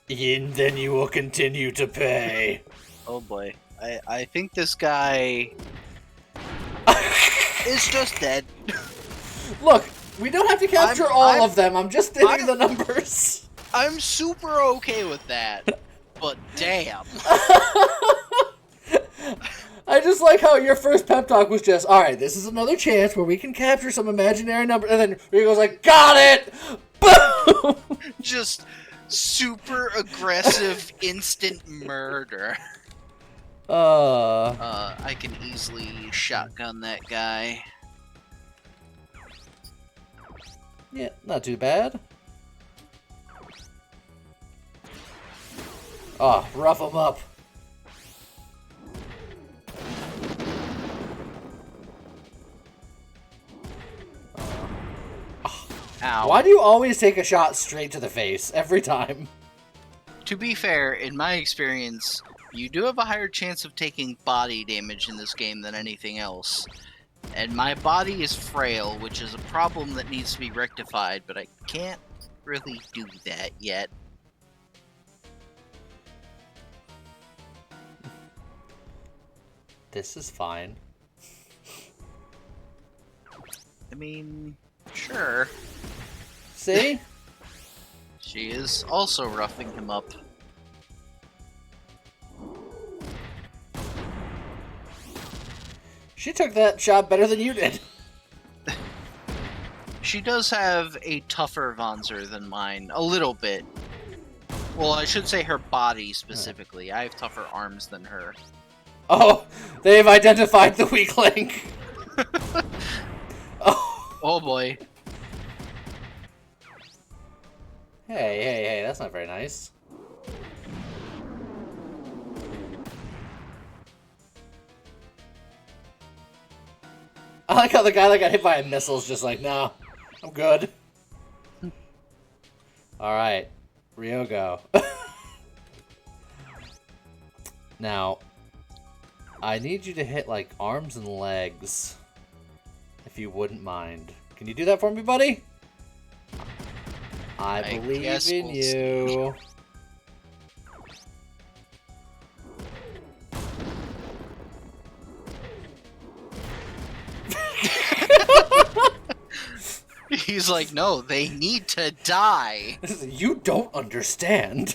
A: And then you will continue to pay.
B: Oh boy. I think this guy is just dead.
A: Look, we don't have to capture all of them. I'm just thinking the numbers.
B: I'm super okay with that, but damn.
A: I just like how your first pep talk was just, all right, this is another chance where we can capture some imaginary number, and then Rico's like, got it! Boom!
B: Just super aggressive instant murder. I can easily shotgun that guy.
A: Yeah, not too bad. Oh, rough him up.
B: Ow.
A: Why do you always take a shot straight to the face every time?
B: To be fair, in my experience, you do have a higher chance of taking body damage in this game than anything else. And my body is frail, which is a problem that needs to be rectified, but I can't really do that yet.
A: This is fine.
B: I mean, sure.
A: See?
B: She is also roughing him up.
A: She took that shot better than you did.
B: She does have a tougher Vonzer than mine, a little bit. Well, I should say her body specifically. I have tougher arms than her.
A: Oh, they've identified the weak link. Oh.
B: Oh boy.
A: Hey, that's not very nice. I like how the guy that got hit by a missile is just like, no, I'm good. Alright, Ryogo. Now, I need you to hit, like, arms and legs, if you wouldn't mind. Can you do that for me, buddy? I believe in
B: we'll
A: you.
B: He's like, no, they need to die.
A: You don't understand.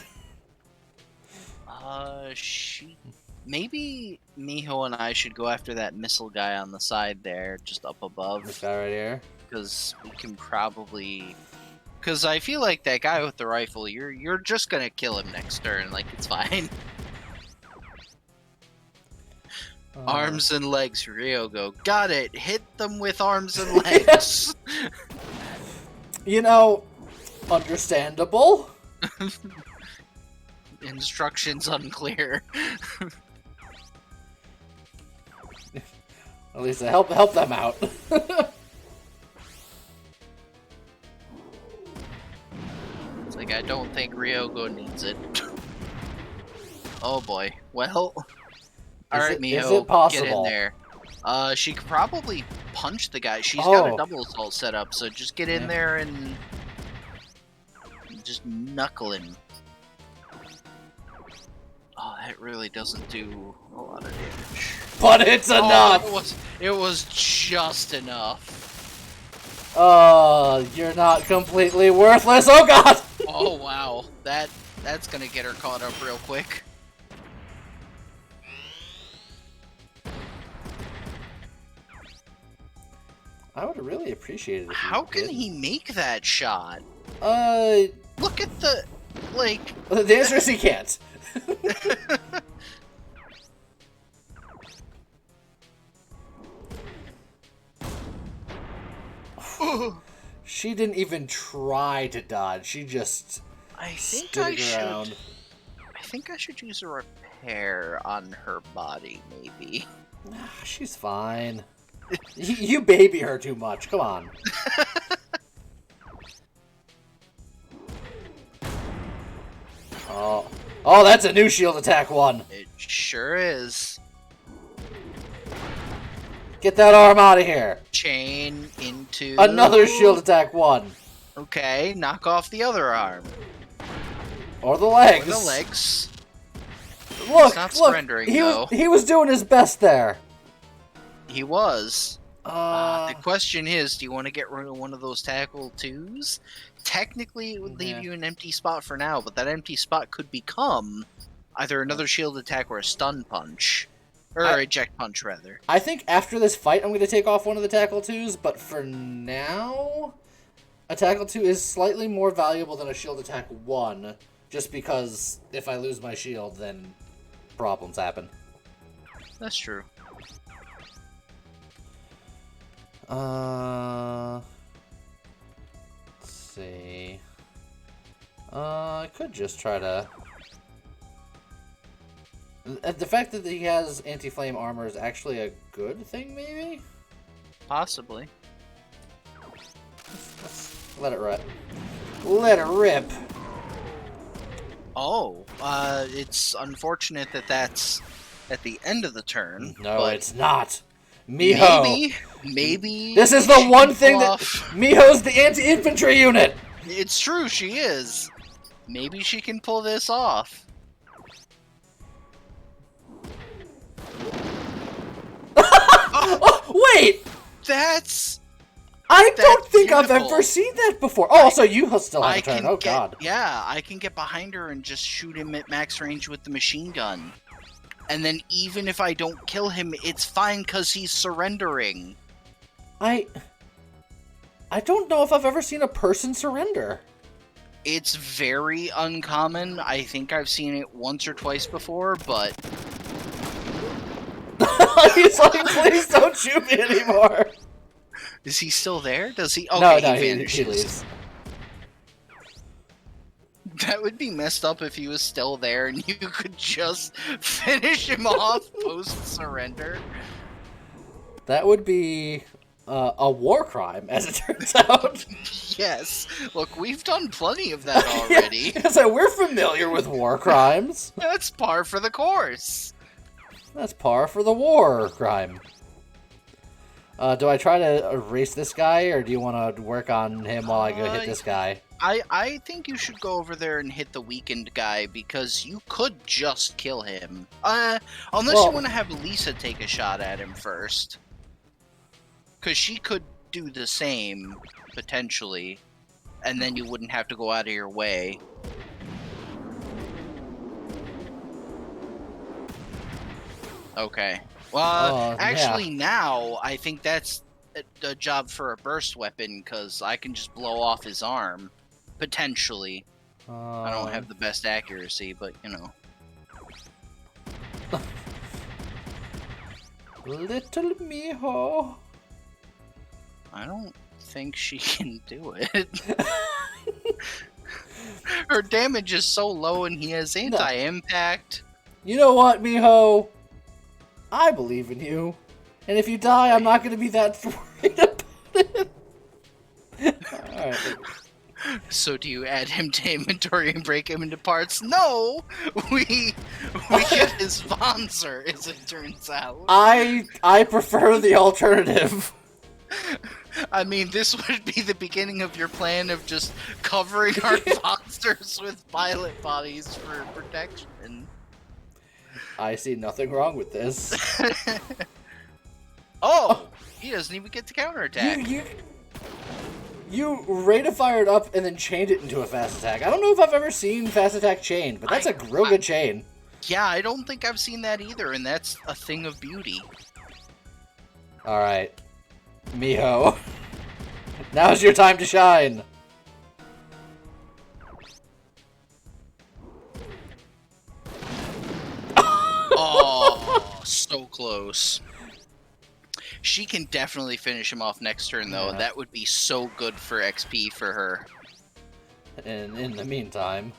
B: Maybe Miho and I should go after that missile guy on the side there, just up above.
A: This guy right here?
B: Because we can probably... Because I feel like that guy with the rifle, you're just gonna kill him next turn, like, it's fine. Arms and legs, Ryogo. Got it! Hit them with arms and legs!
A: You know, understandable.
B: Instructions unclear.
A: At least help them out.
B: It's like, I don't think Ryogo needs it. Oh boy. Well... Alright, Miho, get in there. She could probably punch the guy. She's got a double assault set up, so just get in there and just knuckle him. Oh, that really doesn't do a lot of damage.
A: But it's enough!
B: It was just enough.
A: Oh, you're not completely worthless. Oh god!
B: Oh wow. That's gonna get her caught up real quick.
A: I would have really appreciated it.
B: How can he make that shot?
A: Look
B: at the, like...
A: The answer is he can't. She didn't even try to dodge. She just stood around.
B: I think I should use a repair on her body, maybe.
A: She's fine. You baby her too much. Come on. Oh, that's a new shield attack one.
B: It sure is.
A: Get that arm out of here.
B: Chain into...
A: Another shield attack one.
B: Okay, knock off the other arm.
A: Or the legs.
B: Or the legs.
A: Look,
B: not surrendering,
A: he was doing his best there.
B: He was. The question is, do you want to get rid of one of those tackle twos? Technically, it would leave you an empty spot for now, but that empty spot could become either another shield attack or a stun punch. Or eject punch, rather.
A: I think after this fight, I'm going to take off one of the tackle twos, but for now, a tackle two is slightly more valuable than a shield attack one, just because if I lose my shield, then problems happen.
B: That's true.
A: Let's see. I could just try to The fact that he has anti-flame armor is actually a good thing, maybe?
B: Possibly.
A: Let's let it rip. Let it rip.
B: Oh, it's unfortunate that that's at the end of the turn.
A: No,
B: but
A: it's not. Miho.
B: Maybe.
A: This is the
B: she
A: one
B: can
A: thing
B: pull
A: that
B: off-
A: Miho's the anti-infantry unit.
B: It's true, she is. Maybe she can pull this off.
A: Oh, wait!
B: That's.
A: I don't
B: That's
A: think I've
B: beautiful.
A: ever seen that before. Oh, so you still have a turn. Oh,
B: get,
A: God.
B: Yeah, I can get behind her and just shoot him at max range with the machine gun. And then even if I don't kill him, it's fine because he's surrendering.
A: I don't know if I've ever seen a person surrender.
B: It's very uncommon. I think I've seen it once or twice before, but
A: He's like, please don't shoot me anymore.
B: is he still there? Does he? Okay,
A: No,
B: he
A: he
B: vanishes.
A: leaves.
B: That would be messed up if he was still there and you could just finish him off post-surrender.
A: That would be a war crime, as it turns out.
B: Yes. Look, we've done plenty of that already.
A: Yeah, so we're familiar with war crimes.
B: That's par for the course.
A: That's par for the war crime. Do I try to erase this guy, or do you want to work on him while I go hit this guy?
B: I think you should go over there and hit the weakened guy because you could just kill him. Unless you want to have Lisa take a shot at him first. Because she could do the same, potentially. And then you wouldn't have to go out of your way. Okay. Well, actually now, I think that's a job for a burst weapon, because I can just blow off his arm. Potentially. I don't have the best accuracy, but, you know.
A: Little Miho.
B: I don't think she can do it. Her damage is so low and he has anti-impact.
A: You know what, Miho? I believe in you. And if you die, I'm not going to be that worried about it. Alright.
B: So do you add him to inventory and break him into parts? No! We get his sponsor, as it turns out.
A: I prefer the alternative.
B: I mean, this would be the beginning of your plan of just covering our monsters with pilot bodies for protection.
A: I see nothing wrong with this.
B: Oh! He doesn't even get to counterattack.
A: You rate of fired up and then chained it into a fast attack. I don't know if I've ever seen fast attack chained, but that's a real good chain.
B: Yeah, I don't think I've seen that either, and that's a thing of beauty.
A: Alright. Miho. Now's your time to shine.
B: Oh, so close. She can definitely finish him off next turn, though, and that would be so good for XP for her.
A: And in the meantime...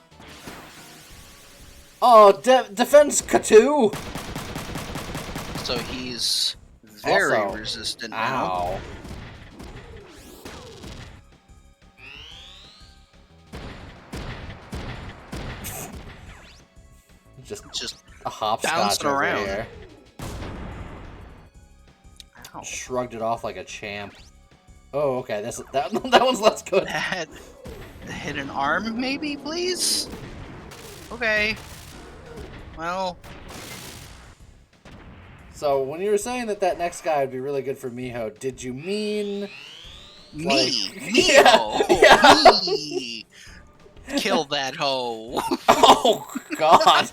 A: Oh, defense Katu!
B: So he's very
A: Also,
B: resistant now.
A: Ow. Just a hopscotch
B: bouncing
A: over
B: around.
A: here.
B: Ow.
A: Shrugged it off like a champ. Oh, okay. That one's less good.
B: That hit an arm, maybe, please? Okay. Well,
A: So when you were saying that next guy would be really good for Miho, did you mean
B: me!
A: like-
B: Me!
A: Yeah,
B: Oh,
A: yeah.
B: me! Kill that hoe!
A: Oh God!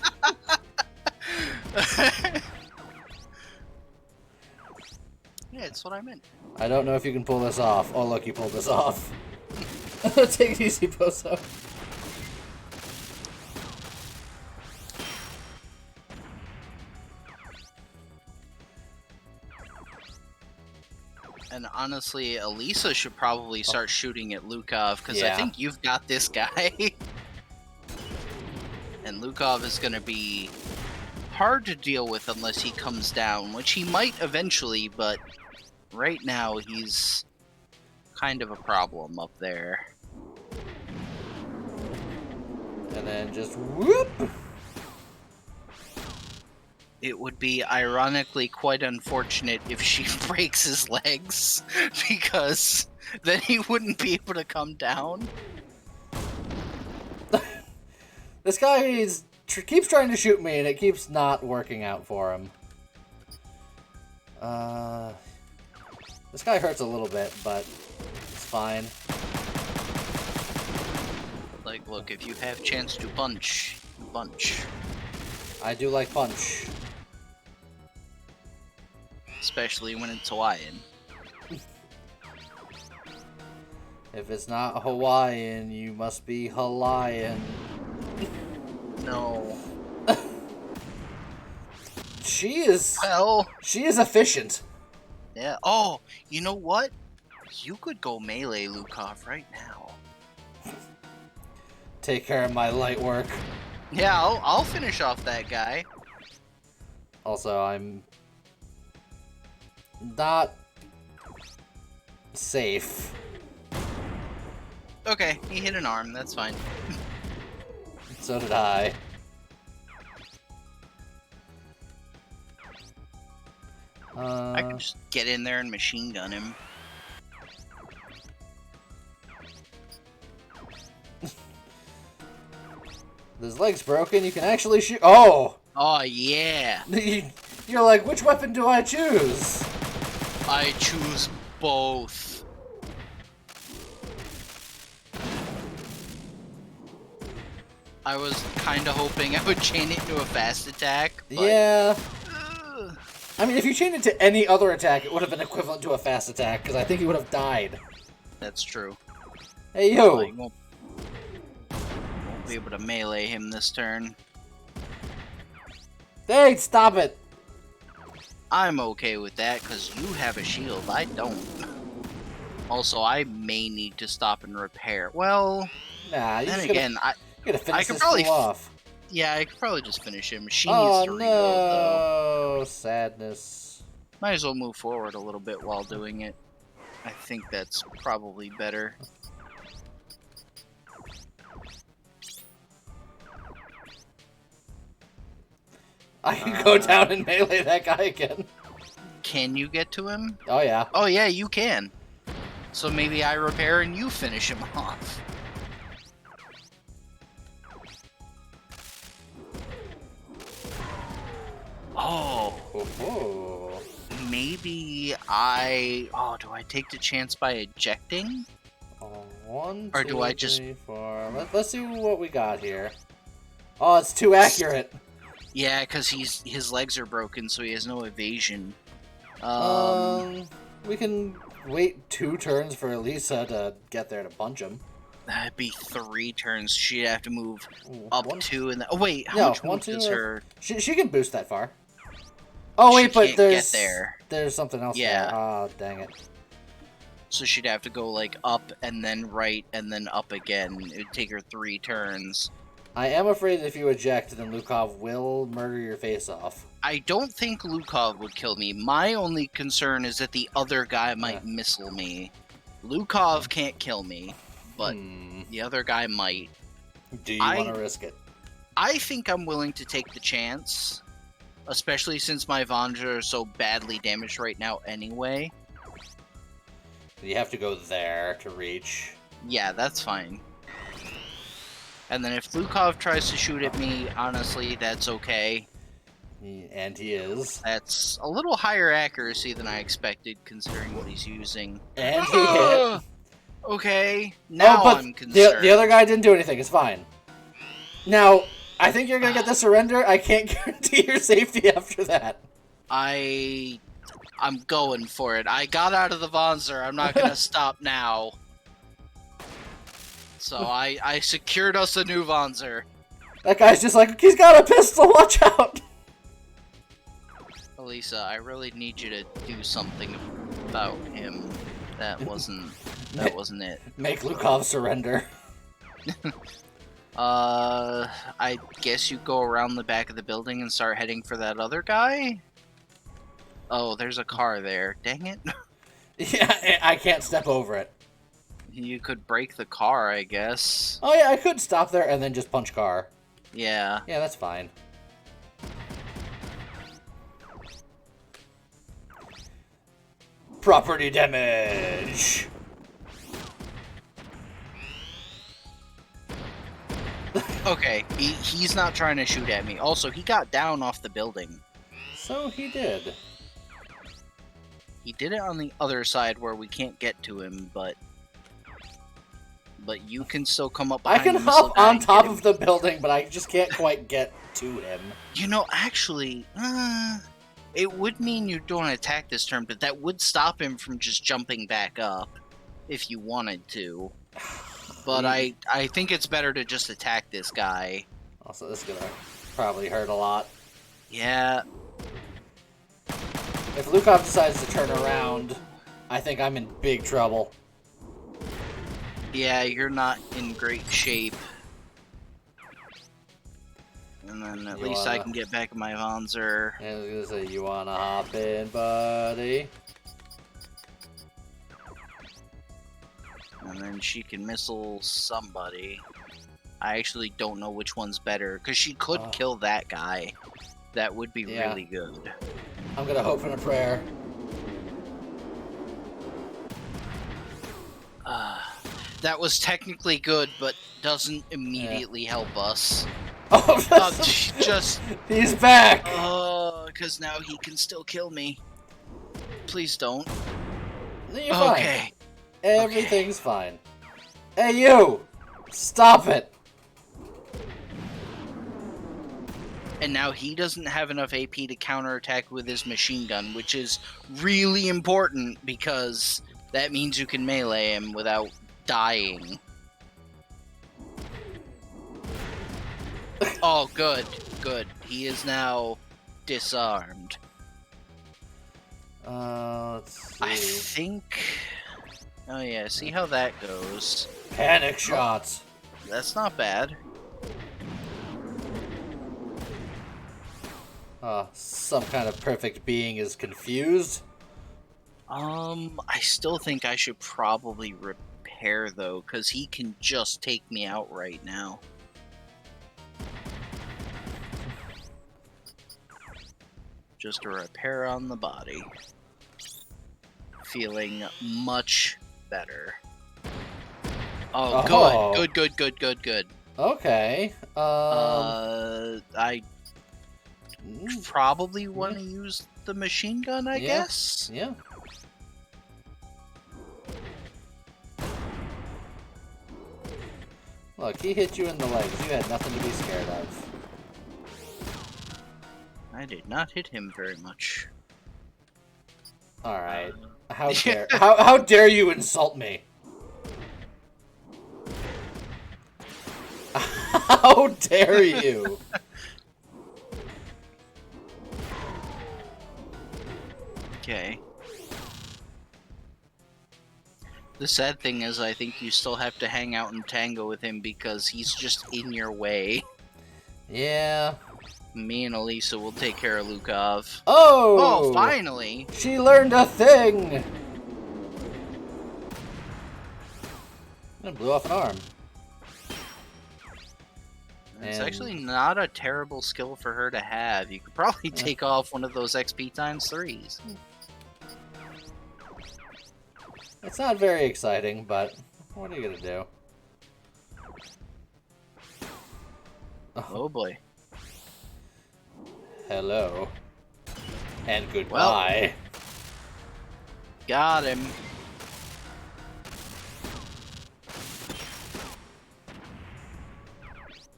B: Yeah, it's what I meant.
A: I don't know if you can pull this off. Oh look, you pulled this off. Take it easy, Bozo.
B: And honestly, Elisa should probably start shooting at Lukov, because I
A: Yeah.
B: think you've got this guy. And Lukov is going to be hard to deal with unless he comes down, which he might eventually, but right now he's kind of a problem up there.
A: And then just whoop!
B: It would be ironically quite unfortunate if she breaks his legs, because then he wouldn't be able to come down.
A: This guy keeps trying to shoot me, and it keeps not working out for him. This guy hurts a little bit, but it's fine.
B: Like, look, if you have chance to punch, punch.
A: I do like punch.
B: Especially when it's Hawaiian.
A: If it's not Hawaiian, you must be Hawaiian.
B: No.
A: She is efficient.
B: Yeah. Oh, you know what? You could go melee Lukov right now.
A: Take care of my light work.
B: Yeah, I'll finish off that guy.
A: Also, I'm not safe.
B: Okay, he hit an arm. That's fine.
A: So did I.
B: I could just get in there and machine gun him.
A: His leg's broken. You can actually shoot. Oh!
B: Oh, yeah.
A: You're like, which weapon do I choose?
B: I choose both. I was kind of hoping I would chain it into a fast attack. But...
A: yeah. I mean, if you chained it to any other attack, it would have been equivalent to a fast attack, because I think he would have died.
B: That's true.
A: Hey, yo!
B: Well, won't be able to melee him this turn.
A: Hey, stop it!
B: I'm okay with that, because you have a shield. I don't. Also, I may need to stop and repair. Well,
A: nah, you
B: then
A: just
B: again,
A: gotta finish
B: I could
A: this
B: probably
A: fool off.
B: Yeah, I could probably just finish him. She
A: Oh
B: needs to reload, though.
A: no! Sadness.
B: Might as well move forward a little bit while doing it. I think that's probably better.
A: I can go down and melee that guy again.
B: Can you get to him?
A: Oh yeah.
B: Oh yeah, you can. So maybe I repair and you finish him off. Oh.
A: Oh.
B: Maybe I... Oh, do I take the chance by ejecting?
A: One,
B: Or
A: two,
B: do I just...
A: three, four. Let's see what we got here. Oh, it's too accurate.
B: Yeah, because his legs are broken, so he has no evasion.
A: We can wait 2 turns for Elisa to get there to punch him.
B: That'd be 3 turns. She'd have to move
A: Ooh,
B: up
A: one-
B: 2 and then... Oh, wait, how
A: No,
B: much
A: one,
B: move
A: two,
B: does her...
A: She can boost that far. Oh wait,
B: She
A: but
B: can't
A: there's
B: get there.
A: there's something else
B: Yeah.
A: there. Oh dang it.
B: So she'd have to go, like, up and then right and then up again. It'd take her 3 turns.
A: I am afraid that if you eject, then Lukov will murder your face off.
B: I don't think Lukov would kill me. My only concern is that the other guy might missile me. Lukov can't kill me, but the other guy might.
A: Do you want to risk it?
B: I think I'm willing to take the chance, especially since my Vondra are so badly damaged right now anyway.
A: You have to go there to reach.
B: Yeah, that's fine. And then if Lukov tries to shoot at me, honestly, that's okay.
A: And he is.
B: That's a little higher accuracy than I expected, considering what he's using.
A: And he hit.
B: Okay, now
A: but
B: I'm concerned.
A: the other guy didn't do anything. It's fine. Now, I think you're gonna get the surrender. I can't guarantee your safety after that.
B: I'm going for it. I got out of the Vonzer. I'm not gonna stop now. So I secured us a new Vonzer.
A: That guy's just like, he's got a pistol. Watch out.
B: Elisa, I really need you to do something about him. That wasn't it.
A: Make Lukov surrender.
B: I guess you go around the back of the building and start heading for that other guy? Oh, there's a car there. Dang it.
A: Yeah, I can't step over it.
B: You could break the car, I guess.
A: Oh yeah, I could stop there and then just punch car.
B: Yeah.
A: Yeah, that's fine. Property damage!
B: Okay, he's not trying to shoot at me. Also, he got down off the building.
A: So he did.
B: He did it on the other side where we can't get to him, but you can still come up
A: I
B: behind
A: can
B: the missile
A: hop
B: guy
A: on
B: and
A: top
B: get him.
A: of the building, but I just can't quite get to him.
B: You know, actually, it would mean you don't attack this turn, but that would stop him from just jumping back up if you wanted to. But I think it's better to just attack this guy.
A: Also, this is gonna probably hurt a lot.
B: Yeah.
A: If Lukov decides to turn around, I think I'm in big trouble.
B: Yeah, you're not in great shape. And then at least I can get back in my Vanzer.
A: I was gonna say, you wanna hop in, buddy?
B: And then she can missile somebody. I actually don't know which one's better, because she could kill that guy. That would be really good.
A: I'm gonna hope in a prayer.
B: That was technically good, but doesn't immediately help us.
A: Oh,
B: Just...
A: He's back!
B: Because now he can still kill me. Please don't.
A: You're fine.
B: Okay.
A: Everything's fine. Hey, you! Stop it!
B: And now he doesn't have enough AP to counterattack with his machine gun, which is really important because that means you can melee him without dying. Oh, good. Good. He is now disarmed.
A: Let's see.
B: I think... Oh yeah, see how that goes.
A: Panic shots.
B: That's not bad.
A: Some kind of perfect being is confused.
B: I still think I should probably repair though, because he can just take me out right now. Just a repair on the body. Feeling much better. Oh,
A: Oh.
B: good. Good, good, good, good, good.
A: Okay.
B: I probably want to use the machine gun, I guess?
A: Yeah. Look, he hit you in the legs. You had nothing to be scared of.
B: I did not hit him very much.
A: Alright. How dare you insult me? How dare you?
B: Okay. The sad thing is, I think you still have to hang out and tango with him because he's just in your way.
A: Yeah.
B: Me and Elisa will take care of Lukov.
A: Oh!
B: Oh, finally!
A: She learned a thing! And blew off an arm.
B: It's
A: And-
B: actually not a terrible skill for her to have. You could probably take off one of those XP times 3s.
A: It's not very exciting, but what are you gonna do?
B: Oh boy.
A: Hello. And goodbye.
B: Got him.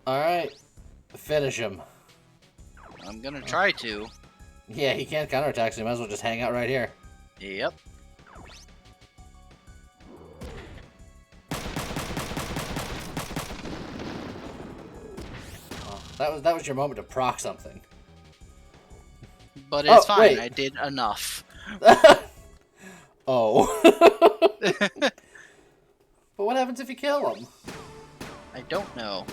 A: Alright. Finish him.
B: I'm gonna try to.
A: Yeah, he can't counterattack, so you might as well just hang out right here.
B: Yep.
A: Oh, that was your moment to proc something.
B: But it's
A: Oh,
B: fine,
A: wait.
B: I did enough.
A: Oh. But what happens if you kill him?
B: I don't know.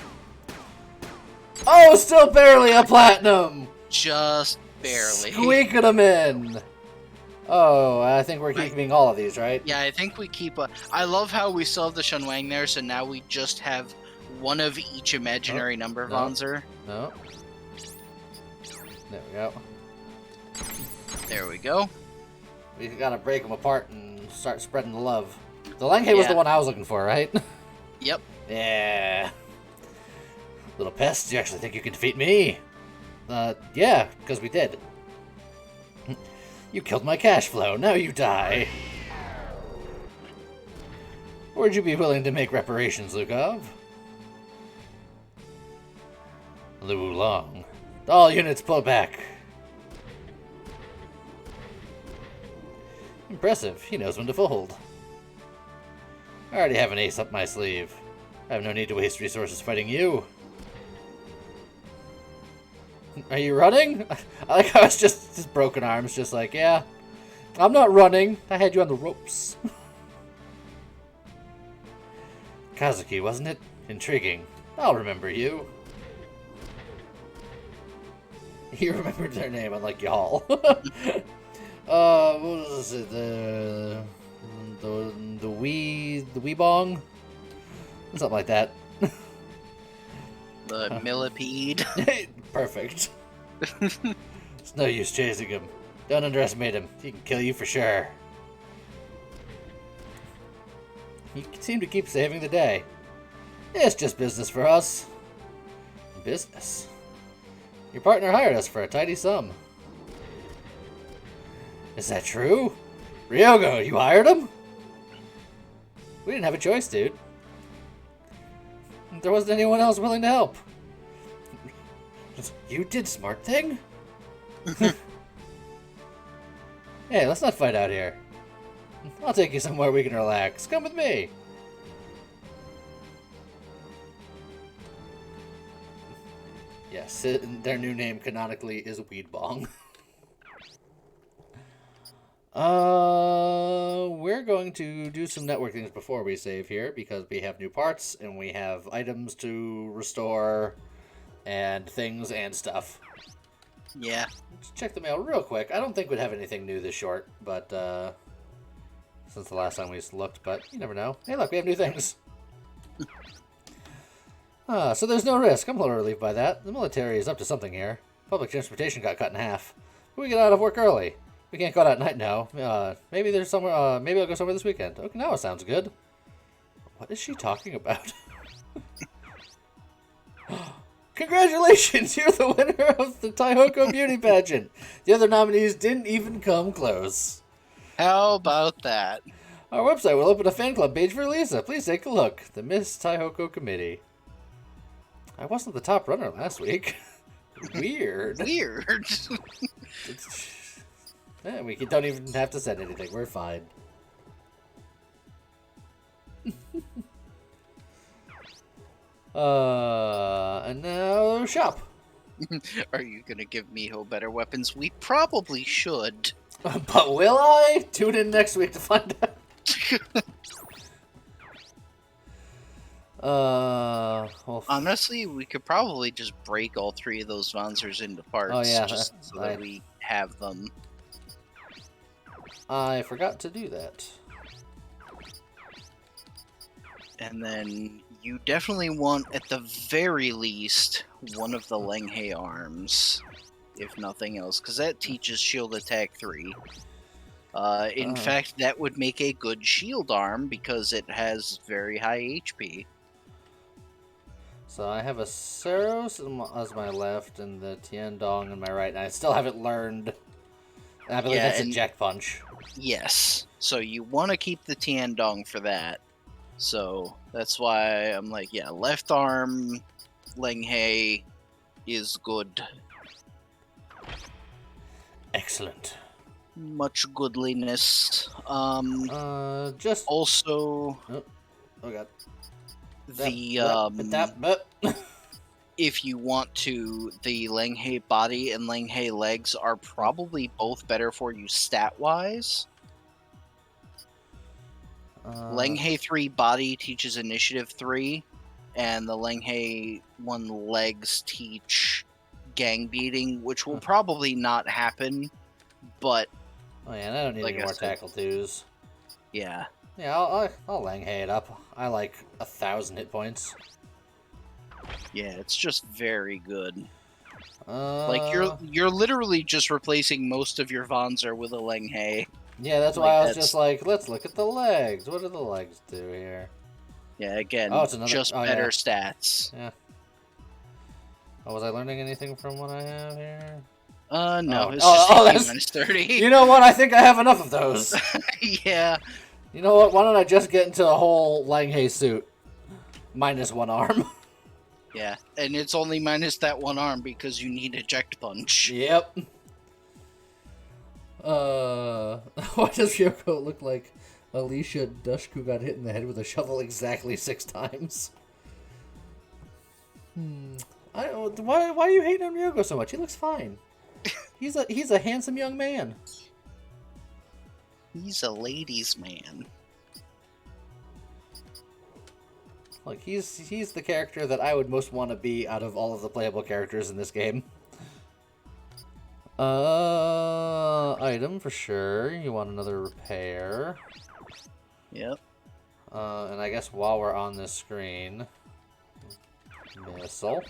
A: Oh, still barely a platinum!
B: Just barely.
A: Squeaking them in! Oh, I think we're keeping all of these, right?
B: Yeah, I think we keep I love how we still have the Shunwang there, so now we just have one of each imaginary number
A: no.
B: Vonzer.
A: No. There we go.
B: There we go.
A: We gotta break them apart and start spreading the love. The Langhe was the one I was looking for, right?
B: Yep.
A: Yeah. Little pest, you actually think you can defeat me? Yeah, because we did. You killed my cash flow, now you die. Would you be willing to make reparations, Lukov? Lu Long. All units pull back. Impressive, he knows when to fold. I already have an ace up my sleeve. I have no need to waste resources fighting you. Are you running? I like how it's just broken arms, just like, yeah. I'm not running. I had you on the ropes. Kazuki, wasn't it? Intriguing. I'll remember you. You remembered their name, unlike y'all. What was it? The Weebong? Something like that.
B: The millipede.
A: Perfect. It's no use chasing him. Don't underestimate him. He can kill you for sure. You seem to keep saving the day. It's just business for us. Business? Your partner hired us for a tidy sum. Is that true? Ryogo, you hired him? We didn't have a choice, dude. There wasn't anyone else willing to help. You did smart thing? Hey, let's not fight out here. I'll take you somewhere we can relax. Come with me. Yes, their new name canonically is Weedbong. We're going to do some network things before we save here because we have new parts and we have items to restore and things and stuff.
B: Yeah.
A: Let's check the mail real quick. I don't think we'd have anything new this short, but since the last time we looked, but you never know. Hey, look, we have new things. So there's no risk. I'm a little relieved by that. The military is up to something here. Public transportation got cut in half. We get out of work early. We can't go out at night now. Maybe there's somewhere. Maybe I'll go somewhere this weekend. Okinawa sounds good. What is she talking about? Congratulations! You're the winner of the Taihoko Beauty Pageant. The other nominees didn't even come close.
B: How about that?
A: Our website will open a fan club page for Lisa. Please take a look. The Miss Taihoko Committee. I wasn't the top runner last week. Weird.
B: Weird.
A: We don't even have to send anything. We're fine. And now shop.
B: Are you gonna give Miho better weapons? We probably should.
A: But will I? Tune in next week to find out. Well,
B: Honestly, we could probably just break all three of those Vonzers into parts.
A: Oh, yeah,
B: just so that we have them.
A: I forgot to do that.
B: And then you definitely want, at the very least, one of the Lenghe arms, if nothing else, because that teaches shield attack 3. In fact, that would make a good shield arm because it has very high HP.
A: So I have a Saros as my left and the Tiandong on my right, and I still haven't learned. I believe that's a Jack Punch.
B: Yes. So you want to keep the Tiandong for that. So that's why I'm like, yeah, left arm Lenghe is good.
A: Excellent.
B: Much goodliness.
A: Just
B: also.
A: Oh god. If
B: you want to, the Lenghe body and Lenghe legs are probably both better for you stat-wise. Lenghe 3 body teaches initiative 3, and the Lenghe 1 legs teach gang beating, which will
A: Huh.
B: probably not happen, but
A: Oh yeah, and I don't need
B: Like
A: any
B: I
A: more
B: said.
A: tackle 2s.
B: yeah.
A: Yeah, I'll Langhe it up. I like 1,000 hit points.
B: Yeah, it's just very good.
A: Uh,
B: Like you're literally just replacing most of your Vonzer with a Lenghe.
A: yeah, that's
B: like,
A: why I was
B: that's-
A: just like, let's look at the legs. What do the legs do here?
B: Yeah, again,
A: Oh, it's another.
B: just
A: Oh
B: better
A: yeah,
B: stats.
A: yeah. Oh, was I learning anything from what I have here?
B: No,
A: Oh,
B: it's just
A: oh,
B: taking
A: that's-
B: minus 30.
A: You know what? I think I have enough of those.
B: Yeah.
A: You know what? Why don't I just get into a whole Langhe suit? Minus 1 arm.
B: Yeah, and it's only minus that 1 arm because you need eject punch.
A: Yep. Why does Ryoko look like Alicia Dushku got hit in the head with a shovel exactly 6 times? Why are you hating on Ryoko so much? He looks fine. He's a handsome young man.
B: He's a ladies' man.
A: Like he's the character that I would most want to be out of all of the playable characters in this game. Item for sure. You want another repair.
B: Yep.
A: And I guess while we're on this screen, missile.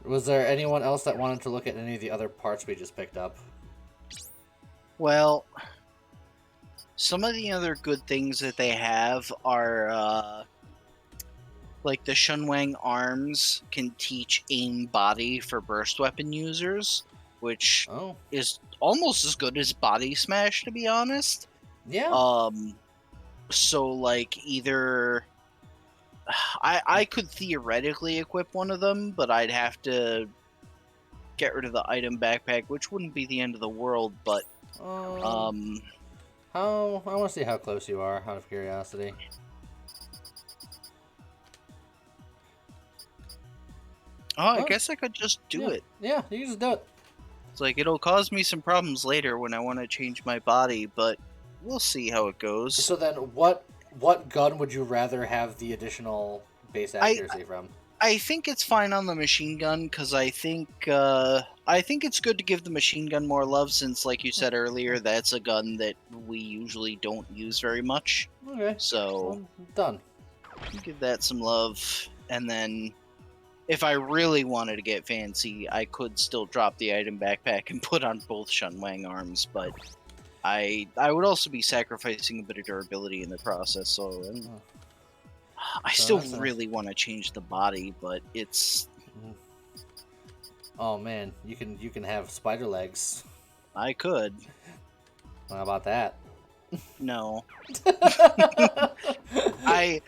A: Was there anyone else that wanted to look at any of the other parts we just picked up?
B: Well, some of the other good things that they have are, like the Shunwang arms can teach aim body for burst weapon users, which
A: Oh,
B: is almost as good as body smash, to be honest.
A: yeah.
B: So like either I could theoretically equip one of them, but I'd have to get rid of the item backpack, which wouldn't be the end of the world, but
A: How I want to see how close you are, out of curiosity.
B: I
A: Oh.
B: guess I could just do
A: Yeah.
B: it.
A: Yeah, you can just do it.
B: It's like it'll cause me some problems later when I want to change my body, but we'll see how it goes.
A: So then, what gun would you rather have the additional base accuracy from?
B: I think it's fine on the machine gun because I think it's good to give the machine gun more love since, like you said earlier, that's a gun that we usually don't use very much.
A: Okay,
B: So
A: well, done.
B: give that some love, and then if I really wanted to get fancy, I could still drop the item backpack and put on both Shunwang arms, but I would also be sacrificing a bit of durability in the process. So I
A: So
B: still
A: that's a-
B: really want to change the body, but it's
A: Oh man, you can have spider legs.
B: I could.
A: How about that?
B: No. I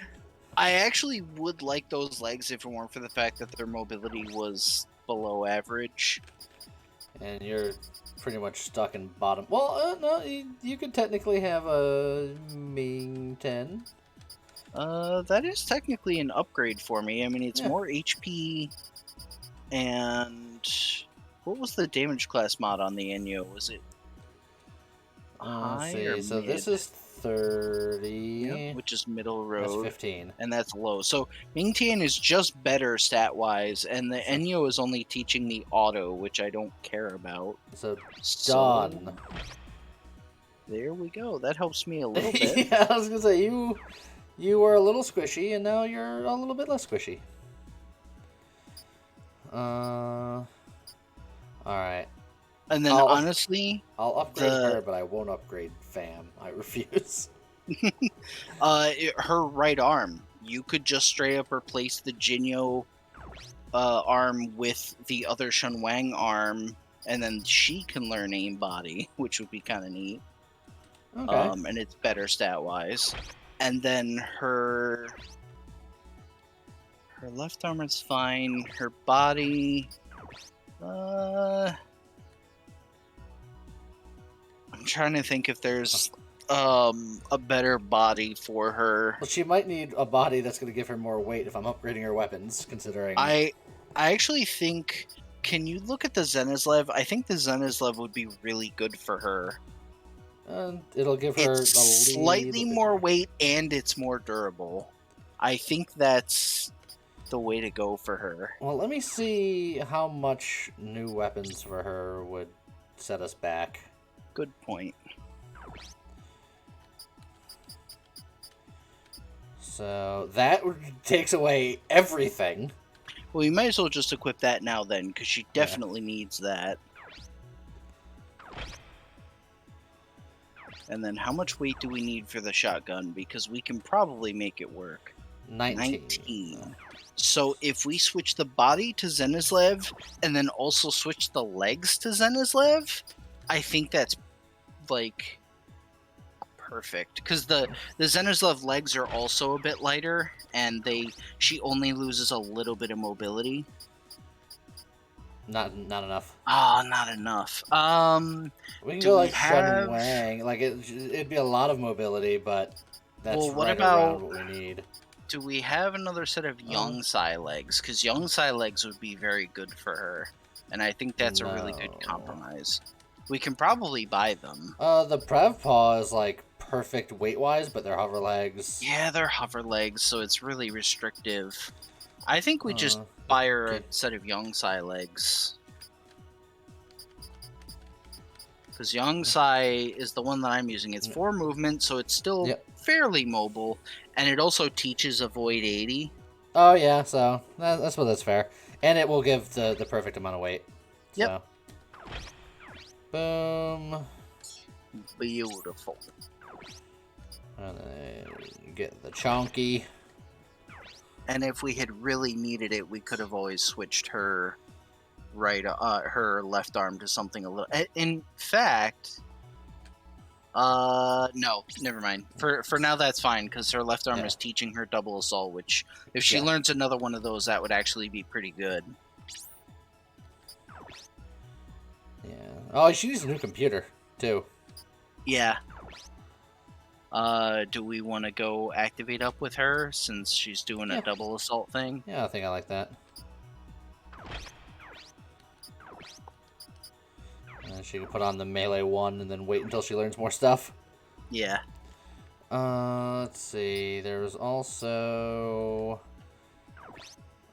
B: actually would like those legs if it weren't for the fact that their mobility was below average.
A: And you're pretty much stuck in bottom. Well, no, you could technically have a Ming 10.
B: That is technically an upgrade for me. I mean, it's
A: Yeah.
B: more HP, and what was the damage class mod on the Enyo? Was it
A: Let's
B: high
A: see.
B: or
A: So
B: mid?
A: this is 30.
B: Yep, which is middle
A: That's
B: road,
A: 15.
B: and that's low. So Mingtian is just better stat wise, and the Enyo is only teaching the auto, which I don't care about.
A: So
B: So,
A: done.
B: there we go. That helps me a little bit.
A: Yeah, I was gonna say you were a little squishy, and now you're a little bit less squishy. All right.
B: And then honestly,
A: I'll upgrade
B: The-
A: her, but I won't upgrade Fam. I refuse.
B: her right arm, you could just straight up replace the Jinyo arm with the other Shunwang arm, and then she can learn aim body, which would be kind of neat.
A: Okay.
B: And it's better stat wise. And then her left arm is fine. Her body, I'm trying to think if there's a better body for her.
A: Well, she might need a body that's going to give her more weight if I'm upgrading her weapons, considering.
B: I actually think. Can you look at the Zenizlev? I think the Zenizlev would be really good for her.
A: And it'll give her
B: It's
A: a
B: slightly
A: little bit
B: more weight and it's more durable. I think that's the way to go for her.
A: Well, let me see how much new weapons for her would set us back.
B: Good point.
A: So that takes away everything.
B: Well, you might as well just equip that now then, because she definitely needs that. And then how much weight do we need for the shotgun? Because we can probably make it work. 19. So if we switch the body to Zenislev, and then also switch the legs to Zenislev, I think that's, like, perfect. Because the Zenislev legs are also a bit lighter, and she only loses a little bit of mobility.
A: Not enough.
B: Ah, not enough.
A: We can
B: do
A: go
B: we
A: like
B: have-
A: Shun Wang. Like it'd be a lot of mobility, but that's
B: Well, what
A: right
B: about-
A: around what we need.
B: Do we have another set of Young Sai legs? Because Young Sai legs would be very good for her. And I think that's a really good
A: No.
B: compromise. We can probably buy them.
A: The Prev Paw is like perfect weight wise, but they're hover legs.
B: Yeah, they're hover legs, so it's really restrictive. I think we just
A: Uh,
B: buy her a
A: okay.
B: set of Young Sai legs. Because Young Sai is the one that I'm using. It's 4 movement, so it's still
A: Yep.
B: fairly mobile. And it also teaches Avoid 80.
A: Oh yeah, so that's fair, and it will give the perfect amount of weight.
B: Yep.
A: So. Boom.
B: Beautiful.
A: And then get the chonky.
B: And if we had really needed it, we could have always switched her her left arm to something a little. In fact, no, never mind. For now, that's fine because her left arm
A: Yeah.
B: is teaching her double assault, which if she
A: Yeah.
B: learns another one of those, that would actually be pretty good.
A: Yeah. Oh, she needs a new computer too.
B: Yeah. Do we want to go activate up with her since she's doing
A: Yeah.
B: a double assault thing?
A: Yeah, I think I like that. And she can put on the melee one and then wait until she learns more stuff.
B: Yeah.
A: Let's see. There's also.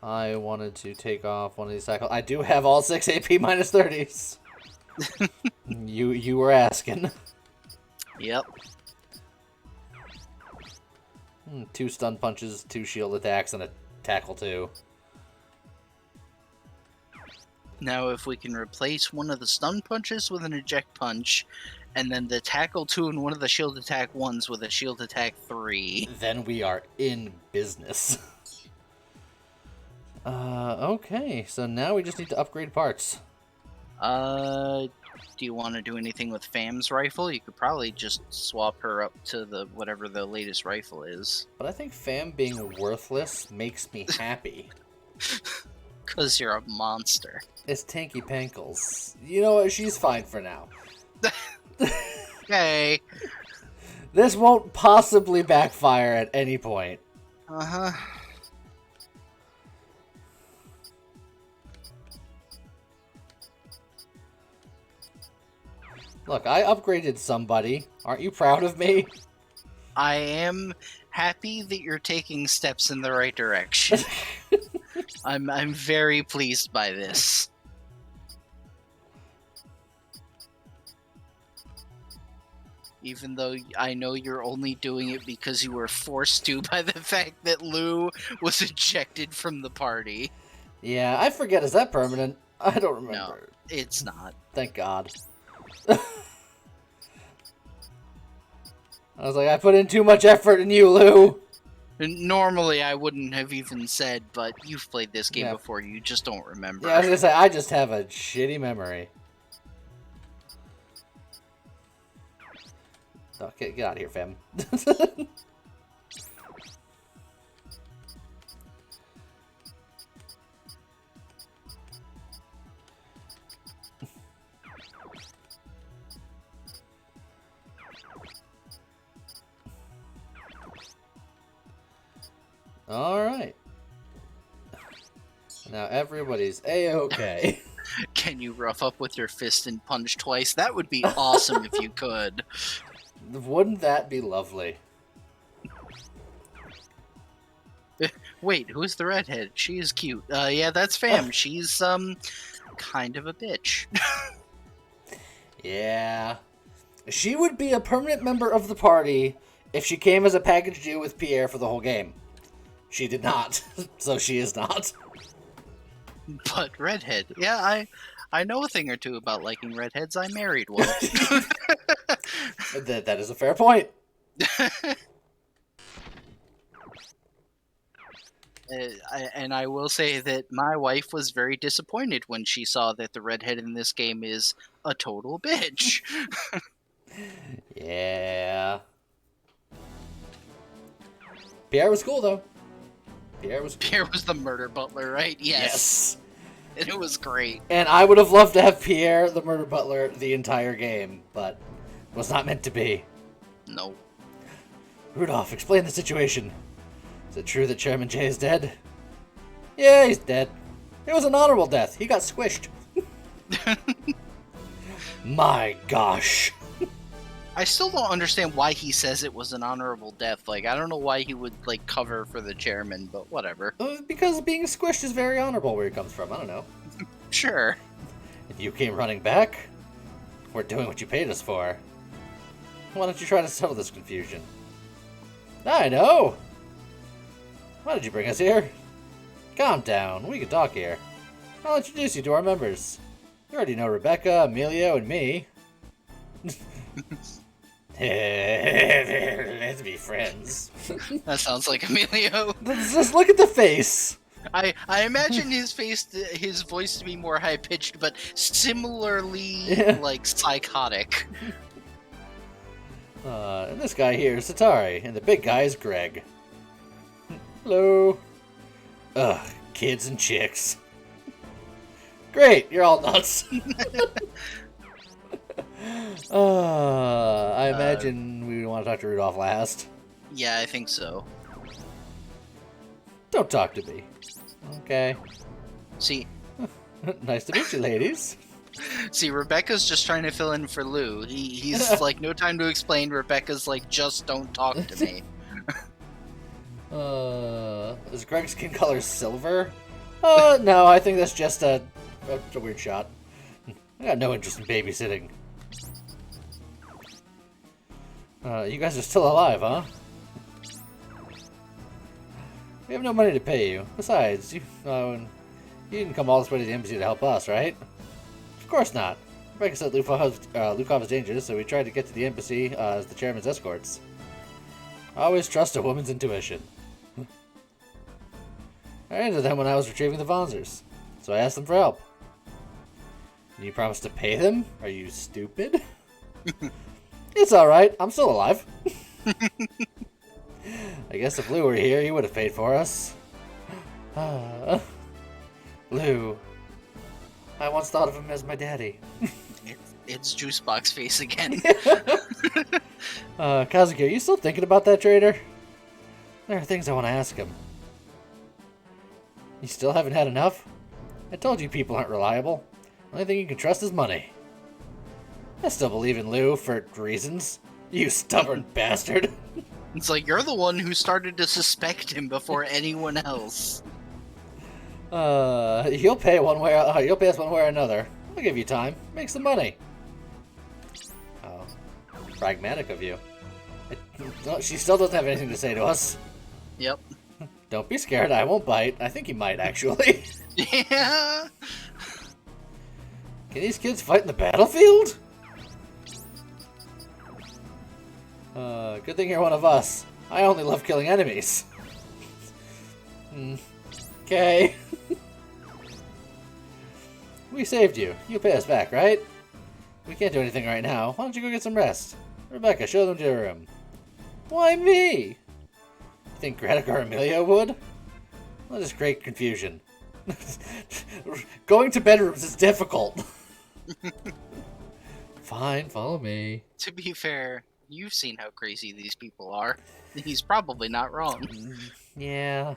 A: I wanted to take off one of these cycles. I do have all 6 AP minus 30s. You were asking.
B: Yep.
A: 2 stun punches, 2 shield attacks, and a tackle 2.
B: Now, if we can replace one of the stun punches with an eject punch, and then the tackle 2 and one of the shield attack 1s with a shield attack 3.
A: Then we are in business. Okay, so now we just need to upgrade parts.
B: Do you want to do anything with Fam's rifle? You could probably just swap her up to the whatever the latest rifle is.
A: But I think Fam being worthless makes me happy.
B: Because you're a monster.
A: It's Tanky Pankles. You know what? She's fine for now.
B: Okay.
A: This won't possibly backfire at any point.
B: Uh-huh.
A: Look, I upgraded somebody. Aren't you proud of me?
B: I am happy that you're taking steps in the right direction. I'm very pleased by this. Even though I know you're only doing it because you were forced to by the fact that Lou was ejected from the party.
A: Yeah, I forget. Is that permanent? I don't remember.
B: No, it's not.
A: Thank God. I was like, I put in too much effort in you, Lou.
B: Normally I wouldn't have even said, but you've played this game
A: Yeah.
B: before, you just don't remember.
A: Yeah, I was gonna say, I just have a shitty memory. Oh, get out of here, fam. Alright. Now everybody's A-okay.
B: Can you rough up with your fist and punch twice? That would be awesome if you could.
A: Wouldn't that be lovely?
B: Wait, who's the redhead? She is cute. Yeah, that's Fam. She's kind of a bitch.
A: Yeah. She would be a permanent member of the party if she came as a package deal with Pierre for the whole game. She did not, so she is not.
B: But redhead. Yeah, I know a thing or two about liking redheads. I married one.
A: That is a fair point.
B: And I will say that my wife was very disappointed when she saw that the redhead in this game is a total bitch.
A: Yeah. Pierre was cool, though. Pierre was cool.
B: Pierre was the murder butler, right?
A: Yes.
B: And it was great.
A: And I would have loved to have Pierre, the murder butler, the entire game, but was not meant to be.
B: No.
A: Rudolph, explain the situation. Is it true that Chairman Jay is dead? Yeah, he's dead. It was an honorable death. He got squished. My gosh.
B: I still don't understand why he says it was an honorable death. Like, I don't know why he would, like, cover for the chairman, but whatever.
A: Because being squished is very honorable where he comes from. I don't know.
B: Sure.
A: If you came running back, we're doing what you paid us for. Why don't you try to settle this confusion? I know! Why did you bring us here? Calm down, we can talk here. I'll introduce you to our members. You already know Rebecca, Emilio, and me. Let's be friends.
B: That sounds like Emilio.
A: Just look at the face.
B: I imagine his voice to be more high pitched, but similarly like psychotic.
A: And this guy here is Satari, and the big guy is Greg. Hello. Ugh, kids and chicks. Great, you're all nuts. I imagine we want to talk to Rudolph last.
B: Yeah, I think so.
A: Don't talk to me. Okay.
B: See,
A: Nice to meet you, ladies.
B: Rebecca's just trying to fill in for Lou. He's like, no time to explain. Rebecca's like, just don't talk to me.
A: Is Greg's skin color silver? No, I think that's just a weird shot. I got no interest in babysitting. You guys are still alive, huh? We have no money to pay you. Besides, you didn't come all this way to the embassy to help us, right? Of course not. Rebecca said Lukov is dangerous, so we tried to get to the embassy as the chairman's escorts. I always trust a woman's intuition. I ran into them when I was retrieving the Vonzers, so I asked them for help. And you promised to pay them? Are you stupid? It's alright, I'm still alive. I guess if Lou were here, he would have paid for us. Lou. I once thought of him as my daddy.
B: It's Juicebox face again.
A: Kazuki, are you still thinking about that traitor? There are things I want to ask him. You still haven't had enough? I told you people aren't reliable. The only thing you can trust is money. I still believe in Lou for reasons. You stubborn bastard.
B: It's like, you're the one who started to suspect him before anyone else.
A: You'll pay us one way or another. I'll give you time. Make some money. Oh, pragmatic of you. She still doesn't have anything to say to us.
B: Yep.
A: Don't be scared. I won't bite. I think he might, actually.
B: Yeah.
A: Can these kids fight in the battlefield? Good thing you're one of us. I only love killing enemies. Okay. We saved you. You pay us back, right? We can't do anything right now. Why don't you go get some rest? Rebecca, show them to your room. Why me? You think Greta or Emilio would? That is great confusion. Going to bedrooms is difficult. Fine, follow me.
B: To be fair, you've seen how crazy these people are. He's probably not wrong.
A: Yeah.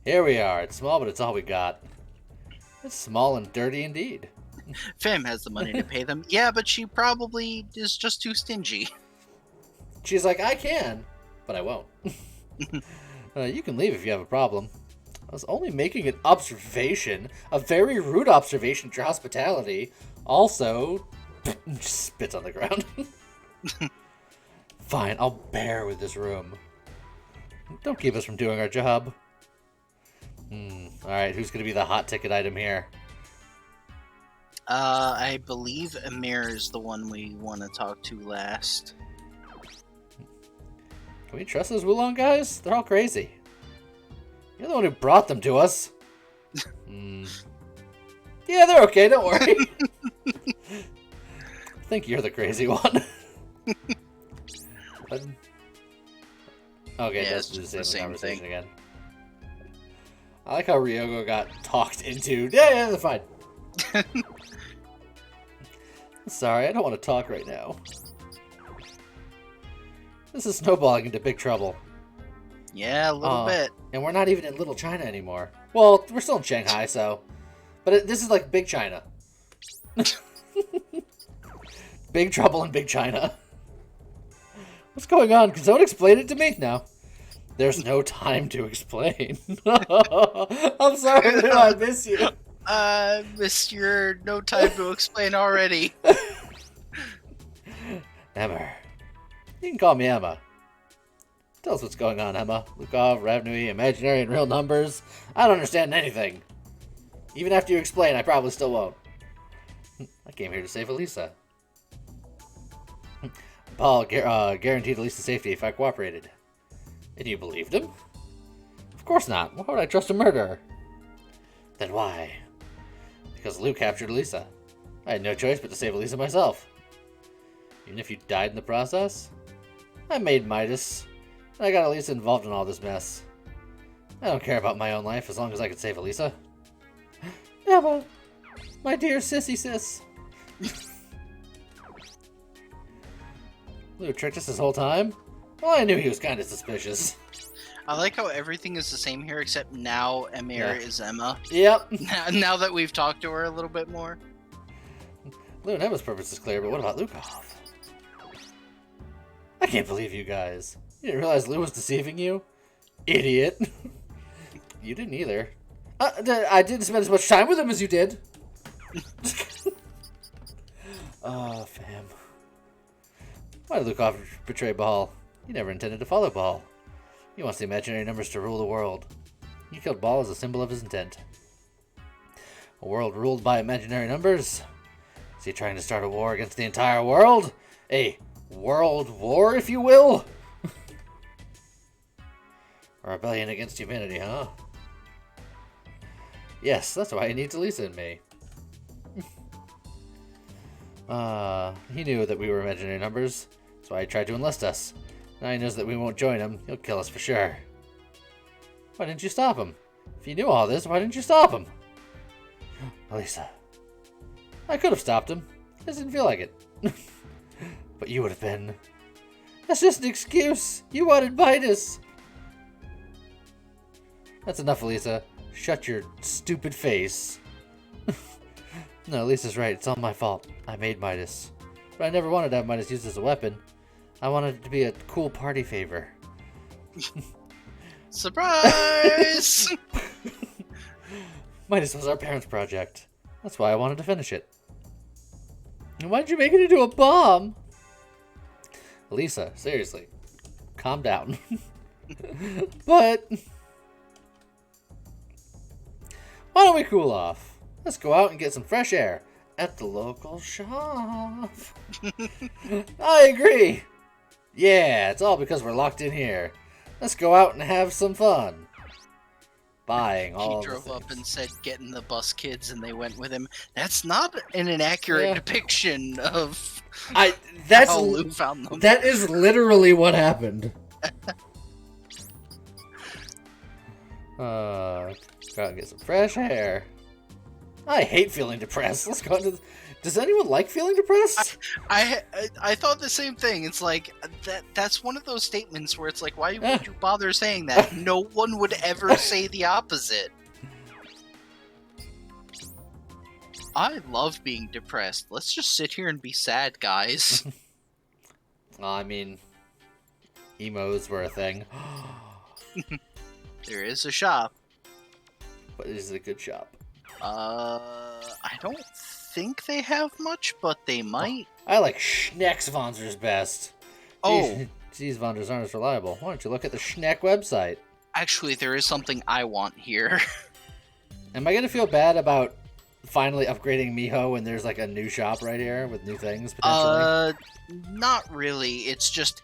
A: Here we are. It's small, but it's all we got. It's small and dirty indeed.
B: Fem has the money to pay them. Yeah, but she probably is just too stingy.
A: She's like, I can, but I won't. You can leave if you have a problem. I was only making an observation, a very rude observation to your hospitality. Also, just spits on the ground. Fine, I'll bear with this room. Don't keep us from doing our job. Alright, who's going to be the hot ticket item here?
B: I believe Amir is the one we want to talk to last.
A: Can we trust those Wulong guys? They're all crazy. You're the one who brought them to us. Yeah, they're okay, don't worry. I think you're the crazy one. Okay,
B: Yeah,
A: that's
B: it's
A: the
B: the
A: same
B: same
A: conversation
B: thing.
A: again. I like how Ryogo got talked into. Yeah, they're fine. Sorry, I don't want to talk right now. This is snowballing into big trouble.
B: Yeah, a little bit.
A: And we're not even in Little China anymore. Well, we're still in Shanghai, so... But this is like Big China. Big trouble in Big China. What's going on? Can someone explain it to me? No. There's no time to explain. I'm sorry, Lou, I miss you.
B: Missed your no time to explain already.
A: Emma. You can call me Emma. Tell us what's going on, Emma. Lukov, Ravnui, imaginary and real numbers. I don't understand anything. Even after you explain, I probably still won't. I came here to save Elisa. Paul guaranteed Elisa's safety if I cooperated. And you believed him? Of course not. Why would I trust a murderer? Then why? Because Lou captured Elisa. I had no choice but to save Elisa myself. Even if you died in the process? I made Midas. And I got Elisa involved in all this mess. I don't care about my own life as long as I can save Elisa. Emma! My dear sissy sis! Lou tricked us this whole time? Well, I knew he was kind of suspicious.
B: I like how everything is the same here, except now Amir is Emma.
A: Yep.
B: Now that we've talked to her a little bit more.
A: Lou and Emma's purpose is clear, but what about Lukov? I can't believe you guys. You didn't realize Lou was deceiving you? Idiot. You didn't either. I didn't spend as much time with him as you did. Oh, fam. Why did Lukov betray Baal? He never intended to follow Baal. He wants the imaginary numbers to rule the world. He killed Baal as a symbol of his intent. A world ruled by imaginary numbers? Is he trying to start a war against the entire world? A world war, if you will? A rebellion against humanity, huh? Yes, that's why he needs Elisa and me. He knew that we were imaginary numbers. That's why he tried to enlist us. Now he knows that we won't join him. He'll kill us for sure. Why didn't you stop him? If you knew all this, why didn't you stop him? Elisa. I could have stopped him. I just didn't feel like it. But you would have been. That's just an excuse. You wanted Midas. That's enough, Elisa. Shut your stupid face. No, Lisa's right. It's all my fault. I made Midas. But I never wanted to have Midas used as a weapon. I wanted it to be a cool party favor.
B: Surprise!
A: Midas was our parents' project. That's why I wanted to finish it. And why'd you make it into a bomb? Lisa, seriously. Calm down. But why don't we cool off? Let's go out and get some fresh air at the local shop. I agree. Yeah, it's all because we're locked in here. Let's go out and have some fun. Buying all
B: He
A: the
B: drove up
A: things.
B: and said, "Getting the bus kids," and they went with him. That's not an inaccurate depiction of
A: That's
B: how Lou found them.
A: that is literally what happened. Gotta get some fresh air. I hate feeling depressed. Let's go into. Does anyone like feeling depressed?
B: I thought the same thing. It's like that's one of those statements where it's like, why would you bother saying that? No one would ever say the opposite. I love being depressed. Let's just sit here and be sad, guys.
A: Well, I mean, emos were a thing.
B: There is a shop.
A: But is it a good shop?
B: I don't think they have much, but they might.
A: I like Schneck's Vonzer's best.
B: Oh,
A: These Vonzers aren't as reliable. Why don't you look at the Schneck website?
B: actually, there is something I want here.
A: Am I gonna feel bad about finally upgrading Miho when there's like a new shop right here with new things potentially?
B: Not really. It's just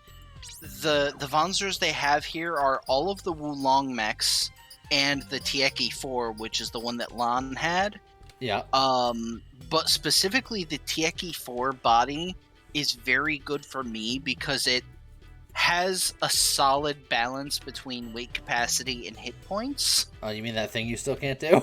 B: the Vonzers they have here are all of the Wulong mechs and the Tieki 4, which is the one that Lan had.
A: Yeah.
B: But specifically the Tieki 4 body is very good for me because it has a solid balance between weight capacity and hit points.
A: Oh, you mean that thing you still can't do?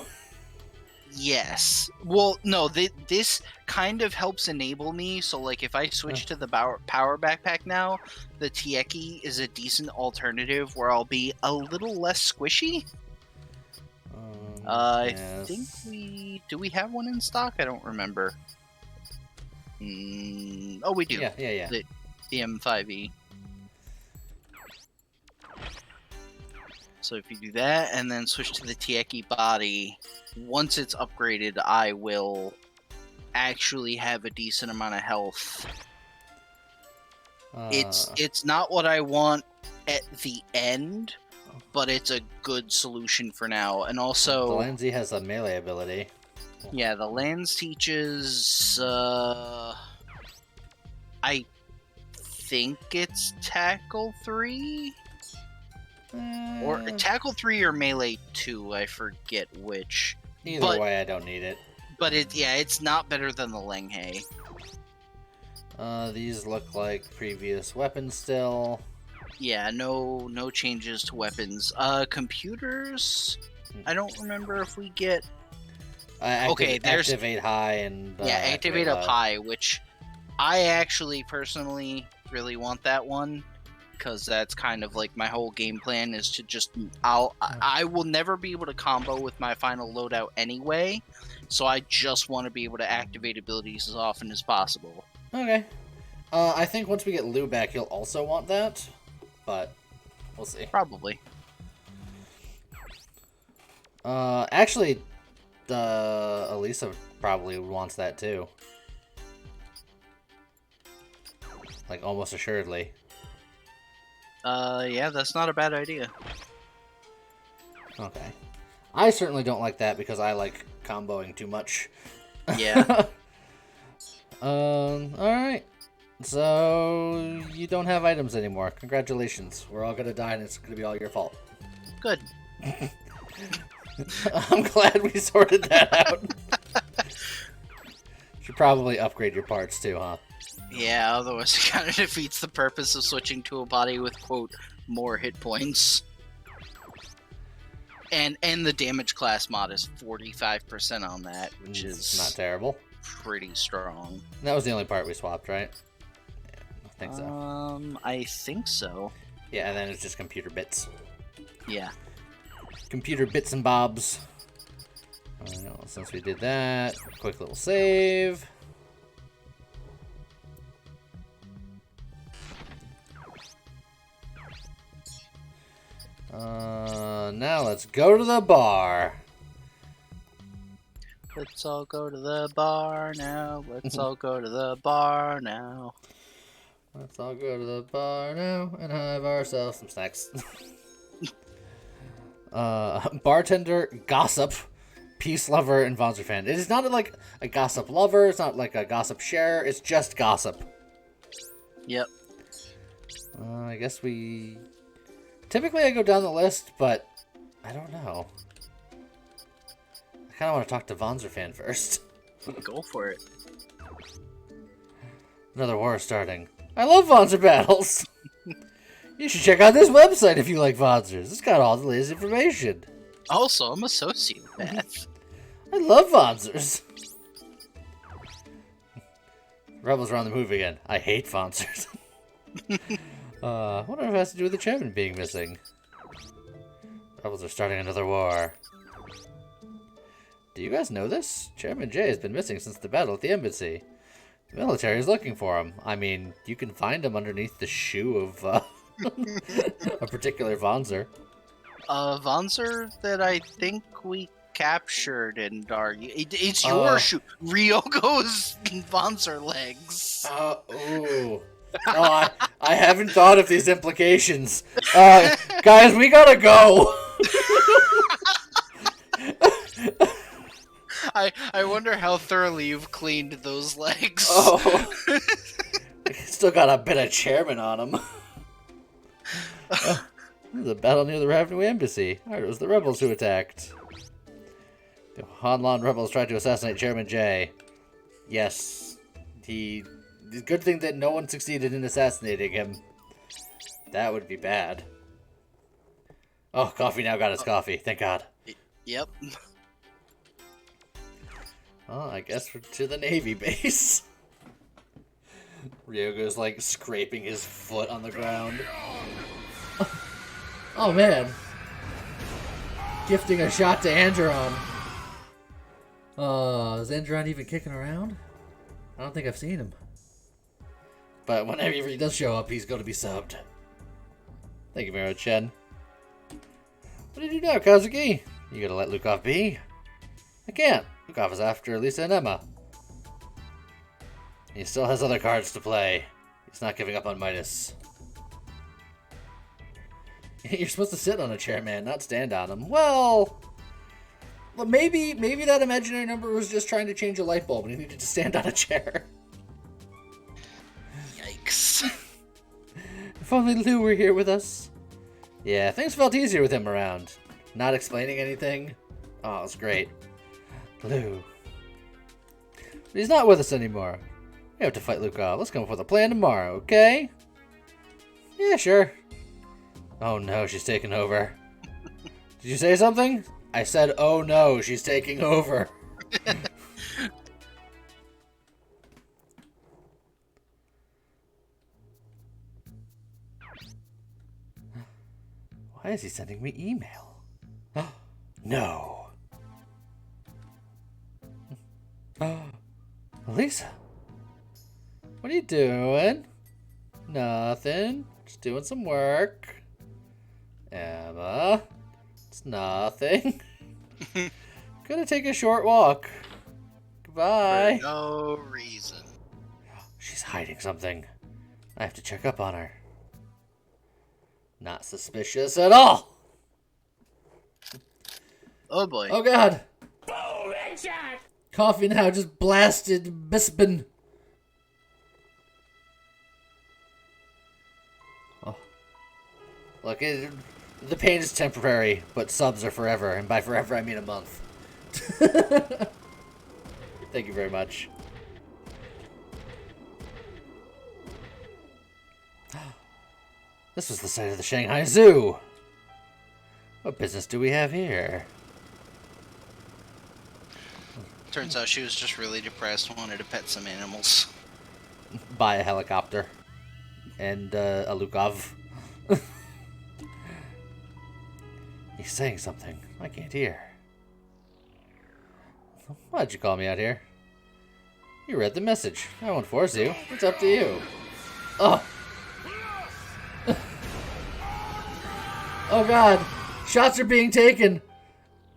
B: Yes. Well, no, this kind of helps enable me. So, like, if I switch to the power backpack now, the Tieki is a decent alternative where I'll be a little less squishy. I think do we have one in stock? I don't remember. Oh, we do.
A: Yeah.
B: The M5E. So if you do that and then switch to the Tieki body, once it's upgraded, I will actually have a decent amount of health. It's not what I want at the end, but it's a good solution for now. And also,
A: the Lanzi has a melee ability.
B: Yeah, the Lans teaches. I think it's Tackle 3. Or Tackle 3 or Melee 2, I forget which.
A: Either way, I don't need it.
B: But it's not better than the Lenghe.
A: These look like previous weapons still.
B: Yeah, no changes to weapons. Computers, I don't remember if we get... there's...
A: Activate high and...
B: activate up high, which I actually personally really want that one. Because that's kind of like my whole game plan is to just I will never be able to combo with my final loadout anyway, so I just want to be able to activate abilities as often as possible.
A: Okay. I think once we get Lou back, you'll also want that, but we'll see.
B: Probably.
A: Actually, Elisa probably wants that too. Like almost assuredly.
B: Yeah, that's not a bad idea.
A: Okay. I certainly don't like that because I like comboing too much.
B: Yeah.
A: Alright. So, you don't have items anymore. Congratulations. We're all gonna die and it's gonna be all your fault.
B: Good.
A: I'm glad we sorted that out. Should probably upgrade your parts too, huh?
B: Yeah, otherwise it kind of defeats the purpose of switching to a body with, quote, more hit points. And the damage class mod is 45% on that, which is
A: not terrible.
B: Pretty strong.
A: That was the only part we swapped, right? Yeah, I think so.
B: I think so.
A: Yeah, and then it's just computer bits.
B: Yeah.
A: Computer bits and bobs. Since we did that, quick little save. Now let's go to the bar.
B: Let's all go to the bar now. Let's all go to the bar now.
A: Let's all go to the bar now and have ourselves some snacks. Bartender, gossip, peace lover, and Vonzer fan. It is not like a gossip lover. It's not like a gossip share. It's just gossip.
B: Yep.
A: I guess we... Typically I go down the list, but I don't know. I kind of want to talk to Vonzer fan first.
B: Go for it.
A: Another war starting. I love Vonzer battles! You should check out this website if you like Vonzers. It's got all the latest information.
B: Also, I'm a sociopath.
A: I love Vonzers. Rebels are on the move again. I hate Vonzers. I wonder if it has to do with the chairman being missing. Rebels are starting another war. Do you guys know this? Chairman Jay has been missing since the battle at the embassy. The military is looking for him. I mean, you can find him underneath the shoe of A particular Vonzer.
B: Vonzer that I think we captured and are. It's
A: Oh.
B: your shoe. Ryogo's Vonzer legs.
A: Ooh. Oh, I haven't thought of these implications. Guys, we gotta go.
B: I wonder how thoroughly you've cleaned those legs.
A: Oh. Still got a bit of chairman on him. There's a battle near the Ravenu Embassy. Alright, it was the rebels who attacked. The Hanlan rebels tried to assassinate Chairman J. Yes. Good thing that no one succeeded in assassinating him. That would be bad. Oh, Coffee now got his coffee. Thank God.
B: Yep.
A: Oh, I guess we're to the Navy base. Ryogo's like scraping his foot on the ground. Oh man. Gifting a shot to Andron. Is Andron even kicking around? I don't think I've seen him. But whenever he does show up, he's going to be subbed. Thank you very much, Chen. What do you do now, Kazuki? You gonna let Lukov be? I can't. Lukov is after Lisa and Emma. He still has other cards to play. He's not giving up on Midas. You're supposed to sit on a chair, man, not stand on him. Well, maybe that imaginary number was just trying to change a light bulb and he needed to stand on a chair.
B: Yikes.
A: If only Lou were here with us. Yeah, things felt easier with him around. Not explaining anything. Oh, it was great. Lou. But he's not with us anymore. We have to fight Lukov. Let's come up with a plan tomorrow, okay? Yeah, sure. Oh no, she's taking over. Did you say something? I said, oh no, she's taking over. Why is he sending me email? No. Lisa. What are you doing? Nothing. Just doing some work. Emma. It's nothing. Gonna take a short walk. Goodbye.
B: For no reason.
A: She's hiding something. I have to check up on her. Not suspicious at all.
B: Oh boy.
A: Oh god. Coffee now just blasted Bispin. Oh. Look, the pain is temporary, but subs are forever, and by forever I mean a month. Thank you very much. This was the site of the Shanghai Zoo. What business do we have here?
B: Turns out she was just really depressed, wanted to pet some animals.
A: Buy a helicopter. And a Lukov. He's saying something. I can't hear. Why'd you call me out here? You read the message. I won't force you. It's up to you. Oh. Oh god. Shots are being taken.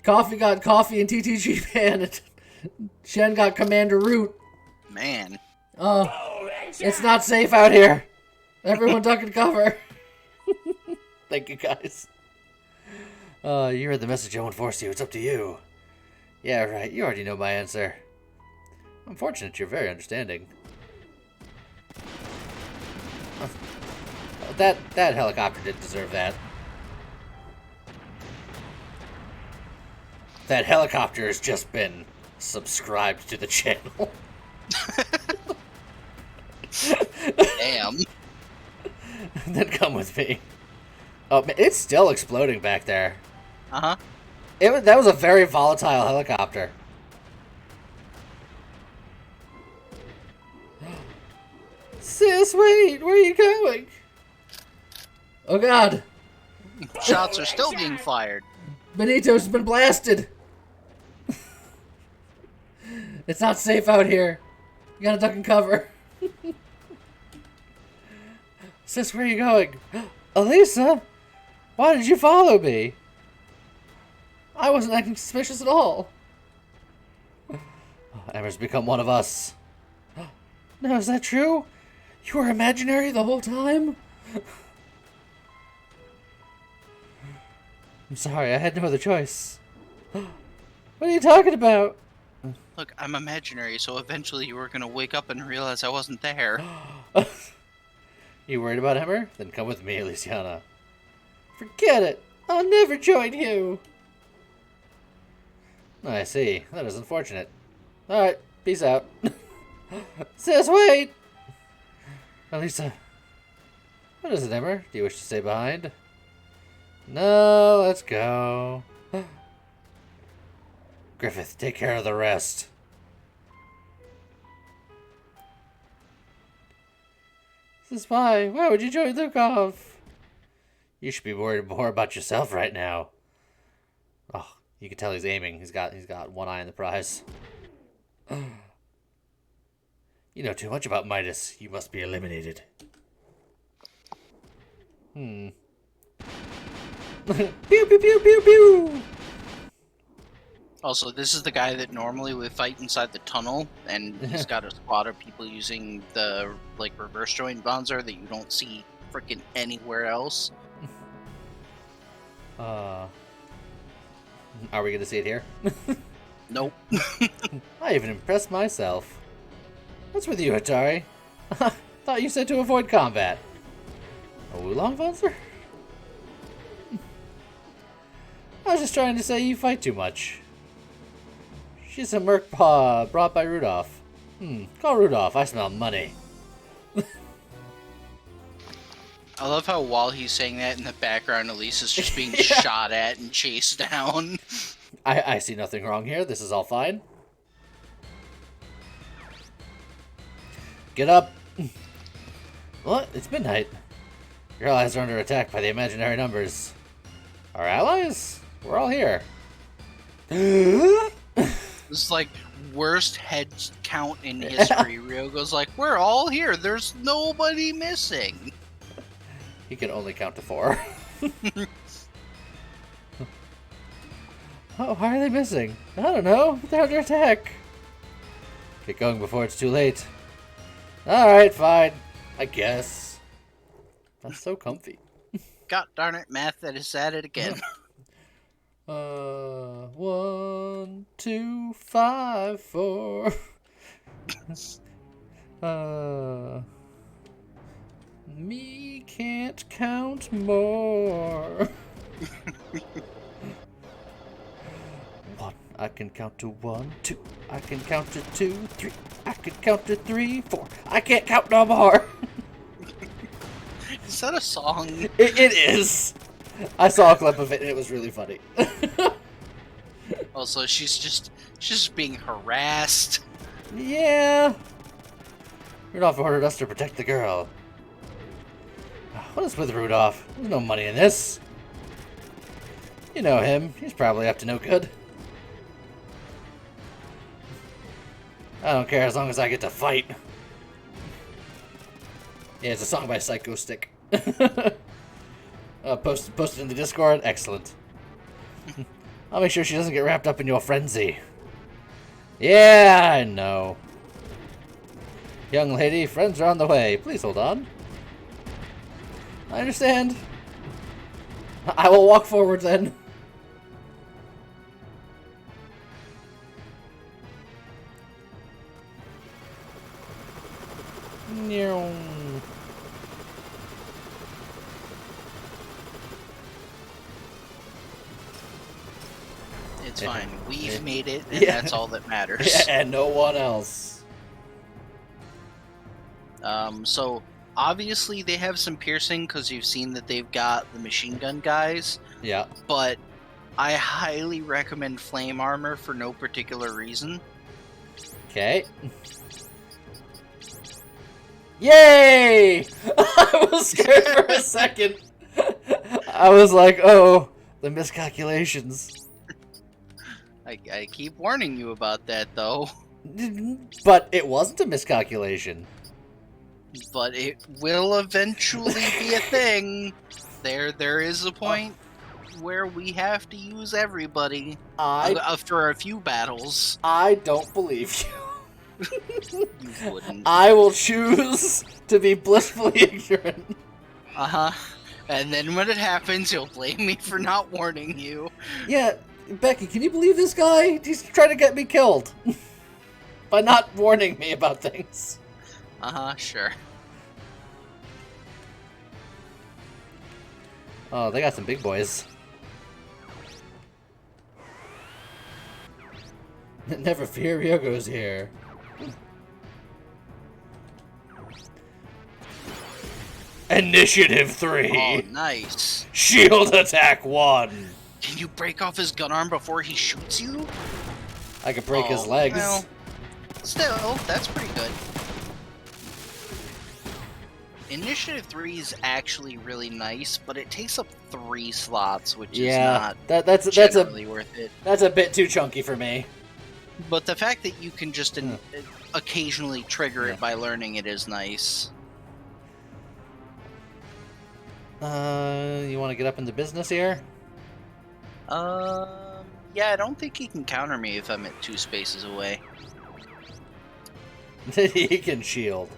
A: Coffee got coffee and TTG Pan. Shen got Commander Root.
B: Man.
A: It's not safe out here. Everyone duck and cover. Thank you guys. You read the message. I won't force you. It's up to you. Yeah, right. You already know my answer. I'm fortunate you're very understanding. That helicopter didn't deserve that. That helicopter has just been subscribed to the channel.
B: Damn.
A: Then come with me. Oh, man, it's still exploding back there.
B: Uh-huh.
A: That was a very volatile helicopter. Sis, wait, where are you going? Oh god.
B: Shots are still being fired.
A: Benito's been blasted. It's not safe out here. You gotta duck and cover. Sis, where are you going? Elisa? Why did you follow me? I wasn't acting suspicious at all. Emmer's become one of us. No, is that true? You were imaginary the whole time? I'm sorry, I had no other choice. What are you talking about?
B: Look, I'm imaginary, so eventually you were gonna wake up and realize I wasn't there.
A: You worried about Emmer? Then come with me, Elysiana. Forget it. I'll never join you. I see. That is unfortunate. Alright, peace out. Sis, wait! Elisa. What is it, Emmer? Do you wish to stay behind? No, let's go. Griffith, take care of the rest. This is why. Why would you join Lukov? You should be worried more about yourself right now. Oh, you can tell he's aiming. He's got one eye on the prize. You know too much about Midas. You must be eliminated. Pew pew pew pew pew.
B: Also, this is the guy that normally would fight inside the tunnel, and he's got a squad of people using the reverse joint Bonzer that you don't see freaking anywhere else.
A: Are we gonna see it here?
B: Nope.
A: I even impressed myself. What's with you, Hatari? Thought you said to avoid combat. A Wulong Bonzer? I was just trying to say you fight too much. She's a merc paw brought by Rudolph. Call Rudolph. I smell money.
B: I love how while he's saying that in the background, Elisa's just being shot at and chased down.
A: I see nothing wrong here. This is all fine. Get up. What? It's midnight. Your allies are under attack by the imaginary numbers. Our allies? We're all here.
B: This is like worst head count in history. Ryogo's like, we're all here. There's nobody missing.
A: He can only count to 4. Oh, why are they missing? I don't know. They're under attack. Get going before it's too late. Alright, fine. I guess. That's so comfy.
B: God darn it, math that is at it again.
A: 1, 2, 5, 4. Me can't count more. 1, I can count to 1, 2. I can count to 2, 3. I can count to 3, 4. I can't count no more.
B: Is that a song?
A: It is. I saw a clip of it and it was really funny.
B: Also, she's just being harassed.
A: Yeah. Rudolph ordered us to protect the girl. What is with Rudolph? There's no money in this. You know him. He's probably up to no good. I don't care as long as I get to fight. Yeah, it's a song by Psycho Stick. Posted in the Discord. Excellent. I'll make sure she doesn't get wrapped up in your frenzy. Yeah, I know. Young lady, friends are on the way. Please hold on. I understand. I will walk forward then.
B: It's fine. We've made it, and that's all that matters.
A: And no one else.
B: So obviously they have some piercing because you've seen that they've got the machine gun guys.
A: Yeah.
B: But I highly recommend flame armor for no particular reason.
A: Okay. Yay! I was scared for a second. I was like, oh, the miscalculations.
B: I keep warning you about that, though.
A: But it wasn't a miscalculation.
B: but it will eventually be a thing. There is a point where we have to use everybody for a few battles.
A: I don't believe you.
B: You wouldn't.
A: I will choose to be blissfully ignorant.
B: Uh-huh. And then when it happens, you'll blame me for not warning you.
A: Yeah, Becky, can you believe this guy? He's trying to get me killed. By not warning me about things.
B: Uh-huh, sure.
A: Oh, they got some big boys. Never fear, Ryogo's here. Initiative 3.
B: Oh, nice.
A: Shield attack 1.
B: Can you break off his gun arm before he shoots you?
A: I could break his legs.
B: Well, still, that's pretty good. Initiative 3 is actually really nice, but it takes up 3 slots, which is not
A: that's
B: generally worth it.
A: That's a bit too chunky for me.
B: But the fact that you can just occasionally trigger it by learning it is nice.
A: You want to get up into business here?
B: Yeah, I don't think he can counter me if I'm at 2 spaces away,
A: He can shield.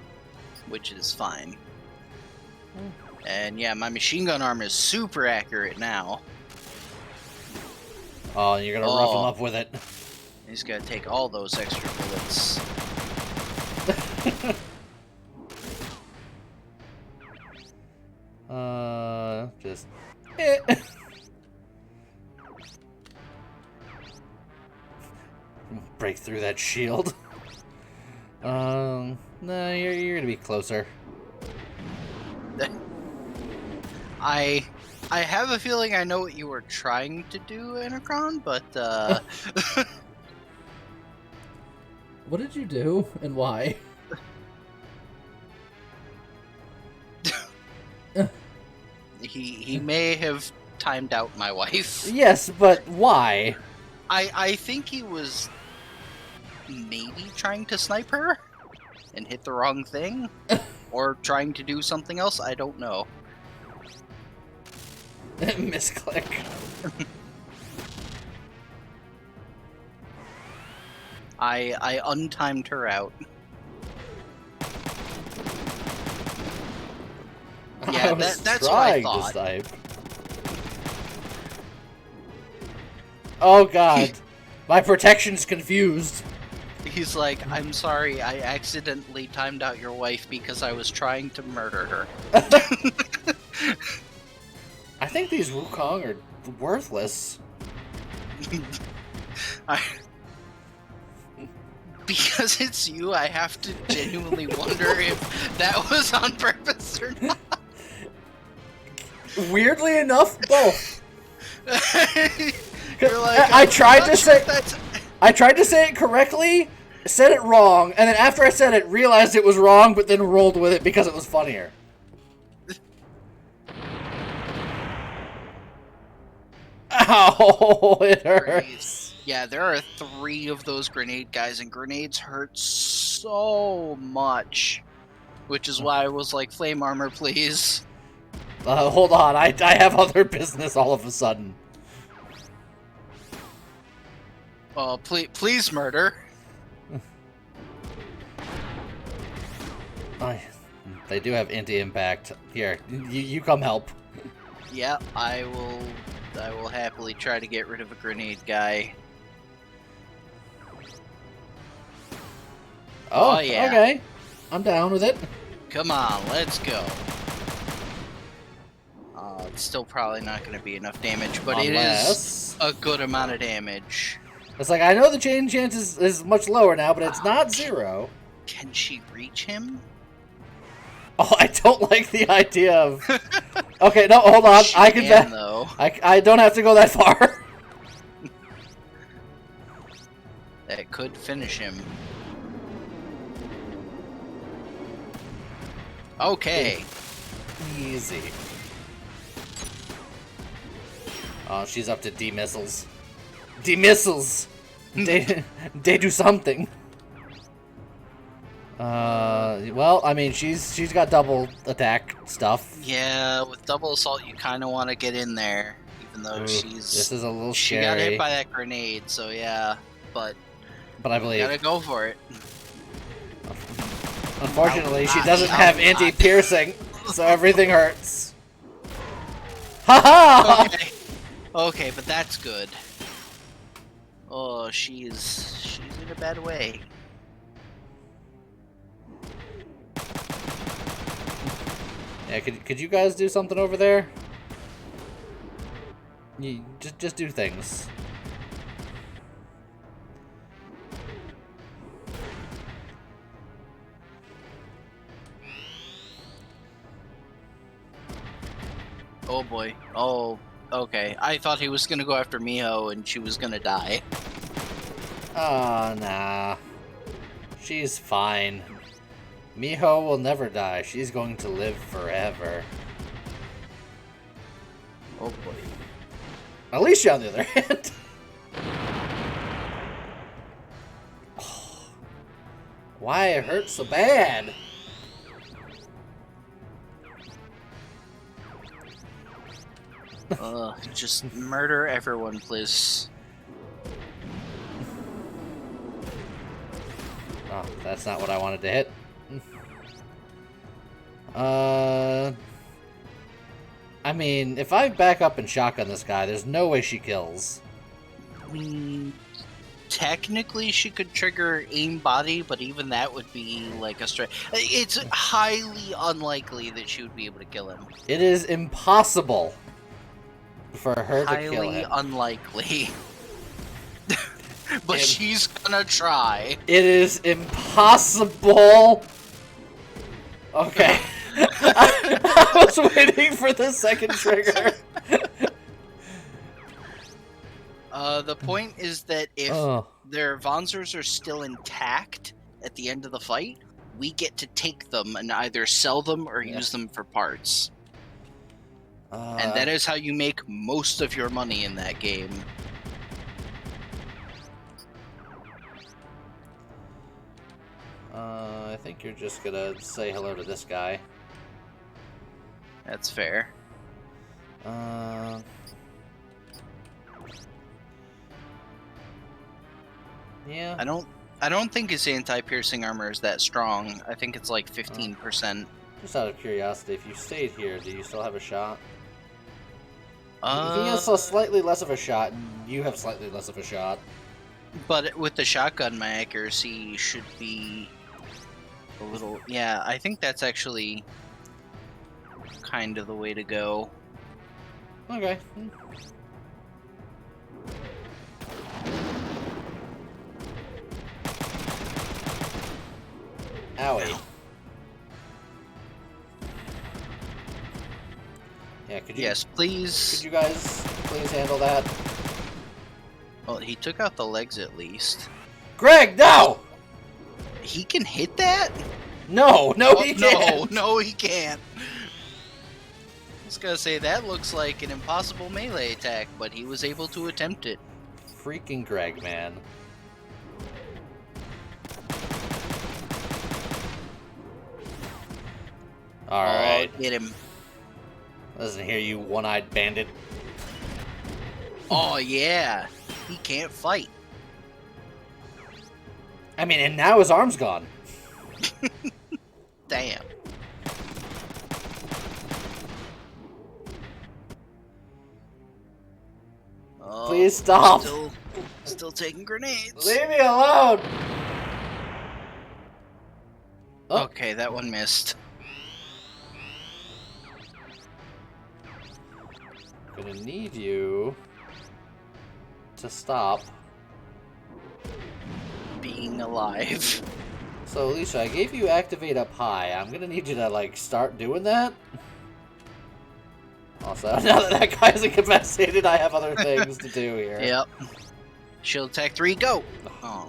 B: which is fine. And yeah, my machine gun arm is super accurate now.
A: Oh, you're gonna rough him up with it.
B: He's gonna take all those extra bullets.
A: Just. Break through that shield. No, you're gonna be closer.
B: I have a feeling I know what you were trying to do, Anacron, but
A: What did you do, and why?
B: he may have timed out my wife.
A: Yes, but why?
B: I think he was maybe trying to snipe her and hit the wrong thing, or trying to do something else. I don't know.
A: Misclick.
B: I untimed her out. Yeah, that's what I thought.
A: To snipe. Oh god, my protection's confused.
B: He's like, I'm sorry, I accidentally timed out your wife because I was trying to murder her.
A: I think these Wukong are worthless.
B: Because it's you, I have to genuinely wonder if that was on purpose or not.
A: Weirdly enough, both.
B: You're like,
A: I tried to say
B: that's...
A: I tried to say it correctly, said it wrong, and then after I said it, realized it was wrong, but then rolled with it because it was funnier. Ow, it hurts.
B: Yeah, there are 3 of those grenade guys, and grenades hurt so much. Which is why I was like, flame armor, please.
A: Hold on, I have other business all of a sudden.
B: Please murder.
A: They do have anti-impact. Here, you come help.
B: Yeah, I will happily try to get rid of a grenade guy.
A: Oh,
B: yeah.
A: Okay. I'm down with it.
B: Come on, let's go. It's still probably not going to be enough damage, but it is a good amount of damage.
A: It's like, I know the chain chance is much lower now, but it's not 0.
B: Can she reach him?
A: Oh, I don't like the idea of... Okay, no, hold on.
B: She
A: I can
B: though.
A: I don't have to go that far.
B: That could finish him. Okay.
A: Easy. Oh, she's up to D-missiles. D-missiles! They do something. Well, I mean, she's got double attack stuff.
B: Yeah, with double assault, you kind of want to get in there, even though
A: Ooh, this is a little
B: she got hit
A: scary.
B: by that grenade. So yeah, but
A: I
B: you
A: believe.
B: gotta go for it.
A: Unfortunately, she
B: Ow,
A: doesn't
B: ow,
A: have
B: ow.
A: anti-piercing, so everything hurts. Haha!
B: Okay. Okay, but that's good. Oh, she's in a bad way.
A: Yeah, could you guys do something over there? You just do things.
B: Oh boy. Oh, okay. I thought he was gonna go after Miho and she was gonna die.
A: Oh, nah. She's fine. Miho will never die. She's going to live forever.
B: Oh boy.
A: Alicia, on the other hand. Why it hurts so bad?
B: Just murder everyone, please.
A: Oh, that's not what I wanted to hit. I mean, if I back up and shotgun this guy, there's no way she kills.
B: Technically, she could trigger aim body, but even that would be like a straight. It's highly unlikely that she would be able to kill him.
A: It is impossible for her to kill
B: Highly
A: him.
B: unlikely. But she's gonna try.
A: It is impossible. Okay. I was waiting for the second trigger.
B: The point is that if
A: Oh.
B: their Vonzers are still intact at the end of the fight, we get to take them and either sell them or use them for parts. And that is how you make most of your money in that game.
A: I think you're just gonna say hello to this guy.
B: That's fair.
A: Yeah.
B: I don't think his anti-piercing armor is that strong. I think it's like 15%.
A: Just out of curiosity, if you stayed here, do you still have a shot? He has a slightly less of a shot, and you have slightly less of a shot.
B: But with the shotgun, my accuracy should be a little... Yeah, I think that's actually kind of the way to go.
A: Okay. Owie. Yeah, could you...
B: Yes, please.
A: Could you guys please handle that?
B: Well, he took out the legs at least.
A: Greg, no!
B: He can hit that?
A: No, he
B: No,
A: can't!
B: no, he can't. I was gonna say, that looks like an impossible melee attack, but he was able to attempt it.
A: Freaking Greg, man. Alright.
B: Oh, get him.
A: Listen here, you one-eyed bandit.
B: Oh, yeah. He can't fight.
A: I mean, and now his arm's gone.
B: Damn. Oh,
A: Please stop.
B: Still taking grenades.
A: Leave me alone! Oh.
B: Okay, that one missed.
A: I'm gonna need you to stop
B: Being alive.
A: So, Alicia, I gave you activate up high. I'm gonna need you to, like, start doing that. Also, now that guy is incapacitated, I have other things to do here.
B: Yep. Shield attack 3, go! Oh.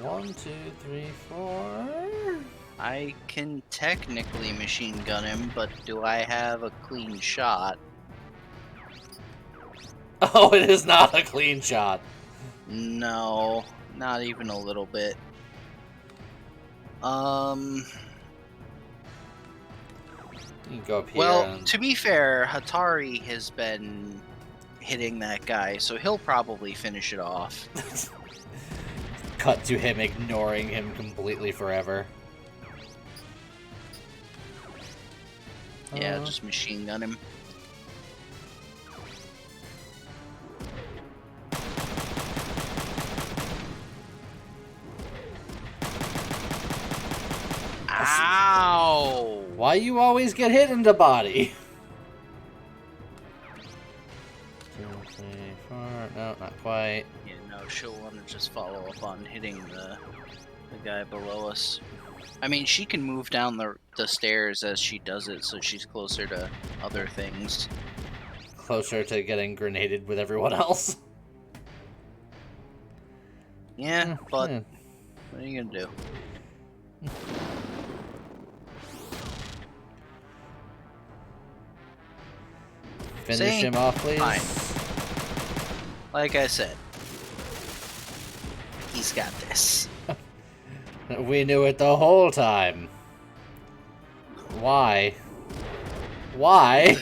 A: 1, 2, 3, 4.
B: I can technically machine gun him, but do I have a clean shot?
A: Oh, it is not a clean shot.
B: No, not even a little bit.
A: You can go up here.
B: Well,
A: and...
B: to be fair, Hatari has been hitting that guy, so he'll probably finish it off.
A: Cut to him ignoring him completely forever.
B: Yeah, just machine gun him. Ow!
A: Why you always get hit in the body? 2, 3, 4. No, not quite.
B: Yeah, no, she'll want to just follow up on hitting the guy below us. I mean, she can move down the stairs as she does it, so she's closer to other things.
A: Closer to getting grenaded with everyone else.
B: Yeah, but
A: yeah.
B: what are you gonna do?
A: Finish
B: See?
A: him off, please.
B: Fine. Like I said, he's got this.
A: We knew it the whole time. Why? Why?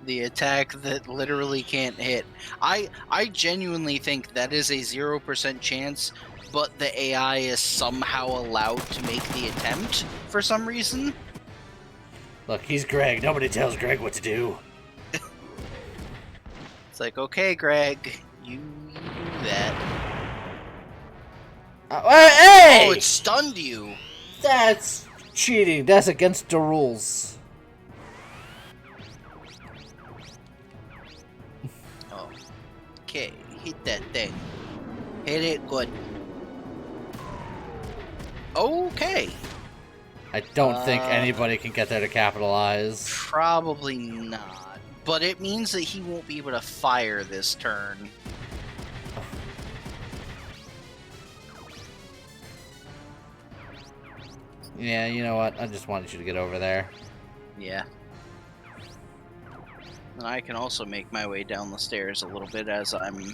B: The attack that literally can't hit. I genuinely think that is a 0% chance, but the AI is somehow allowed to make the attempt for some reason.
A: Look, he's Greg. Nobody tells Greg what to do.
B: It's like, okay, Greg, you do that.
A: Hey!
B: Oh, it stunned you.
A: That's cheating. That's against the rules.
B: Oh, okay, hit that thing. Hit it good. Okay.
A: I don't think anybody can get there to capitalize.
B: Probably not. But it means that he won't be able to fire this turn.
A: Yeah, you know what? I just wanted you to get over there.
B: Yeah. And I can also make my way down the stairs a little bit as I'm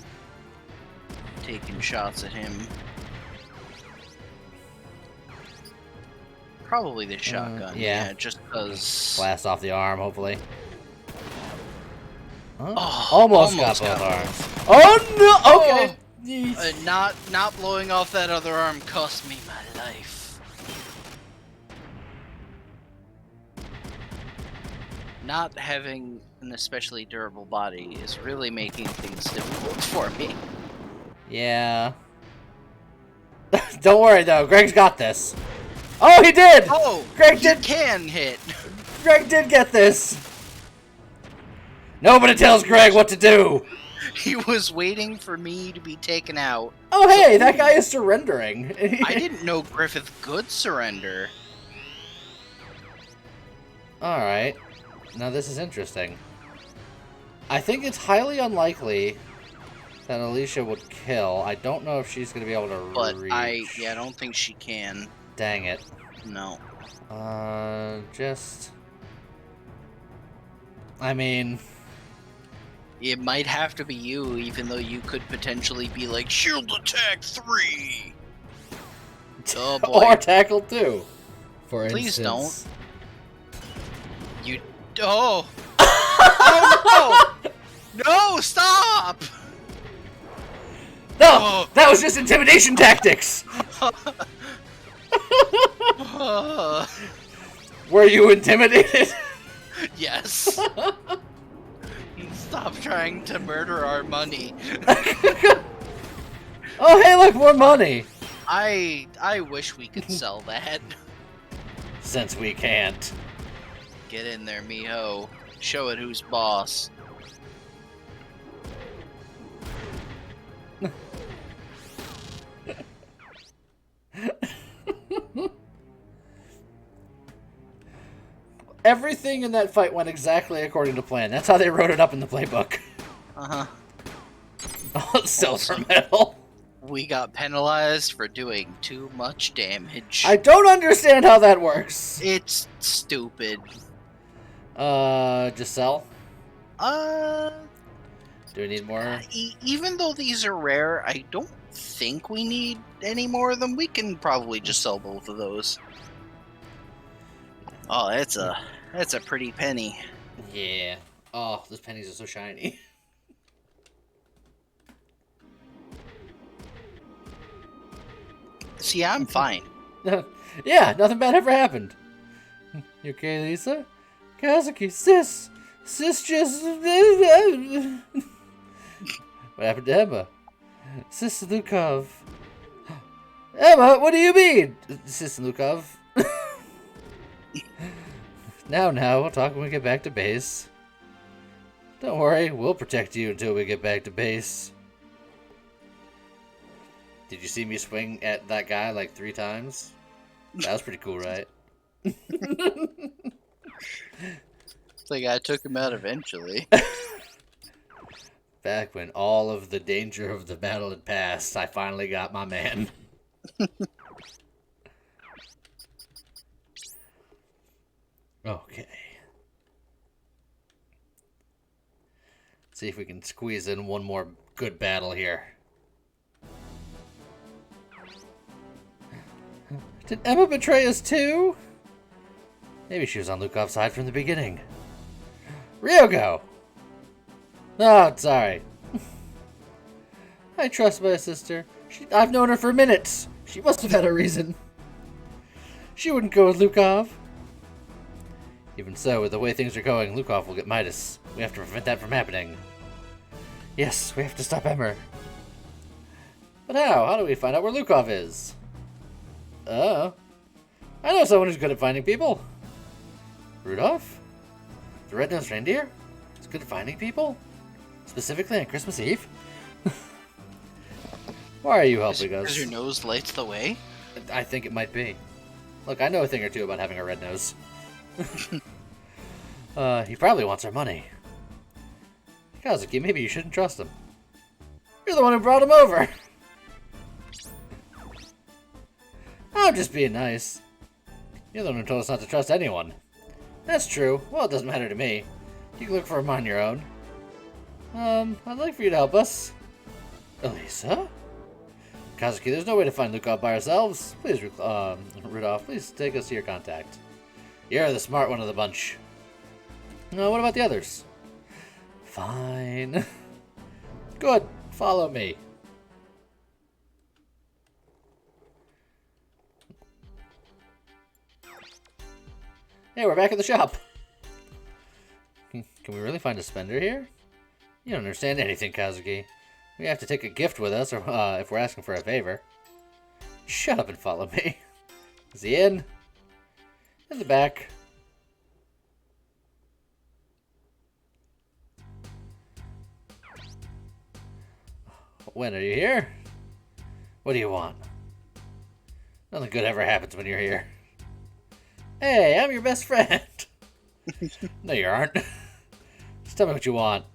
B: taking shots at him. Probably the shotgun.
A: yeah.
B: Yeah, just because.
A: Blast off the arm, hopefully. Huh?
B: Oh,
A: almost got both arms. Oh no! Okay.
B: Not blowing off that other arm cost me my life. Not having an especially durable body is really making things difficult for me.
A: Yeah. Don't worry though, Greg's got this. Oh, he did!
B: Oh,
A: Greg
B: you
A: did.
B: can hit.
A: Greg did get this. Nobody tells Greg what to do.
B: He was waiting for me to be taken out.
A: Oh, hey, that guy is surrendering.
B: I didn't know Griffith could surrender.
A: All right. Now this is interesting. I think it's highly unlikely that Alicia would kill. I don't know if she's going to be able to
B: But
A: reach.
B: I don't think she can.
A: Dang it.
B: No.
A: Just... I mean...
B: It might have to be you, even though you could potentially be like, shield attack 3! Oh boy.
A: Or tackle 2, for
B: Please
A: instance.
B: don't. You... Oh! Oh no! No, stop!
A: No!
B: Oh.
A: That was just intimidation tactics! Were you intimidated?
B: Yes. Stop trying to murder our money.
A: Oh, hey, look, more money!
B: I wish we could sell that.
A: Since we can't.
B: Get in there, mijo. Show it who's boss.
A: Everything in that fight went exactly according to plan. That's how they wrote it up in the playbook.
B: Uh-huh.
A: Oh, silver medal.
B: We got penalized for doing too much damage.
A: I don't understand how that works.
B: It's stupid.
A: Giselle? Do we need more?
B: Even though these are rare, I don't think we need any more of them. We can probably just sell both of those. Oh, that's a pretty penny.
A: Yeah. Oh, those pennies are so shiny.
B: See, I'm fine.
A: Yeah, nothing bad ever happened. You okay, Lisa? Kazuki, sis just... What happened to Emma? Sis Lukov. Emma, what do you mean? Sis Lukov. Now, we'll talk when we get back to base. Don't worry, we'll protect you until we get back to base. Did you see me swing at that guy like 3 times? That was pretty cool, right?
B: It's like I took him out eventually.
A: Back when all of the danger of the battle had passed, I finally got my man. Okay. See if we can squeeze in one more good battle here. Did Emma betray us too? Maybe she was on Lukov's side from the beginning. Ryogo! Oh, sorry. I trust my sister. I've known her for minutes. She must have had a reason. She wouldn't go with Lukov. Even so, with the way things are going, Lukov will get Midas. We have to prevent that from happening. Yes, we have to stop Emmer. But how? How do we find out where Lukov is? I know someone who's good at finding people. Rudolph? The Red-Nosed Reindeer? He's good at finding people? Specifically on Christmas Eve? Why are you helping us?
B: Because your nose lights the way?
A: I think it might be. Look, I know a thing or two about having a red nose. He probably wants our money. Kazuki, maybe you shouldn't trust him. You're the one who brought him over! I'm just being nice. You're the one who told us not to trust anyone. That's true. Well, it doesn't matter to me. You can look for him on your own. I'd like for you to help us. Elisa? Kazuki, there's no way to find Lukov by ourselves. Please, Rudolph, please take us to your contact. You're the smart one of the bunch. What about the others? Fine. Good. Follow me. Hey, we're back at the shop. Can we really find a spender here? You don't understand anything, Kazuki. We have to take a gift with us, or if we're asking for a favor. Shut up and follow me. Is he in? In the back. When are you here? What do you want? Nothing good ever happens when you're here. Hey, I'm your best friend. No, you aren't. Just tell me what you want.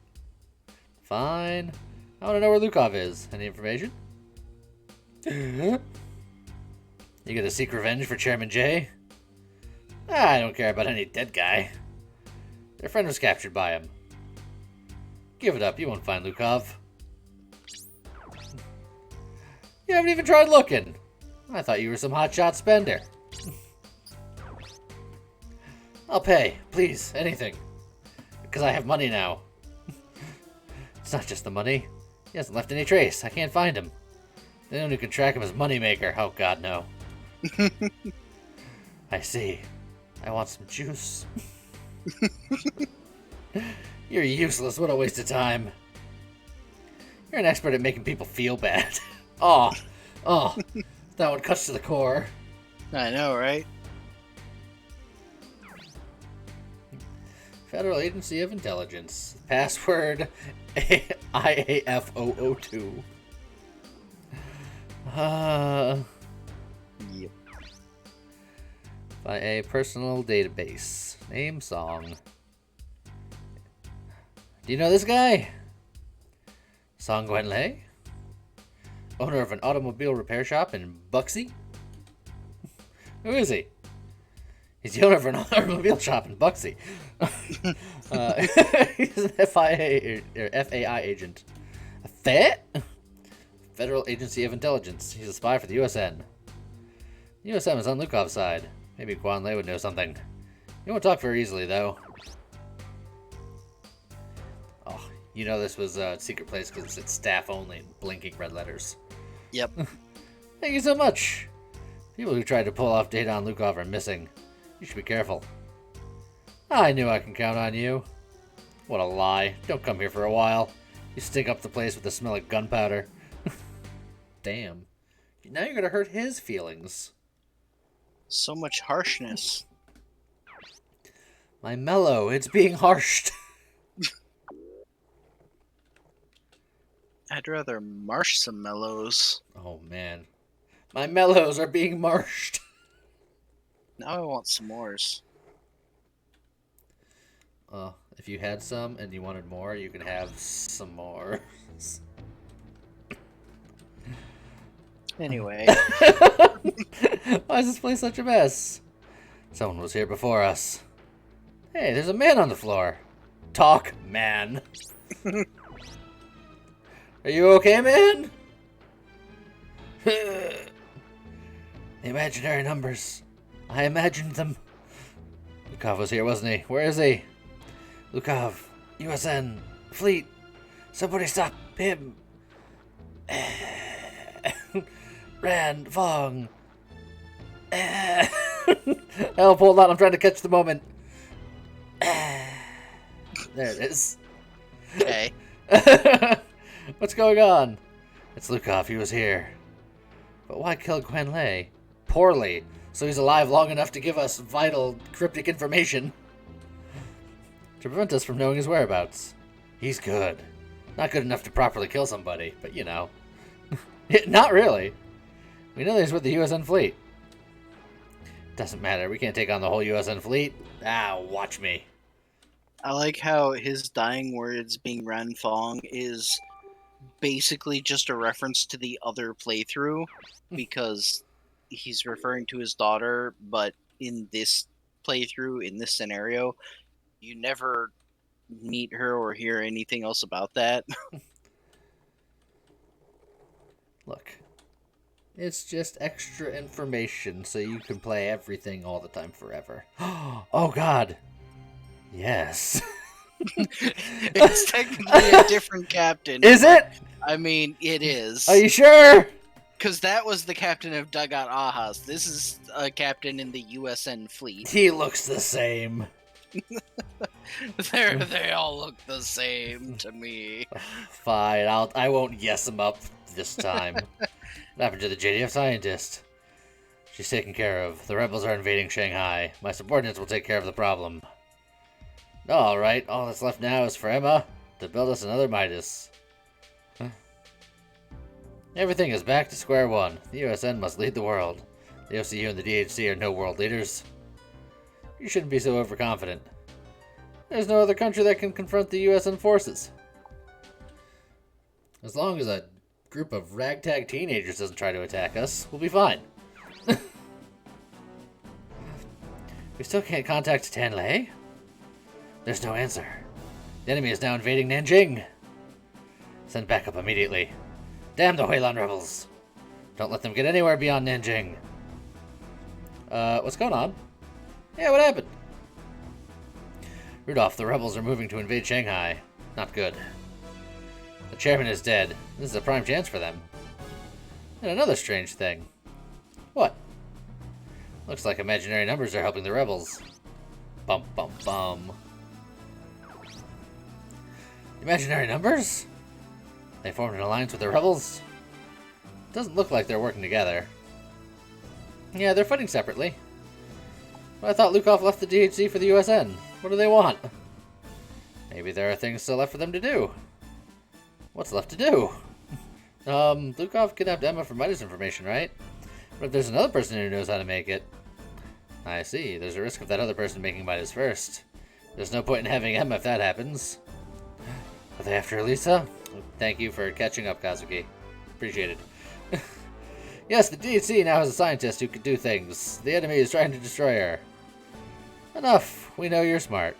A: Fine. I want to know where Lukov is. Any information? You gonna seek revenge for Chairman J? I don't care about any dead guy. Their friend was captured by him. Give it up, you won't find Lukov. You haven't even tried looking. I thought you were some hotshot spender. I'll pay, please, anything. Because I have money now. It's not just the money. He hasn't left any trace. I can't find him. The only one who can track him is Moneymaker. Oh, God, no. I see. I want some juice. You're useless. What a waste of time. You're an expert at making people feel bad. Oh, that one cuts to the core.
B: I know, right?
A: Federal Agency of Intelligence. Password IAF002.
B: Yep.
A: By a personal database. Name, song. Do you know this guy? Song Guanlei? Owner of an automobile repair shop in Buxy? Who is he? He's the owner of an automobile shop in Buxy. He's an FAI agent. A FAT? Federal Agency of Intelligence. He's a spy for the USN. The USM is on Lukov's side. Maybe Guan Lei would know something. He won't talk very easily, though. Oh, you know this was a secret place because it's staff only in blinking red letters.
B: Yep.
A: Thank you so much. People who tried to pull off data on Lukov are missing. You should be careful. I knew I can count on you. What a lie. Don't come here for a while. You stink up the place with the smell of gunpowder. Damn. Now you're gonna hurt his feelings.
B: So much harshness.
A: My mellow, it's being harshed.
B: I'd rather marsh some mellows.
A: Oh man. My mellows are being marshed.
B: Now I want s'mores.
A: If you had some and you wanted more, you can have some more.
B: Anyway.
A: Why is this place such a mess? Someone was here before us. Hey, there's a man on the floor. Talk, man. Are you okay, man? The imaginary numbers. I imagined them. Lukov was here, wasn't he? Where is he? Lukov, USN, fleet. Somebody stop him. Rand, Vong. Help, hold on, I'm trying to catch the moment. There it is.
B: Okay.
A: What's going on? It's Lukov, he was here. But why kill Guan Lei? Poorly, so he's alive long enough to give us vital, cryptic information. To prevent us from knowing his whereabouts. He's good. Not good enough to properly kill somebody, but you know. Not really. We know he's with the USN fleet. Doesn't matter, we can't take on the whole USN fleet. Watch me.
B: I like how his dying words being Ran Fong is basically just a reference to the other playthrough because he's referring to his daughter, but in this playthrough, in this scenario, you never meet her or hear anything else about that.
A: Look, it's just extra information so you can play everything all the time forever. Oh god. Yes.
B: It's technically a different captain.
A: Is it?
B: I mean, it is.
A: Are you sure?
B: Because that was the captain of Dagat Ahas. This is a captain in the USN fleet.
A: He looks the same.
B: They all look the same to me.
A: Fine, I won't yes him up this time. What happened to the JDF scientist? She's taken care of. The rebels are invading Shanghai. My subordinates will take care of the problem. Alright, all that's left now is for Emma to build us another Midas. Everything is back to square one. The USN must lead the world. The OCU and the DHC are no world leaders. You shouldn't be so overconfident. There's no other country that can confront the USN forces. As long as a group of ragtag teenagers doesn't try to attack us, we'll be fine. We still can't contact Tanlei? There's no answer. The enemy is now invading Nanjing. Send backup immediately. Damn the Huilan rebels. Don't let them get anywhere beyond Nanjing. What's going on? Yeah, what happened? Rudolph, the rebels are moving to invade Shanghai. Not good. The chairman is dead. This is a prime chance for them. And another strange thing. What? Looks like imaginary numbers are helping the rebels. Bum bum bum. Imaginary numbers? They formed an alliance with the rebels? Doesn't look like they're working together. Yeah, they're fighting separately. But I thought Lukov left the DHC for the USN. What do they want? Maybe there are things still left for them to do. What's left to do? Lukov kidnapped Emma for Midas information, right? But if there's another person who knows how to make it... I see. There's a risk of that other person making Midas first. There's no point in having Emma if that happens. Are they after Elisa? Thank you for catching up, Kazuki. Appreciate it. Yes, the DHC now has a scientist who can do things. The enemy is trying to destroy her. Enough. We know you're smart.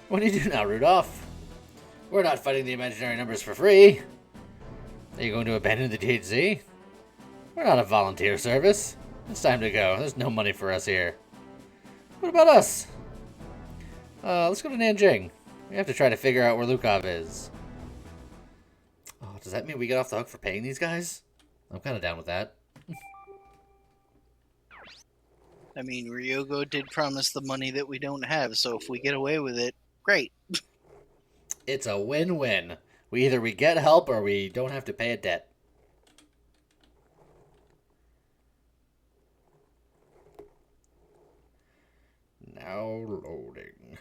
A: What do you do now, Rudolph? We're not fighting the imaginary numbers for free. Are you going to abandon the THZ? We're not a volunteer service. It's time to go. There's no money for us here. What about us? Let's go to Nanjing. We have to try to figure out where Lukov is. Oh, does that mean we get off the hook for paying these guys? I'm kind of down with that.
B: I mean, Ryogo did promise the money that we don't have, so if we get away with it, great.
A: It's a win-win. We get help or we don't have to pay a debt. Now loading.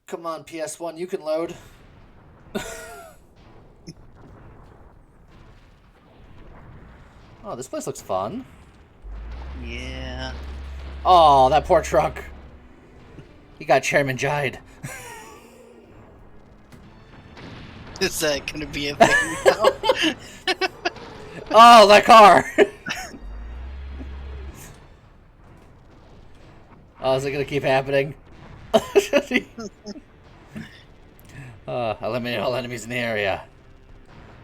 A: Come on, PS1, you can load. Oh, this place looks fun.
B: Yeah.
A: Oh, that poor truck. He got Chairman Jide.
B: Is that going to be a thing now?
A: Oh, that car! Oh, is it going to keep happening? Eliminate all enemies in the area.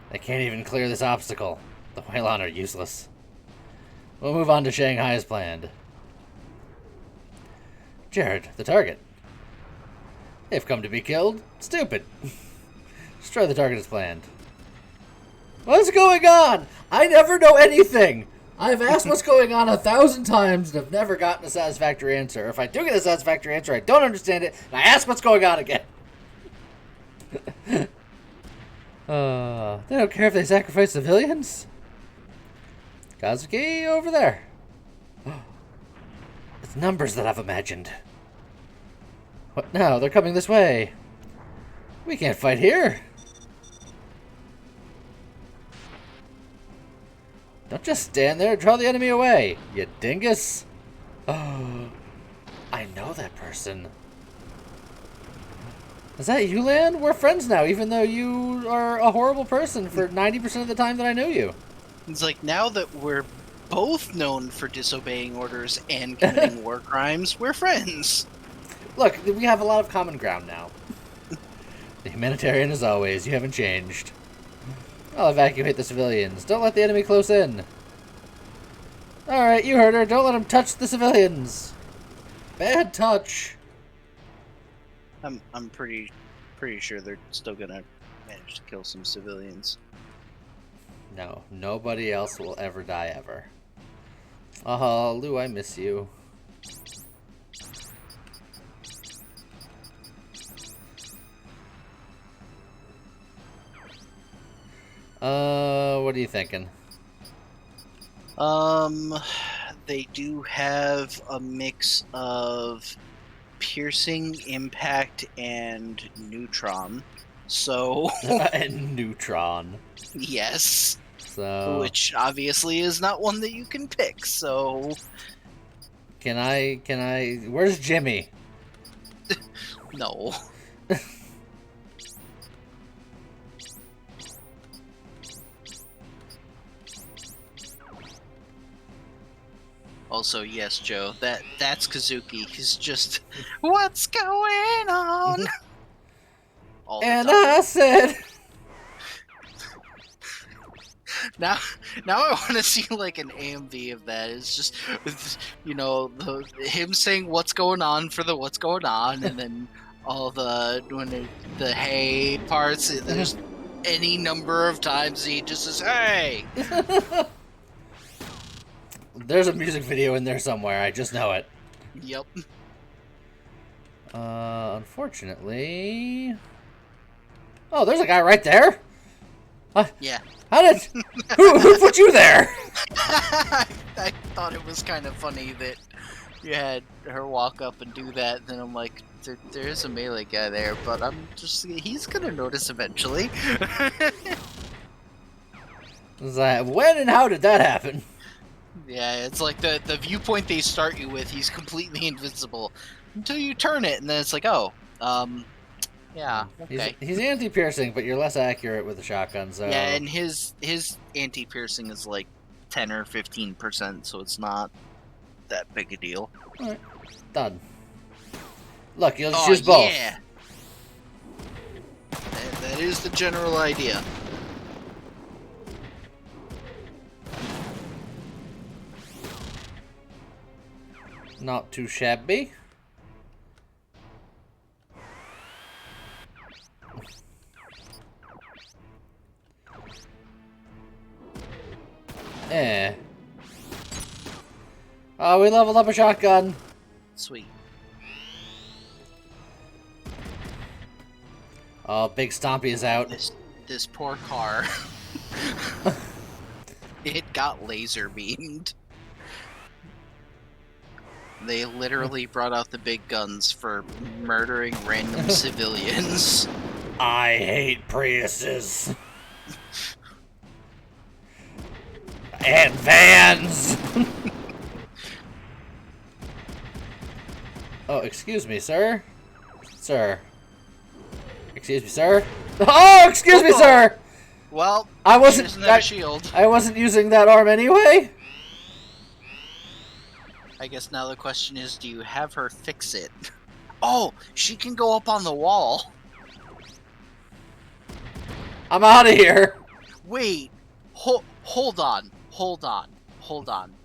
A: They can't even clear this obstacle. The Huilon are useless. We'll move on to Shanghai as planned. Jared, the target. They've come to be killed. Stupid. Destroy the target as planned. What's going on? I never know anything. I've asked what's going on 1,000 times and have never gotten a satisfactory answer. If I do get a satisfactory answer, I don't understand it, and I ask what's going on again. They don't care if they sacrifice civilians? Kazuki, over there. It's numbers that I've imagined. What now? They're coming this way. We can't fight here. Don't just stand there and draw the enemy away, you dingus. Oh, I know that person. Is that you, Lan? We're friends now, even though you are a horrible person for 90% of the time that I know you.
B: It's like, now that we're both known for disobeying orders and committing war crimes, we're friends.
A: Look, we have a lot of common ground now. The humanitarian as always, you haven't changed. I'll evacuate the civilians. Don't let the enemy close in. Alright, you heard her. Don't let him touch the civilians. Bad touch.
B: I'm pretty sure they're still gonna manage to kill some civilians.
A: No, nobody else will ever die ever. Oh, Lou, I miss you. What are you thinking?
B: They do have a mix of piercing, impact, and neutron. So
A: And neutron.
B: yes.
A: So
B: Which obviously is not one that you can pick, so
A: can I where's Jimmy?
B: no. Also, yes, Joe, that's Kazuki. He's just, what's going on? All the
A: And
B: time.
A: I said
B: Now I want to see like an AMV of that. It's just, you know, him saying what's going on for the what's going on, and then all the hey parts. There's any number of times he just says hey.
A: There's a music video in there somewhere. I just know it.
B: Yep.
A: Unfortunately. Oh, there's a guy right there.
B: Yeah.
A: How did? Who put you there?
B: I thought it was kind of funny that you had her walk up and do that. And then I'm like, there's a melee guy there, but he's gonna notice eventually.
A: When and how did that happen?
B: Yeah, it's like the viewpoint they start you with. He's completely invincible until you turn it, and then it's like, oh, Yeah. Okay.
A: He's anti-piercing, but you're less accurate with the shotgun, so...
B: Yeah, and his anti-piercing is like 10 or 15%, so it's not that big a deal.
A: Alright. Done. Look, you'll just use both.
B: Yeah. That is the general idea.
A: Not too shabby. Eh. Oh, we leveled up a shotgun.
B: Sweet.
A: Oh, Big Stompy is out.
B: This poor car. It got laser beamed. They literally brought out the big guns for murdering random civilians.
A: I hate Priuses. And vans! Oh, excuse me, sir? Sir. Excuse me, sir? Oh, excuse me, sir!
B: Well,
A: I wasn't.
B: isn't that a shield?
A: I wasn't using that arm anyway.
B: I guess now the question is, do you have her fix it? Oh, she can go up on the wall.
A: I'm out of here.
B: Wait, hold on.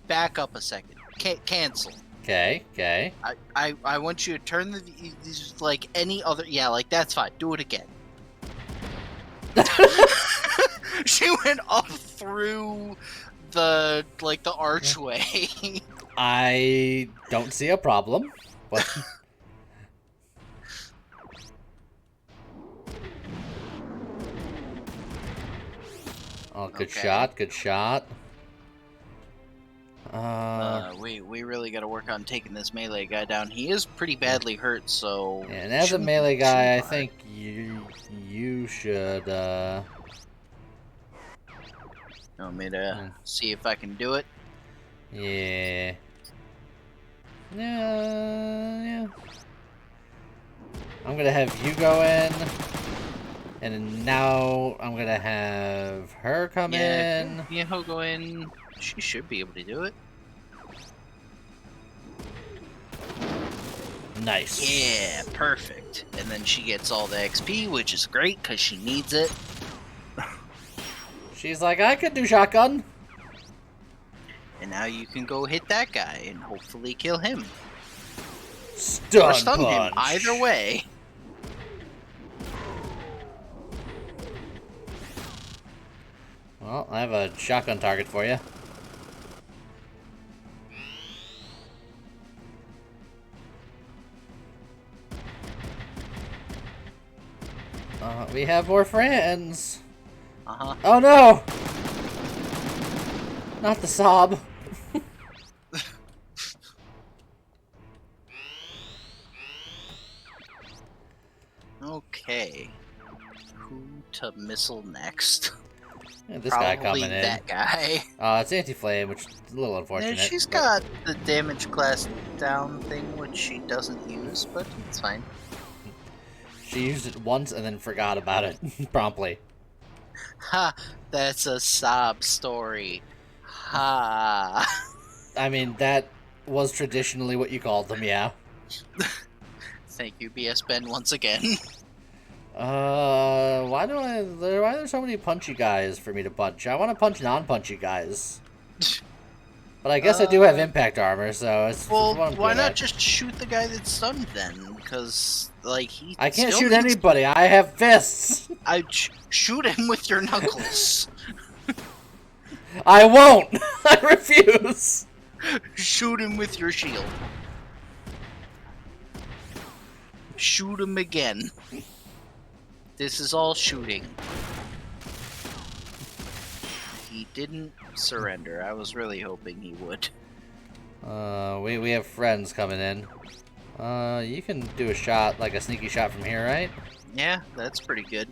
B: Back up a second. Cancel.
A: Okay, okay.
B: I want you to turn these like any other. Yeah, like that's fine. Do it again. She went up through the archway.
A: I don't see a problem. What? Oh, good shot, good shot.
B: We really got to work on taking this melee guy down. He is pretty badly hurt, so.
A: Yeah, and as a melee guy, I think you should.
B: You want me to see if I can do it?
A: Yeah. Yeah. I'm gonna have you go in, and now I'm gonna have her come in.
B: Yeah, he'll go in. She should be able to do it.
A: Nice.
B: Yeah, perfect. And then she gets all the XP, which is great because she needs it.
A: She's like, I could do shotgun.
B: And now you can go hit that guy and hopefully kill him.
A: Stun
B: or stun
A: punch.
B: him. Either way.
A: Well, I have a shotgun target for you. We have more friends.
B: Uh-huh.
A: Oh no! Not the sob.
B: Okay. Who to missile next?
A: Yeah, this
B: Probably
A: guy coming in.
B: that guy.
A: It's anti-flame, which is a little unfortunate.
B: Yeah, she's got the damage class down thing, which she doesn't use, but it's fine.
A: She used it once and then forgot about it promptly.
B: Ha! That's a sob story. Ha!
A: I mean, that was traditionally what you called them, yeah.
B: Thank you, BS Ben, once again.
A: Why are there so many punchy guys for me to punch? I want to punch non-punchy guys. But I guess I do have impact armor, so it's
B: Well,
A: what I'm
B: why
A: good
B: not
A: at.
B: just shoot the guy that's stunned then? Because, like,
A: I can't
B: still
A: shoot
B: needs-
A: anybody. I have fists.
B: I'd shoot him with your knuckles.
A: I won't. I refuse.
B: Shoot him with your shield. Shoot him again. This is all shooting. He didn't surrender. I was really hoping he would.
A: We have friends coming in. You can do a shot, like a sneaky shot from here, right?
B: Yeah, that's pretty good.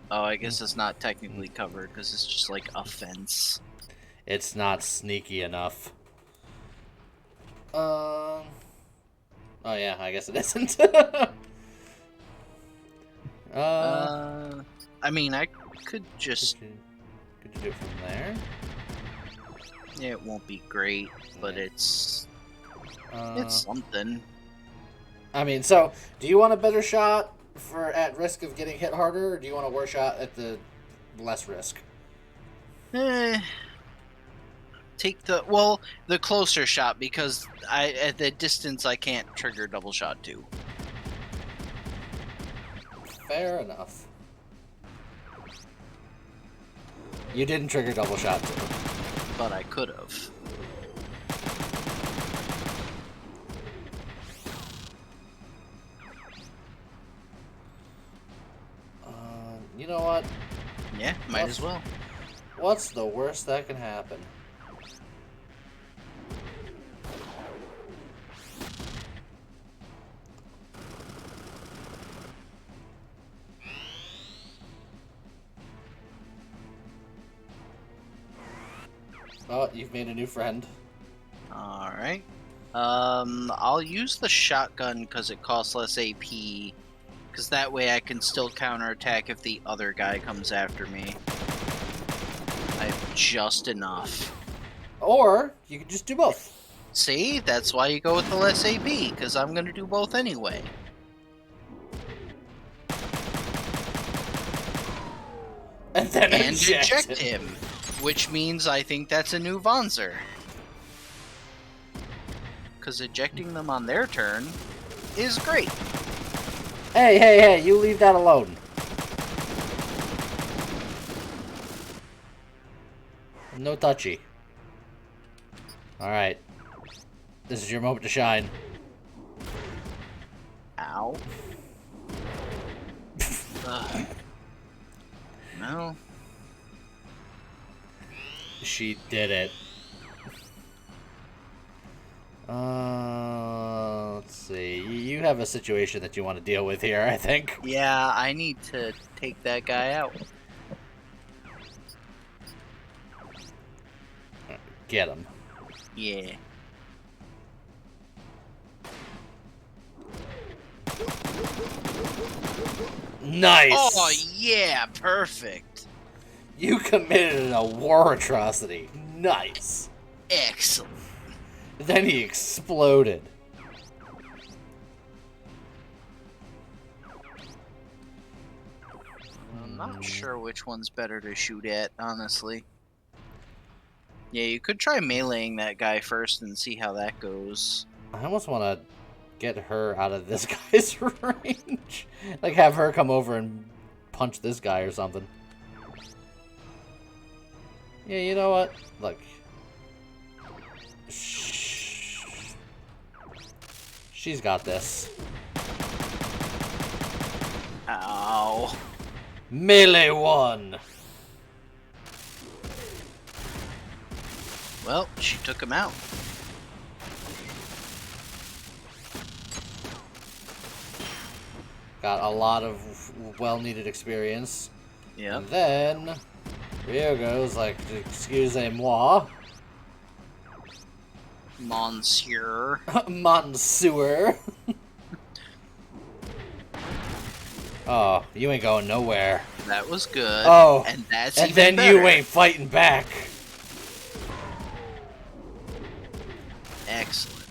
B: Oh, I guess it's not technically covered because it's just like a fence.
A: It's not sneaky enough. Oh yeah, I guess it isn't.
B: I mean, I could just...
A: Could you do it from there?
B: It won't be great, but
A: Yeah.
B: it's
A: Uh,
B: something.
A: I mean, so do you want a better shot for at risk of getting hit harder, or do you want a worse shot at the less risk?
B: Take the closer shot, because at the distance I can't trigger double shot too.
A: Fair enough. You didn't trigger double shot too.
B: But I could have.
A: You know what?
B: Yeah, might as well.
A: What's the worst that can happen? Oh, you've made a new friend.
B: Alright. I'll use the shotgun because it costs less AP. Because that way I can still counterattack if the other guy comes after me. I have just enough.
A: Or you could just do both.
B: See? That's why you go with the less AP, because I'm going to do both anyway.
A: And then
B: And
A: eject
B: eject him. Which means I think that's a new Vonzer. Because ejecting them on their turn is great.
A: Hey, hey, hey, you leave that alone. No touchy. Alright. This is your moment to shine.
B: Ow. No.
A: She did it. Let's see. You have a situation that you want to deal with here, I think.
B: Yeah, I need to take that guy out.
A: Get him.
B: Yeah.
A: Nice!
B: Oh, yeah, perfect.
A: You committed a war atrocity. Nice.
B: Excellent.
A: Then he exploded.
B: I'm not sure which one's better to shoot at, honestly. Yeah, you could try meleeing that guy first and see how that goes.
A: I almost want to get her out of this guy's range. Like, have her come over and punch this guy or something. Yeah, you know what? Look. She's got this.
B: Ow.
A: Melee one!
B: Well, she took him out.
A: Got a lot of well-needed experience.
B: Yep.
A: And then Rio goes like, excusez-moi.
B: Monsieur.
A: Monsieur. Oh, you ain't going nowhere.
B: That was good.
A: Oh,
B: and that's
A: and
B: even
A: then
B: better.
A: you ain't fighting back.
B: Excellent.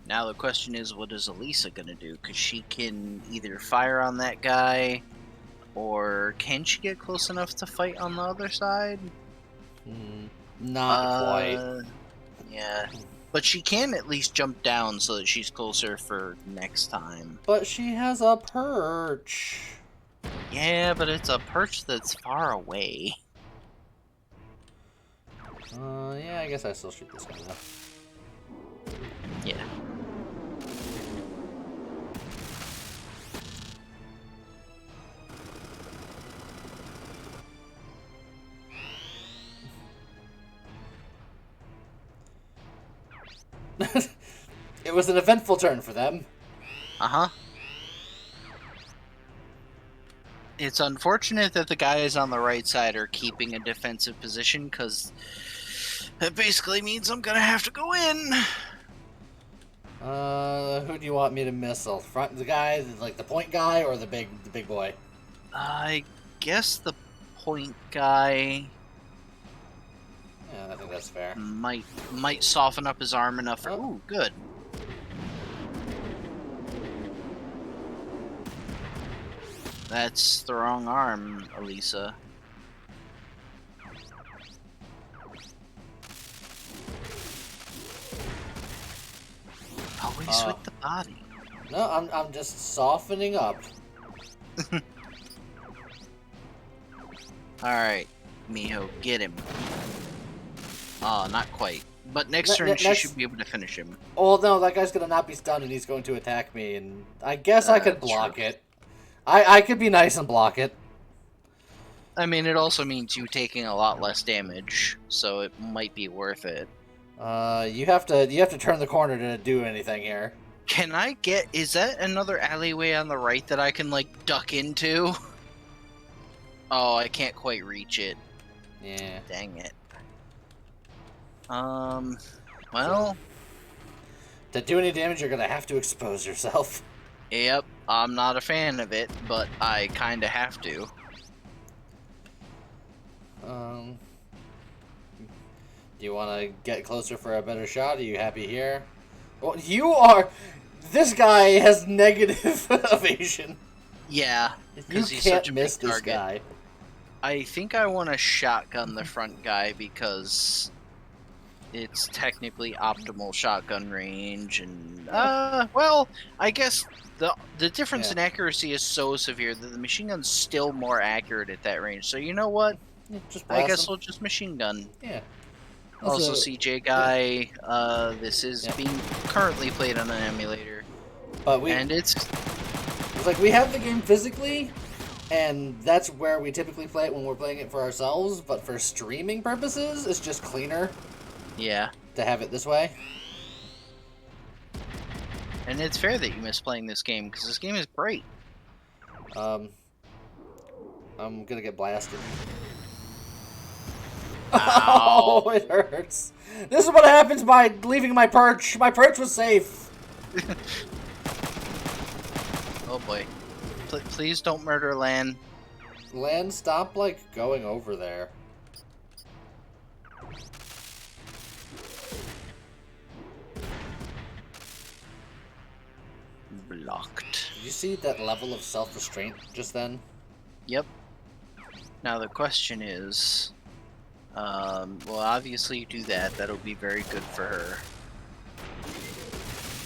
B: Now the question is, what is Elisa gonna do? Because she can either fire on that guy, or can she get close enough to fight on the other side?
A: Not quite.
B: Yeah. But she can at least jump down so that she's closer for next time.
A: But she has a perch.
B: Yeah, but it's a perch that's far away.
A: Yeah, I guess I still shoot this guy though.
B: Yeah.
A: It was an eventful turn for them.
B: Uh-huh. It's unfortunate that the guys on the right side are keeping a defensive position, because that basically means I'm gonna have to go in.
A: Who do you want me to missile? The guy, like the point guy, or the big boy?
B: I guess the point guy
A: Yeah, I think that's fair.
B: might soften up his arm enough for.
A: Oh.
B: Ooh, good. That's the wrong arm, Elisa. Always with the body.
A: No, I'm just softening up.
B: Alright, Miho, get him. Oh, not quite. But next turn, she
A: next-
B: should be able to finish him.
A: Oh no, that guy's gonna not be stunned and he's going to attack me, and I guess I could block
B: true.
A: it. I could be nice and block it.
B: I mean, it also means you taking a lot less damage, so it might be worth it.
A: You have to turn the corner to do anything here.
B: Can I get... Is that another alleyway on the right that I can, like, duck into? Oh, I can't quite reach it.
A: Yeah.
B: Dang it. Well...
A: To do any damage, you're gonna have to expose yourself.
B: Yep, I'm not a fan of it, but I kinda have to.
A: Do you want to get closer for a better shot? Are you happy here? Well, you are... This guy has negative evasion.
B: Yeah,
A: You
B: because he's
A: can't
B: such a
A: miss
B: big
A: this
B: target.
A: guy.
B: I think I want to shotgun the front guy because it's technically optimal shotgun range, and well, I guess the difference
A: Yeah.
B: in accuracy is so severe that the machine gun's still more accurate at that range. So you know what?
A: Yeah, just
B: I
A: blast
B: guess
A: him.
B: we'll just machine gun.
A: Yeah.
B: Also, CJ guy, this is
A: Yeah.
B: being currently played on an emulator,
A: But
B: and it's
A: like we have the game physically, and that's where we typically play it when we're playing it for ourselves. But for streaming purposes, it's just cleaner
B: yeah,
A: to have it this way.
B: and it's fair that you miss playing this game because this game is great.
A: I'm gonna get blasted.
B: Ow.
A: Oh, it hurts. This is what happens by leaving my perch. My perch was safe.
B: Oh boy. Please don't murder Lan.
A: Lan, stop, like, going over there.
B: Blocked.
A: Did you see that level of self-restraint just then?
B: Yep. Now the question is, well, obviously you do that. That'll be very good for her.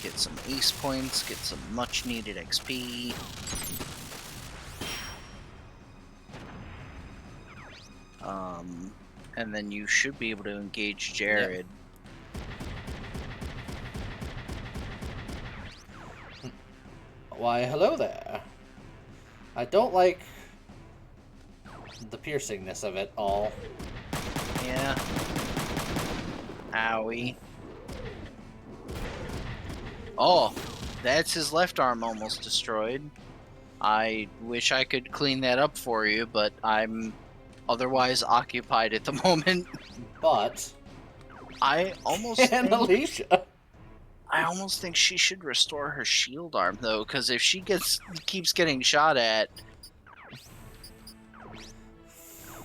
B: Get some ace points, get some much needed XP. And then you should be able to engage Jared.
A: Why, hello there. I don't like the piercingness of it all.
B: Yeah. Owie. Oh, that's his left arm almost destroyed. I wish I could clean that up for you, but I'm otherwise occupied at the moment.
A: But
B: I almost
A: and
B: think,
A: Alicia.
B: I almost think she should restore her shield arm though, because if she keeps getting shot at,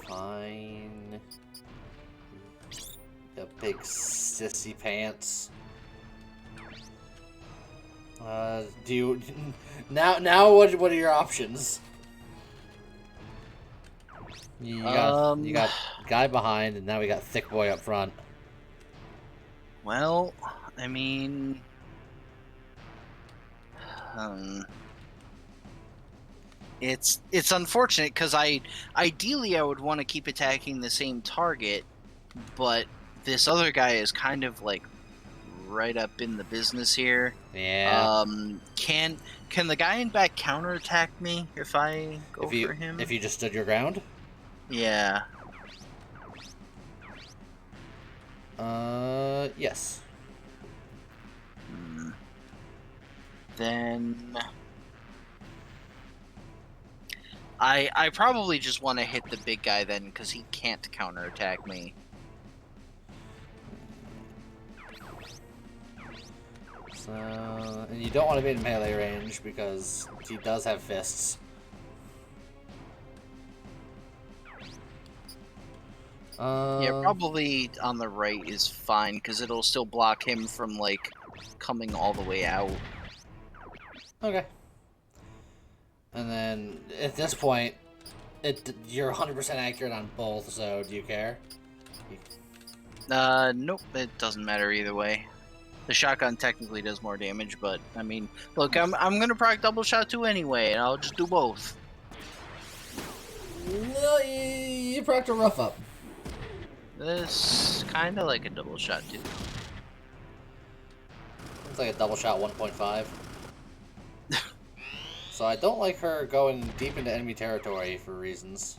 A: Fine. The big sissy pants. Do you now? What are your options? You got guy behind, and now we got thick boy up front.
B: well, I mean, it's unfortunate because ideally I would want to keep attacking the same target, but this other guy is kind of like right up in the business here.
A: Yeah.
B: Can the guy in back counterattack me if I go for him?
A: If you just stood your ground.
B: Yeah.
A: Yes.
B: Then I probably just want to hit the big guy then, because he can't counterattack me.
A: So, and you don't want to be in melee range because he does have fists.
B: Yeah, probably on the right is fine, because it'll still block him from, like, coming all the way out.
A: Okay. And then, at this point, you're 100% accurate on both, so do you care?
B: Nope, it doesn't matter either way. The shotgun technically does more damage, but, I mean, look, I'm gonna proc double shot too anyway, and I'll just do both.
A: No, you procced a rough up.
B: This kinda like a double shot too.
A: It's like a double shot 1.5. So I don't like her going deep into enemy territory for reasons.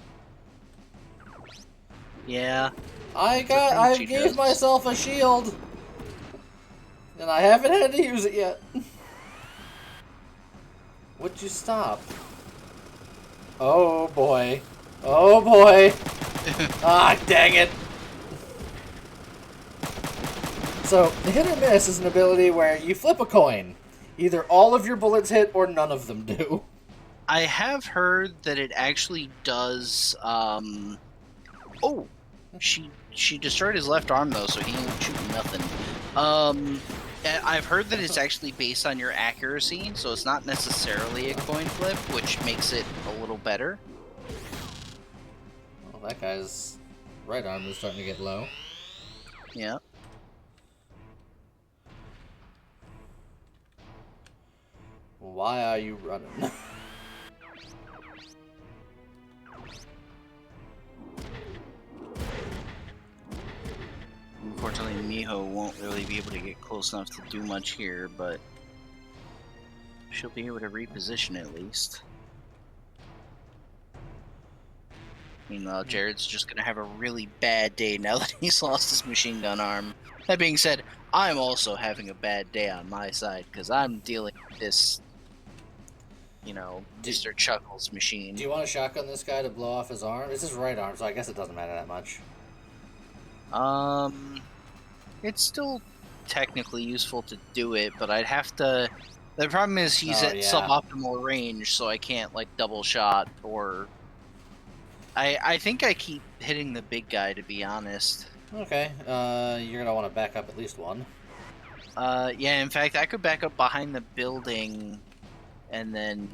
B: Yeah.
A: I
B: she
A: gave
B: does.
A: myself a shield, and I haven't had to use it yet. Would you stop? Oh boy. Oh boy. Ah, dang it. So, hit or miss is an ability where you flip a coin. Either all of your bullets hit or none of them do.
B: I have heard that it actually does, Oh! She destroyed his left arm, though, so he ain't shooting nothing. I've heard that it's actually based on your accuracy, so it's not necessarily a coin flip, which makes it a little better.
A: Well, that guy's right arm is starting to get low.
B: Yeah.
A: Why are you running?
B: Unfortunately, Miho won't really be able to get close enough to do much here, but she'll be able to reposition at least. Meanwhile, Jared's just gonna have a really bad day now that he's lost his machine gun arm. That being said, I'm also having a bad day on my side, because I'm dealing with this, you know, Mr. Chuckles machine.
A: Do you want to shotgun this guy to blow off his arm? It's his right arm, so I guess it doesn't matter that much.
B: It's still technically useful to do it, but I'd have to... The problem is he's at suboptimal range, so I can't, like, double shot, or... I think I keep hitting the big guy, to be honest.
A: Okay, you're gonna want to back up at least one.
B: Yeah, in fact, I could back up behind the building, and then,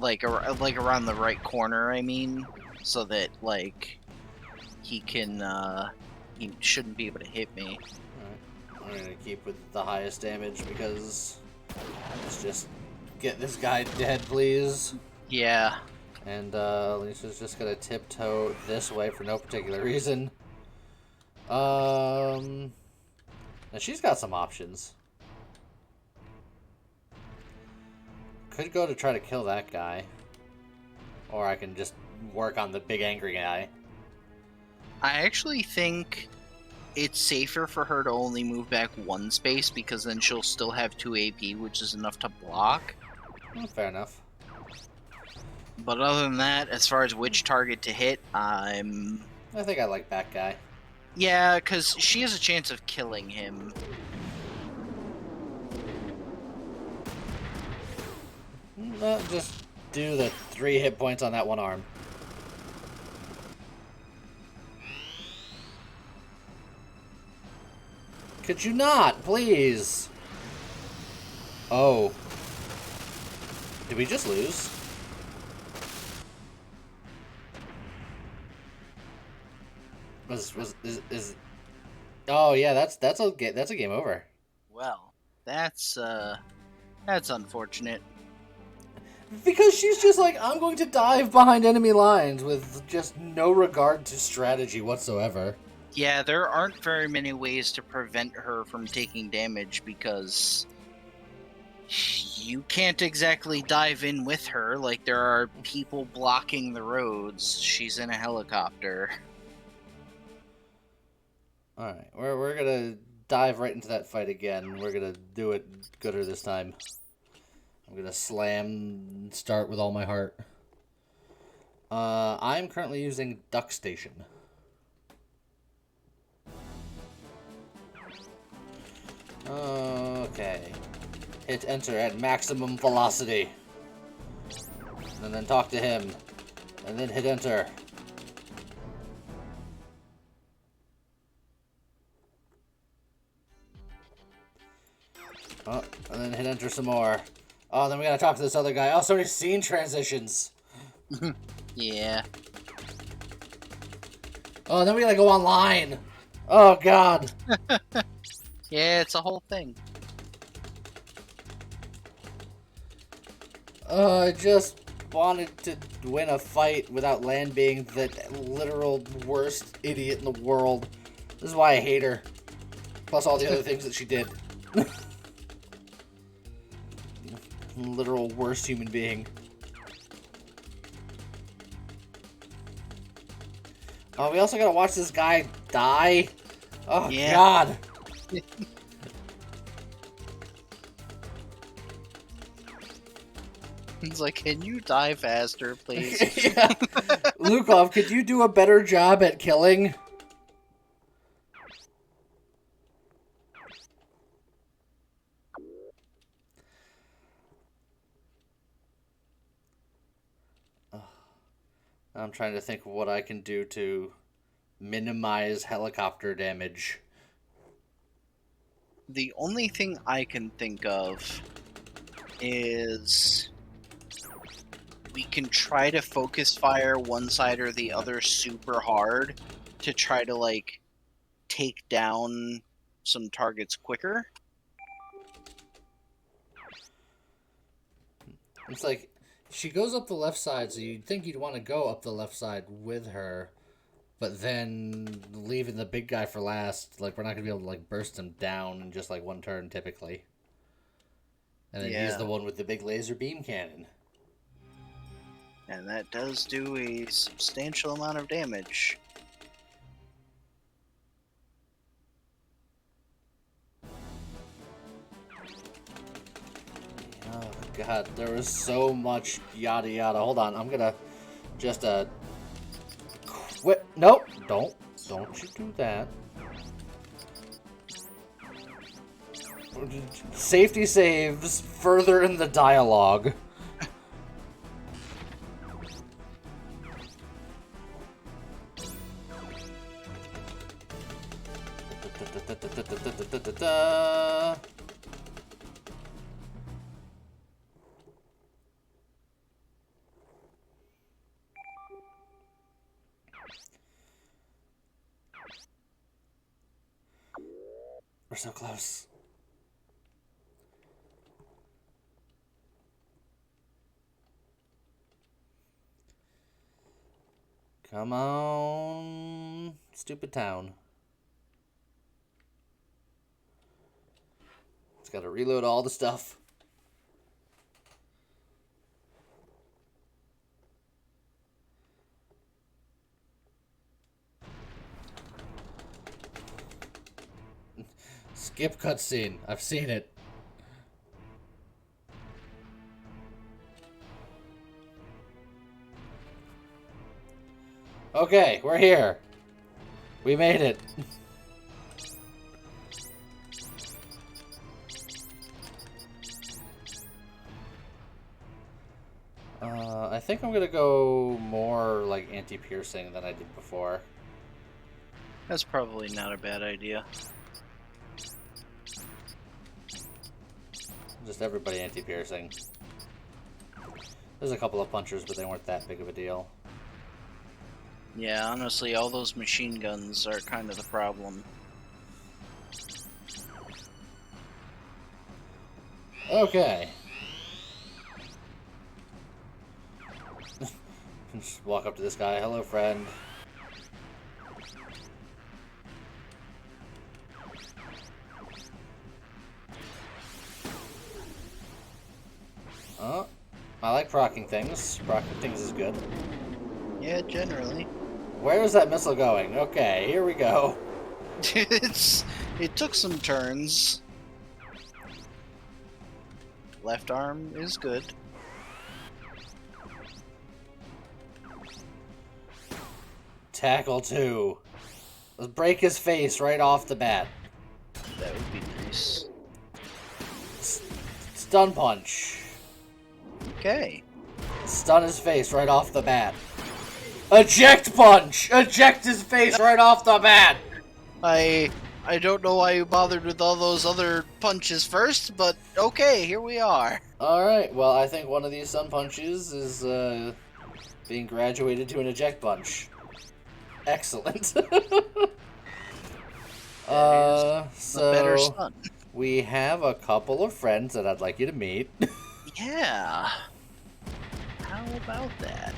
B: like around the right corner, I mean, so that, like, he can, he shouldn't be able to hit me.
A: Alright, I'm gonna keep with the highest damage because let's just get this guy dead, please.
B: Yeah.
A: And Lisa's just gonna tiptoe this way for no particular reason. Now she's got some options. Could go to try to kill that guy, or I can just work on the big angry guy.
B: I actually think it's safer for her to only move back one space, because then she'll still have 2 AP, which is enough to block.
A: Well, fair enough.
B: But other than that, as far as which target to hit,
A: I think I like that guy.
B: Yeah, because she has a chance of killing him.
A: Just do the 3 hit points on that one arm. Could you not, please? Oh. Did we just lose? Oh yeah, that's a game over.
B: Well, that's unfortunate.
A: Because she's just like, I'm going to dive behind enemy lines with just no regard to strategy whatsoever.
B: Yeah, there aren't very many ways to prevent her from taking damage, because you can't exactly dive in with her. Like, there are people blocking the roads. She's in a helicopter.
A: Alright, we're gonna dive right into that fight again. We're gonna do it gooder this time. I'm gonna slam start with all my heart. I'm currently using Duck Station. Okay. Hit enter at maximum velocity. And then talk to him. And then hit enter. Oh, and then hit enter some more. Oh, then we gotta talk to this other guy. Oh, so many scene transitions.
B: Yeah.
A: Oh, then we gotta go online. Oh, God.
B: Yeah, it's a whole thing.
A: I just wanted to win a fight without Lan being the literal worst idiot in the world. This is why I hate her. Plus all the other things that she did. Literal worst human being. Oh, we also gotta watch this guy die. Oh,
B: Yeah.
A: God.
B: He's like, can you die faster, please?
A: Yeah. Lukov, could you do a better job at killing? I'm trying to think of what I can do to minimize helicopter damage.
B: The only thing I can think of is we can try to focus fire one side or the other super hard to try to, like, take down some targets quicker.
A: It's like, she goes up the left side, so you'd think you'd want to go up the left side with her, but then leaving the big guy for last, like, we're not going to be able to, like, burst him down in just, like, one turn, typically. And then use
B: Yeah.
A: the one with the big laser beam cannon.
B: And that does do a substantial amount of damage.
A: Oh, God, there was so much yada yada. Hold on, I'm gonna just, quit. Nope, don't you do that. Safety saves further in the dialogue. We're so close. Come on, stupid town. It's got to reload all the stuff. Skip cutscene. I've seen it. Okay, we're here. We made it. I think I'm gonna go more like anti-piercing than I did before.
B: That's probably not a bad idea.
A: Just everybody anti-piercing. There's a couple of punchers, but they weren't that big of a deal.
B: Yeah, honestly, all those machine guns are kind of the problem.
A: Okay. Just walk up to this guy. Hello, friend. I like proccing things. Proccing things is good.
B: Yeah, generally.
A: Where is that missile going? Okay, here we go.
B: It took some turns. Left arm is good.
A: Tackle 2. Let's break his face right off the bat.
B: That would be nice.
A: Stun punch.
B: Okay.
A: Stun his face right off the bat. Eject punch! Eject his face right off the bat!
B: I don't know why you bothered with all those other punches first, but okay, here we are.
A: Alright, well, I think one of these stun punches is being graduated to an eject punch. Excellent.
B: The better
A: So
B: stun.
A: we have a couple of friends that I'd like you to meet.
B: Yeah. How about that?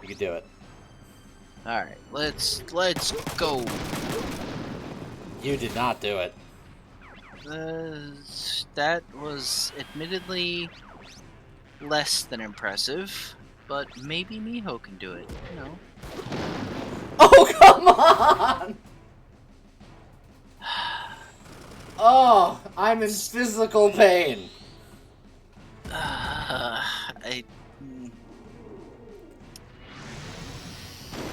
A: You can do it.
B: Alright, let's go.
A: You did not do it.
B: That was admittedly less than impressive, but maybe Miho can do it, you know.
A: Oh, come on! Oh, I'm in physical pain.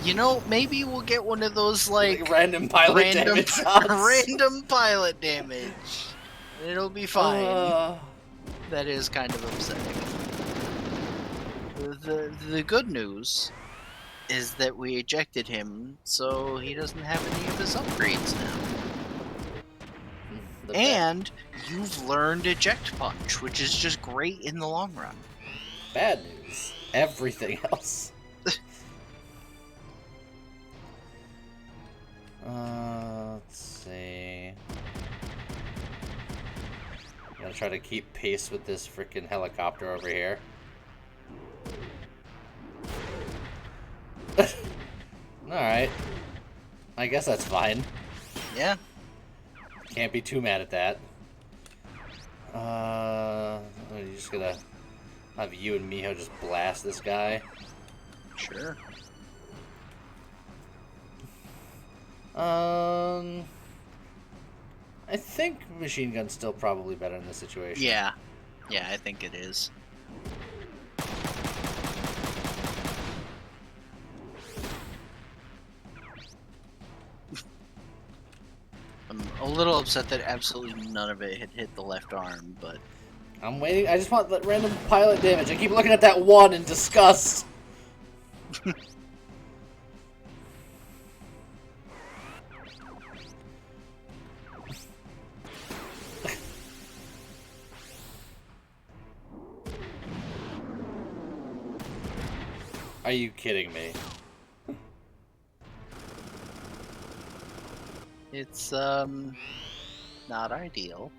B: You know, maybe we'll get one of those like
A: random pilot damage shots.
B: random pilot damage. It'll be fine. That is kind of upsetting. The good news is that we ejected him, so he doesn't have any of his upgrades now. And you've learned Eject Punch, which is just great in the long run.
A: Bad news. Everything else. Let's see. I'm gonna try to keep pace with this freaking helicopter over here. Alright. I guess that's fine.
B: Yeah.
A: Can't be too mad at that. You're just gonna have you and Miho just blast this guy.
B: Sure.
A: I think machine gun's still probably better in this situation.
B: Yeah. Yeah, I think it is. I'm a little upset that absolutely none of it had hit the left arm, but...
A: I'm waiting. I just want that random pilot damage. I keep looking at that one in disgust. Are you kidding me?
B: It's, not ideal.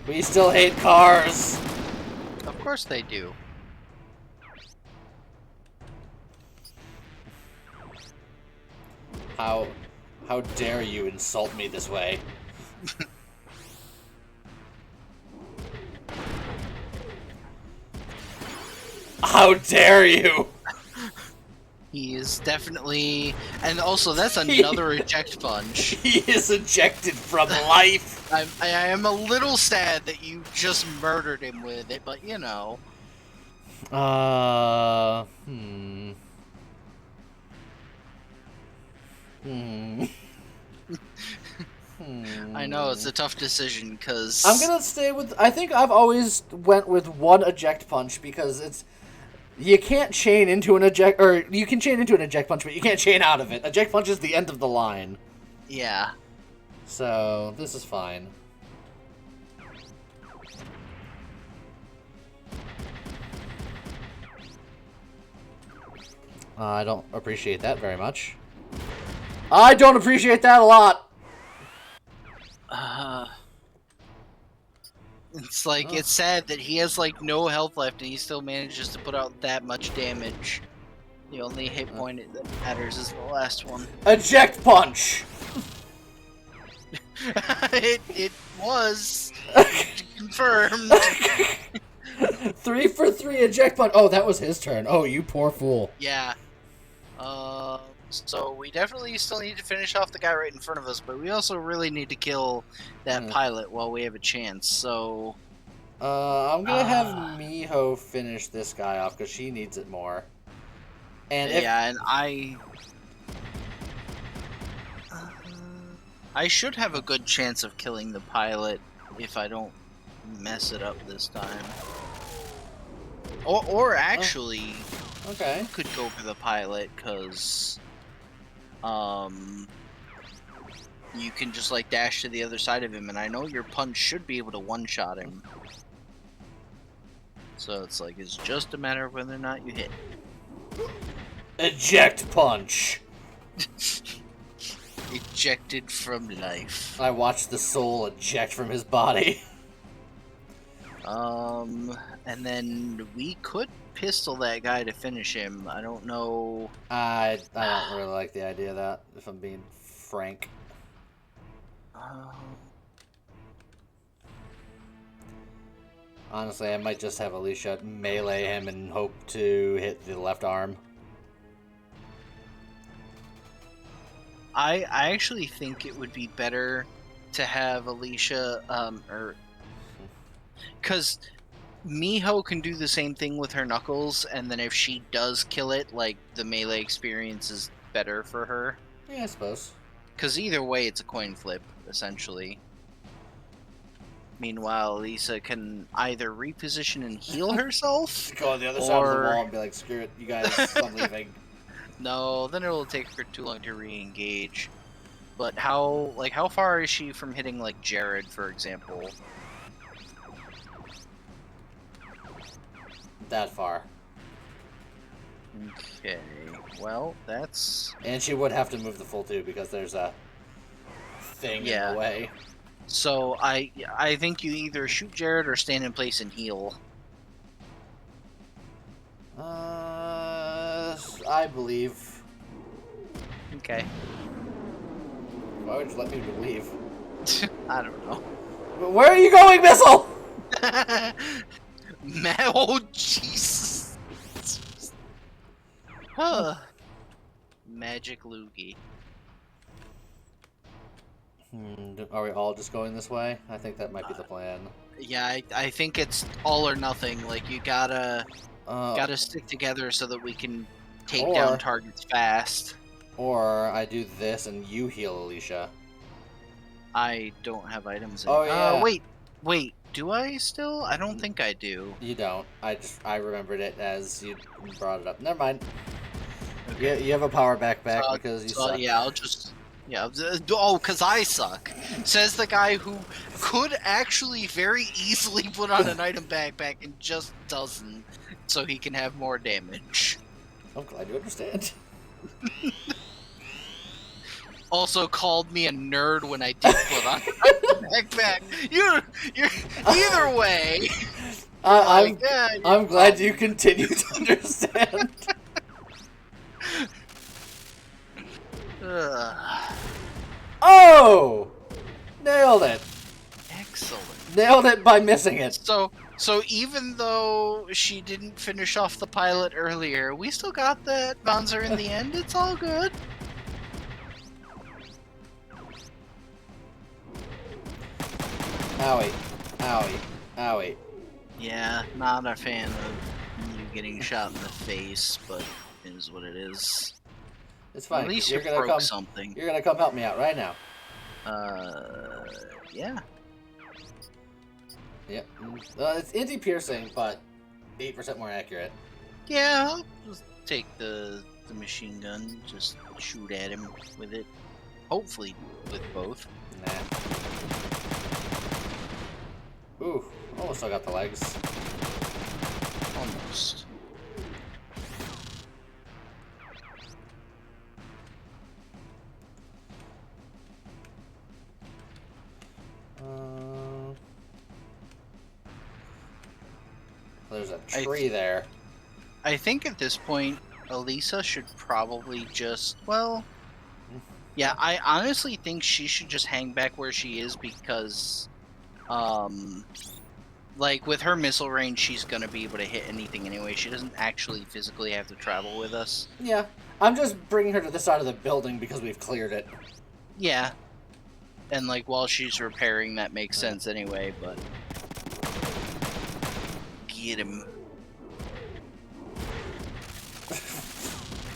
A: We still hate cars.
B: Of course they do.
A: How dare you insult me this way? How dare you?
B: He is definitely... And also, that's another eject punch.
A: He is ejected from life.
B: I am a little sad that you just murdered him with it, but you know. I know, it's a tough decision, because...
A: I'm gonna stay with... I think I've always went with one eject punch, because it's... You can't chain into an eject... Or, you can chain into an eject punch, but you can't chain out of it. Eject punch is the end of the line.
B: Yeah.
A: So, this is fine. I don't appreciate that very much. I don't appreciate that a lot!
B: It's like, it's sad that he has like no health left and he still manages to put out that much damage. The only hit point that matters is the last one.
A: Eject punch!
B: it was confirmed.
A: 3 for 3 eject punch. Oh, that was his turn. Oh, you poor fool.
B: Yeah. So we definitely still need to finish off the guy right in front of us, but we also really need to kill that pilot while we have a chance, so...
A: I'm gonna have Miho finish this guy off, because she needs it more. And if,
B: Yeah, and I should have a good chance of killing the pilot if I don't mess it up this time. Or actually,
A: okay.
B: you could go for the pilot, because you can just like dash to the other side of him, and I know your punch should be able to one-shot him. So it's like, it's just a matter of whether or not you hit.
A: Eject punch.
B: Ejected from life.
A: I watched the soul eject from his body.
B: And then we could pistol that guy to finish him. I don't know.
A: I don't really like the idea of that, if I'm being frank. Honestly, I might just have Alicia melee him and hope to hit the left arm.
B: I actually think it would be better to have Alicia, because Miho can do the same thing with her knuckles, and then if she does kill it, like, the melee experience is better for her.
A: Yeah, I suppose.
B: Because either way, it's a coin flip, essentially. Meanwhile, Lisa can either reposition and heal herself.
A: Go on the other side of the wall and be like, screw it, you guys, I'm leaving.
B: No, then it'll take her too long to re-engage. But how far is she from hitting, like, Jared, for example?
A: That far.
B: Okay, well, that's...
A: And she would have to move the full 2 because there's a thing in the way.
B: So I think you either shoot Jared or stand in place and heal.
A: I believe.
B: Okay.
A: Why would you let me believe?
B: I don't know.
A: Where are you going, Missile?
B: Oh, Jesus. Huh. Magic Loogie.
A: Are we all just going this way? I think that might be the plan.
B: Yeah, I think it's all or nothing. Like, you gotta stick together so that we can take down targets fast.
A: Or I do this and you heal Alicia.
B: I don't have items in.
A: Oh, yeah.
B: Wait. Do I still? I don't think I do.
A: You don't. I remembered it as you brought it up. Never mind.
B: Okay.
A: You have a power backpack because you suck.
B: Yeah, I'll just... Yeah, oh, because I suck. Says the guy who could actually very easily put on an item backpack and just doesn't, so he can have more damage.
A: I'm glad you understand.
B: Also called me a nerd when I did put on a backpack. You're either way.
A: I'm glad you continue to understand. Oh! Nailed it.
B: Excellent.
A: Nailed it by missing it.
B: So even though she didn't finish off the pilot earlier, we still got that bouncer in the end. It's all good.
A: Owie. Owie. Owie.
B: Yeah, not a fan of you getting shot in the face, but it is what it is.
A: It's fine.
B: At least
A: you're
B: you
A: gonna
B: broke
A: come,
B: something.
A: You're gonna come help me out right now.
B: Yeah.
A: Yep. It's anti-piercing, but 8% more accurate.
B: Yeah, I'll just take the machine gun, just shoot at him with it. Hopefully with both.
A: Nah. Ooh, almost still got the legs.
B: Almost.
A: There's a tree there.
B: I think at this point, Elisa should probably just, well... Yeah, I honestly think she should just hang back where she is because... like, with her missile range, she's gonna be able to hit anything anyway. She doesn't actually physically have to travel with us.
A: Yeah, I'm just bringing her to the side of the building because we've cleared it.
B: Yeah. And, like, while she's repairing, that makes sense anyway, but... Get him.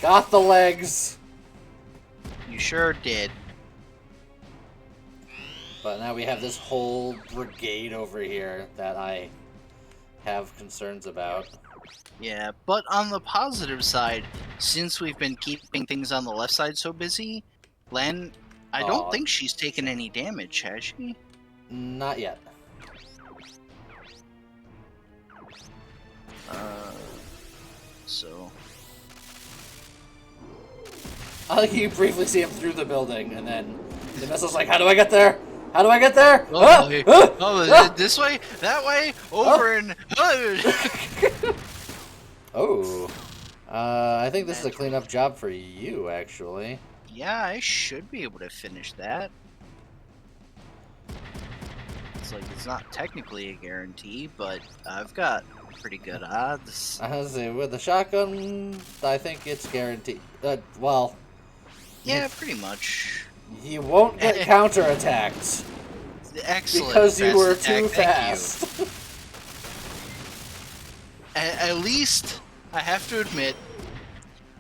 A: Got the legs.
B: You sure did.
A: But now we have this whole brigade over here that I have concerns about.
B: Yeah, but on the positive side, since we've been keeping things on the left side so busy, Len, I don't
A: Aw.
B: think she's taken any damage, has she?
A: Not yet.
B: So...
A: I like you briefly see him through the building, and then the missile's like, how do I get there? How do I get there?
B: Oh,
A: Ah!
B: boy.
A: Ah!
B: Oh,
A: Ah!
B: this way, that way, over and...
A: Oh. I think this is a cleanup job for you, actually.
B: Yeah, I should be able to finish that. It's like, it's not technically a guarantee, but I've got pretty good odds.
A: I was gonna say, with the shotgun, I think it's guaranteed. Well,
B: Yeah, pretty much.
A: you won't get counterattacked
B: Excellent.
A: because you
B: fast
A: were
B: attack,
A: too
B: thank you.
A: fast.
B: At least, I have to admit,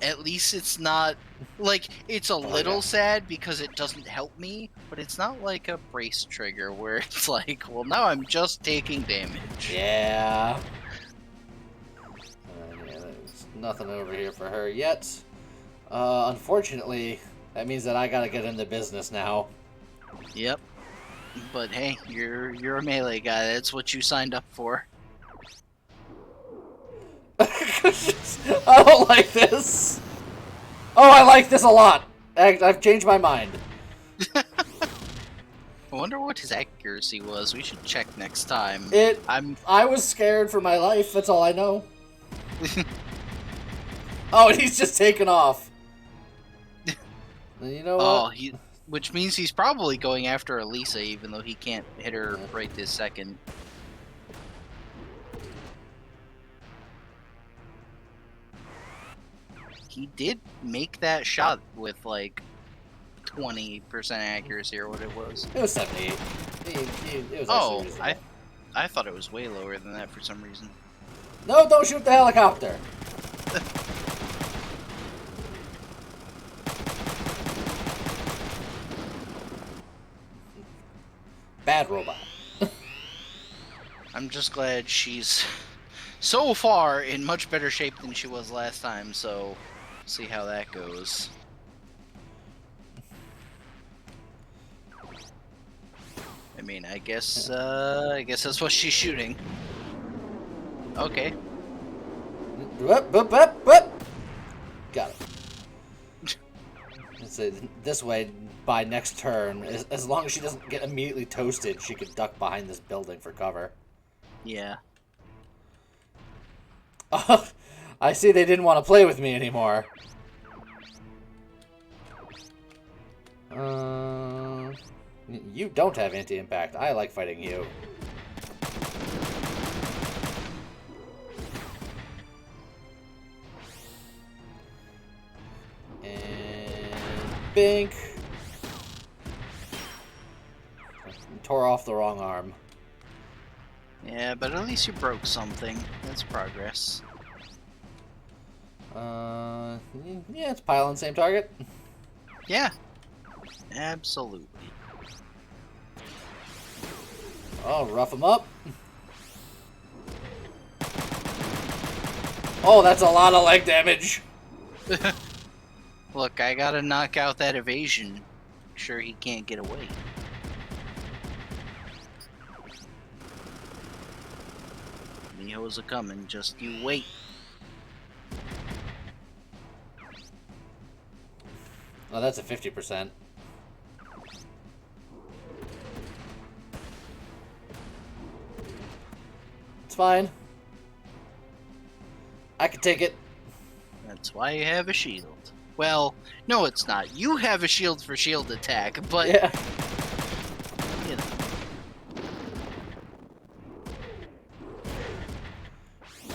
B: at least it's not, like, it's a little
A: yeah.
B: sad because it doesn't help me, but it's not like a brace trigger where it's like, well, now I'm just taking damage.
A: Yeah. Yeah, there's nothing over here for her yet. Unfortunately, that means that I gotta get into business now.
B: Yep. But hey, you're a melee guy. That's what you signed up for.
A: I don't like this. Oh, I like this a lot. I've changed my mind.
B: I wonder what his accuracy was. We should check next time.
A: I was scared for my life. That's all I know. Oh, and he's just taken off. You know what?
B: Which means he's probably going after Elisa, even though he can't hit her right this second. He did make that shot with like 20% accuracy or what it was.
A: It was 78. It was
B: Oh,
A: actually reasonable.
B: I thought it was way lower than that for some reason.
A: No, don't shoot the helicopter. Bad robot.
B: I'm just glad she's so far in much better shape than she was last time, so see how that goes. I mean, I guess that's what she's shooting. Okay.
A: Got it. Let's say this way, by next turn, as long as she doesn't get immediately toasted, she could duck behind this building for cover.
B: Yeah.
A: Oh, I see they didn't want to play with me anymore. You don't have anti-impact. I like fighting you. And bink. Tore off the wrong arm.
B: Yeah, but at least you broke something. That's progress.
A: Yeah, it's pile on same target.
B: Yeah. Absolutely.
A: Oh, rough him up. Oh, that's a lot of leg damage.
B: Look, I gotta knock out that evasion. Make sure he can't get away. Miho's a coming, just you wait.
A: Oh, that's a 50%. It's fine. I can take it.
B: That's why you have a shield. Well, no it's not. You have a shield for shield attack, but
A: Yeah.
B: you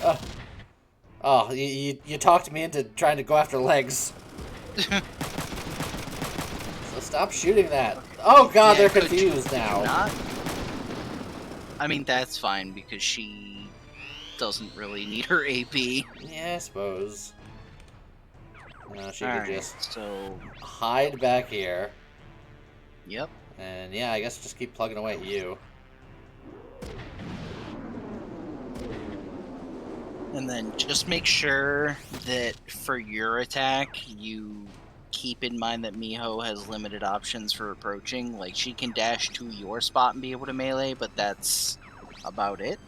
B: know.
A: Oh, you talked me into trying to go after legs. So stop shooting that. Oh god,
B: Yeah,
A: they're confused now.
B: Not? I mean, that's fine because she doesn't really need her AP.
A: Yeah, I suppose. No, she could
B: Alright,
A: just
B: so
A: hide back here.
B: yep.
A: And yeah, I guess just keep plugging away at you.
B: And then just make sure that for your attack, you keep in mind that Miho has limited options for approaching. Like, she can dash to your spot and be able to melee, but that's about it.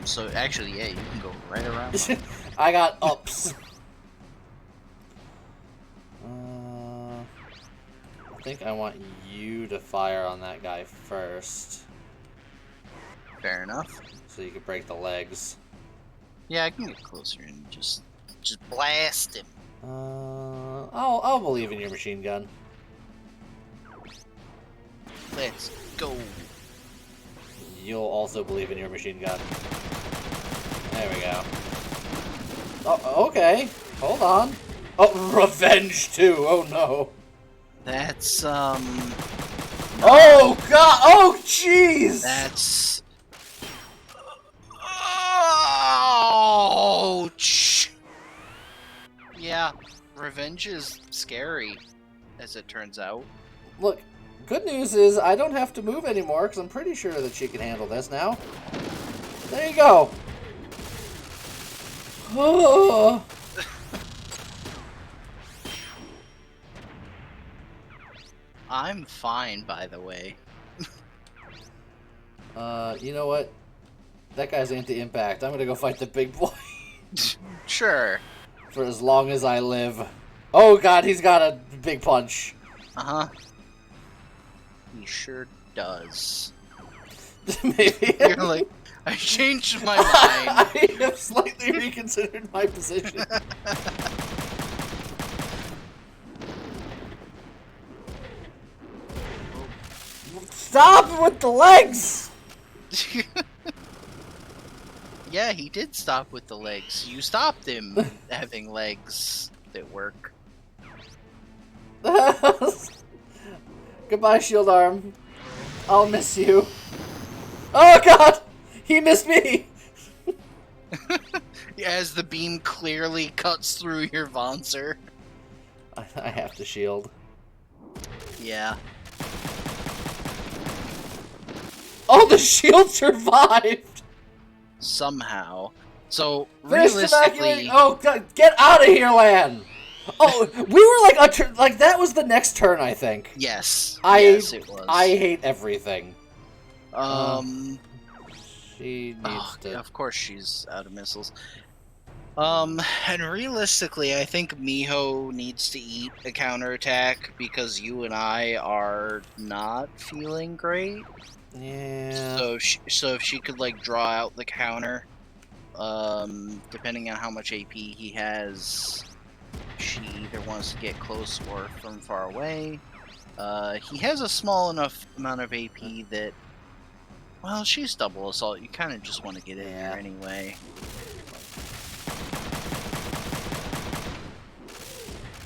B: So actually, yeah, you can go right around mine.
A: I got ups. I think I want you to fire on that guy first,
B: Fair enough.
A: so you can break the legs.
B: Yeah, I can get closer and just blast him.
A: I'll believe in your machine gun.
B: Let's go.
A: You'll also believe in your machine gun. There we go. Oh, okay. Hold on. Oh, revenge too. Oh no.
B: That's
A: Oh god. Oh jeez.
B: That's ouch. Yeah, revenge is scary, as it turns out.
A: Look, good news is I don't have to move anymore because I'm pretty sure that she can handle this now. There you go. Oh.
B: I'm fine, by the way.
A: You know what? That guy's anti-impact. I'm gonna go fight the big boy
B: Sure.
A: for as long as I live. Oh god, he's got a big punch.
B: Uh-huh. He sure does.
A: Maybe.
B: You're like, I changed my mind.
A: I have slightly reconsidered my position. Stop with the legs!
B: Yeah, he did stop with the legs. You stopped him having legs that work.
A: Goodbye, shield arm. I'll miss you. Oh god! He missed me!
B: As the beam clearly cuts through your Vonser.
A: I have to shield.
B: Yeah.
A: Oh, the shield survived!
B: Somehow. So,
A: Finish
B: realistically...
A: evacuating. Oh, god, get out of here, Lan! Oh, we were like that was the next turn, I think.
B: Yes. Yes, it was.
A: I hate everything. She needs
B: Oh,
A: to.
B: of course she's out of missiles. And realistically, I think Miho needs to eat a counterattack because you and I are not feeling great.
A: Yeah.
B: So if she could like draw out the counter, depending on how much AP he has, she either wants to get close or from far away. He has a small enough amount of AP that, well, she's double assault. You kind of just want to get in there anyway.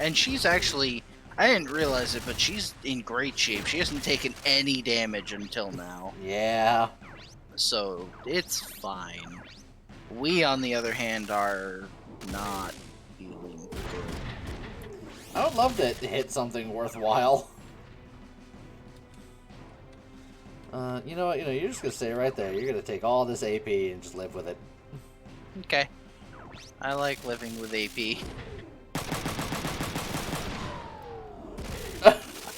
B: And she's actually, I didn't realize it, but she's in great shape. She hasn't taken any damage until now.
A: Yeah.
B: So, it's fine. We, on the other hand, are not feeling good.
A: I would love to hit something worthwhile. You know what? You know, you're just gonna stay right there. You're gonna take all this AP and just live with it.
B: Okay. I like living with AP.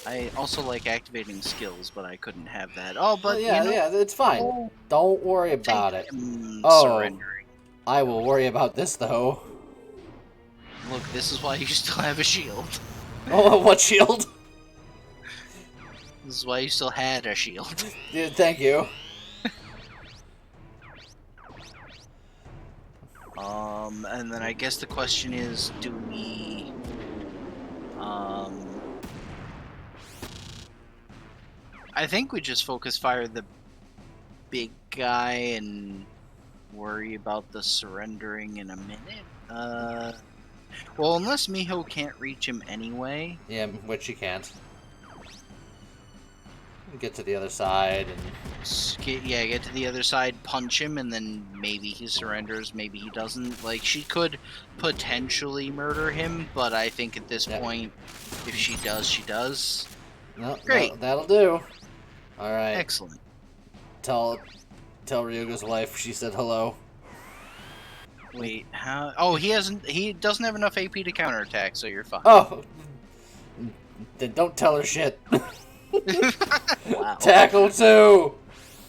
B: I also like activating skills, but I couldn't have that. Oh, but
A: yeah,
B: you know,
A: yeah, it's fine. Don't worry about it.
B: Oh.
A: Surrendering. I will worry about this though.
B: Look, this is why you still have a shield.
A: Oh, what shield?
B: This is why you still had a shield.
A: Yeah, thank you.
B: And then I guess the question is, do we, I think we just focus fire the big guy and worry about the surrendering in a minute. Well, unless Miho can't reach him anyway.
A: Yeah, which you can't. Get to the other side and
B: Get to the other side, punch him, and then maybe he surrenders, maybe he doesn't. Like, she could potentially murder him, but I think at this point, if she does, she does.
A: No,
B: Great.
A: that'll do. All right.
B: Excellent.
A: Tell Ryuga's wife she said hello.
B: Wait, how? Oh, he doesn't have enough AP to counterattack, so you're fine.
A: Oh, then don't tell her shit.
B: Wow.
A: Tackle 2!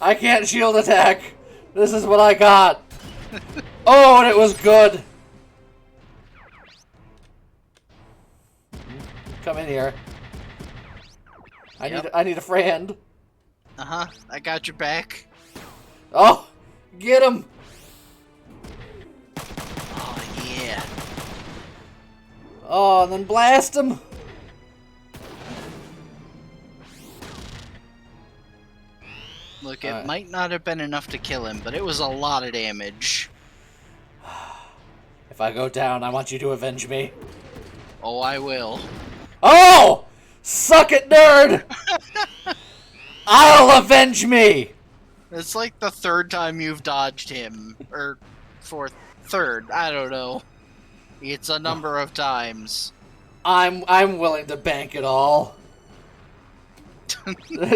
A: I can't shield attack! This is what I got! Oh, and it was good! Come in here. I need a friend.
B: I got your back.
A: Oh! Get him!
B: Oh, yeah.
A: Oh, and then blast him!
B: Look, it might not have been enough to kill him, but it was a lot of damage.
A: If I go down, I want you to avenge me.
B: Oh, I will.
A: Oh! Suck it, nerd! I'll avenge me!
B: It's like the third time you've dodged him. Or fourth, third, I don't know. It's a number of times.
A: I'm willing to bank it all.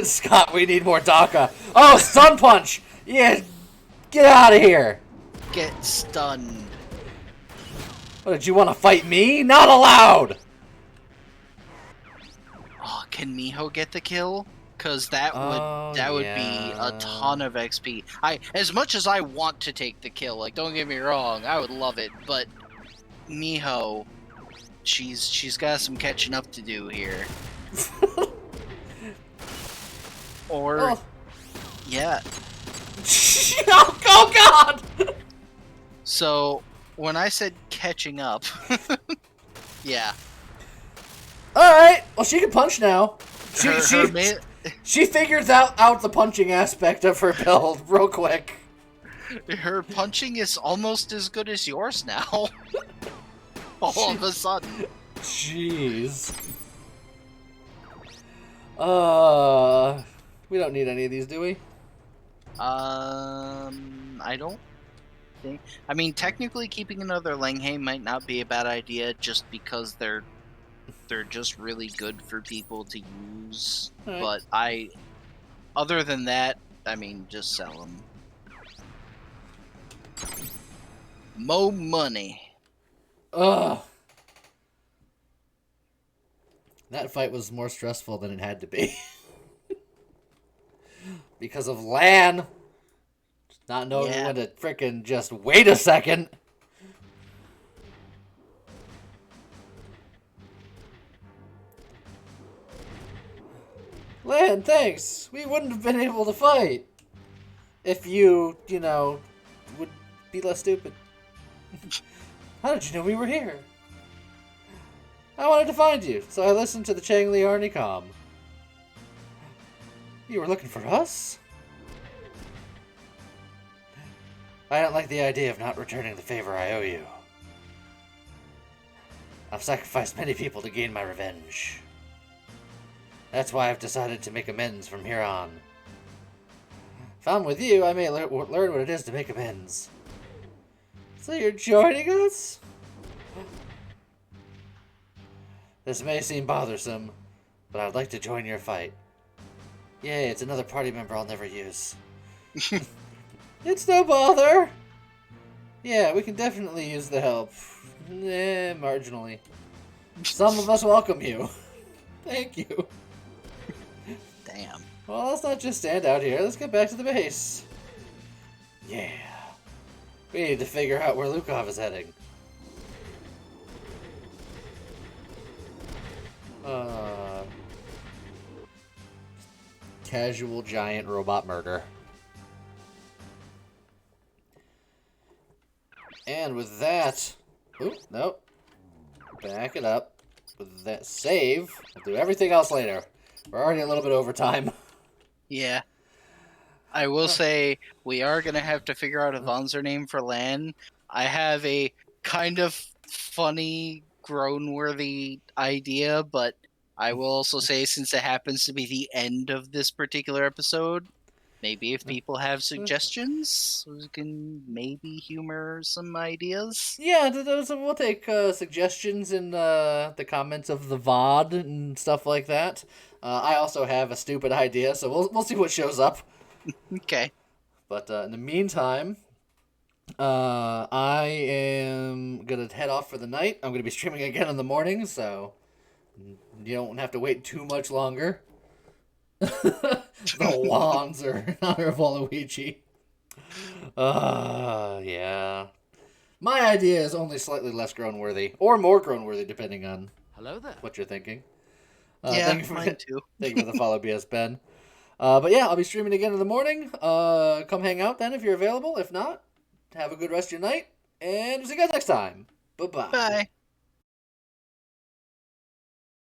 A: Scott, we need more Daka. Oh, Sun Punch! Yeah, get out of here!
B: Get stunned.
A: What, did you want to fight me? Not allowed!
B: Oh, can Miho get the kill? Cause that would be a ton of XP. As much as I want to take the kill, like, don't get me wrong, I would love it, but Miho, she's got some catching up to do here. Or, yeah.
A: Oh God!
B: So, when I said catching up, yeah.
A: Alright, well she can punch now.
B: Her
A: She figures out the punching aspect of her build real quick.
B: Her punching is almost as good as yours now. All of a sudden.
A: Jeez. We don't need any of these, do we?
B: I don't think. I mean, technically, keeping another Langhe might not be a bad idea, just because they're just really good for people to use.
A: Right.
B: But other than that, I mean, just sell them. Mo money.
A: Ugh. That fight was more stressful than it had to be. Because of Lan. Not knowing when to frickin' just wait a second. Lan, thanks. We wouldn't have been able to fight. If you know, would be less stupid. How did you know we were here? I wanted to find you, so I listened to the Changli Arnicom. You were looking for us? I don't like the idea of not returning the favor I owe you. I've sacrificed many people to gain my revenge. That's why I've decided to make amends from here on. If I'm with you, I may learn what it is to make amends. So you're joining us? This may seem bothersome, but I'd like to join your fight. Yay, it's another party member I'll never use. It's no bother! Yeah, we can definitely use the help. Marginally. Some of us welcome you. Thank you.
B: Damn.
A: Well, let's not just stand out here. Let's get back to the base. Yeah. We need to figure out where Lukov is heading. Casual giant robot murder. And with that... Oop, nope. Back it up. With that save, we'll do everything else later. We're already a little bit over time.
B: Yeah. I will say, we are going to have to figure out a Vonzer name for Lan. I have a kind of funny, groan-worthy idea, but I will also say, since it happens to be the end of this particular episode, Maybe if people have suggestions, we can maybe humor some ideas.
A: Yeah, we'll take suggestions in the comments of the VOD and stuff like that. I also have a stupid idea, so we'll see what shows up.
B: Okay.
A: But in the meantime, I am gonna head off for the night. I'm gonna be streaming again in the morning, so you don't have to wait too much longer. The wands are in honor of Waluigi. Yeah. My idea is only slightly less groan worthy, or more groan worthy, depending on
C: Hello there.
A: what you're thinking.
B: Yeah,
A: Thank you for
B: mine too.
A: thank you for the follow, BS Ben. But yeah, I'll be streaming again in the morning. Come hang out then if you're available. If not, have a good rest of your night, and see you guys next time. Bye-bye.
B: Bye.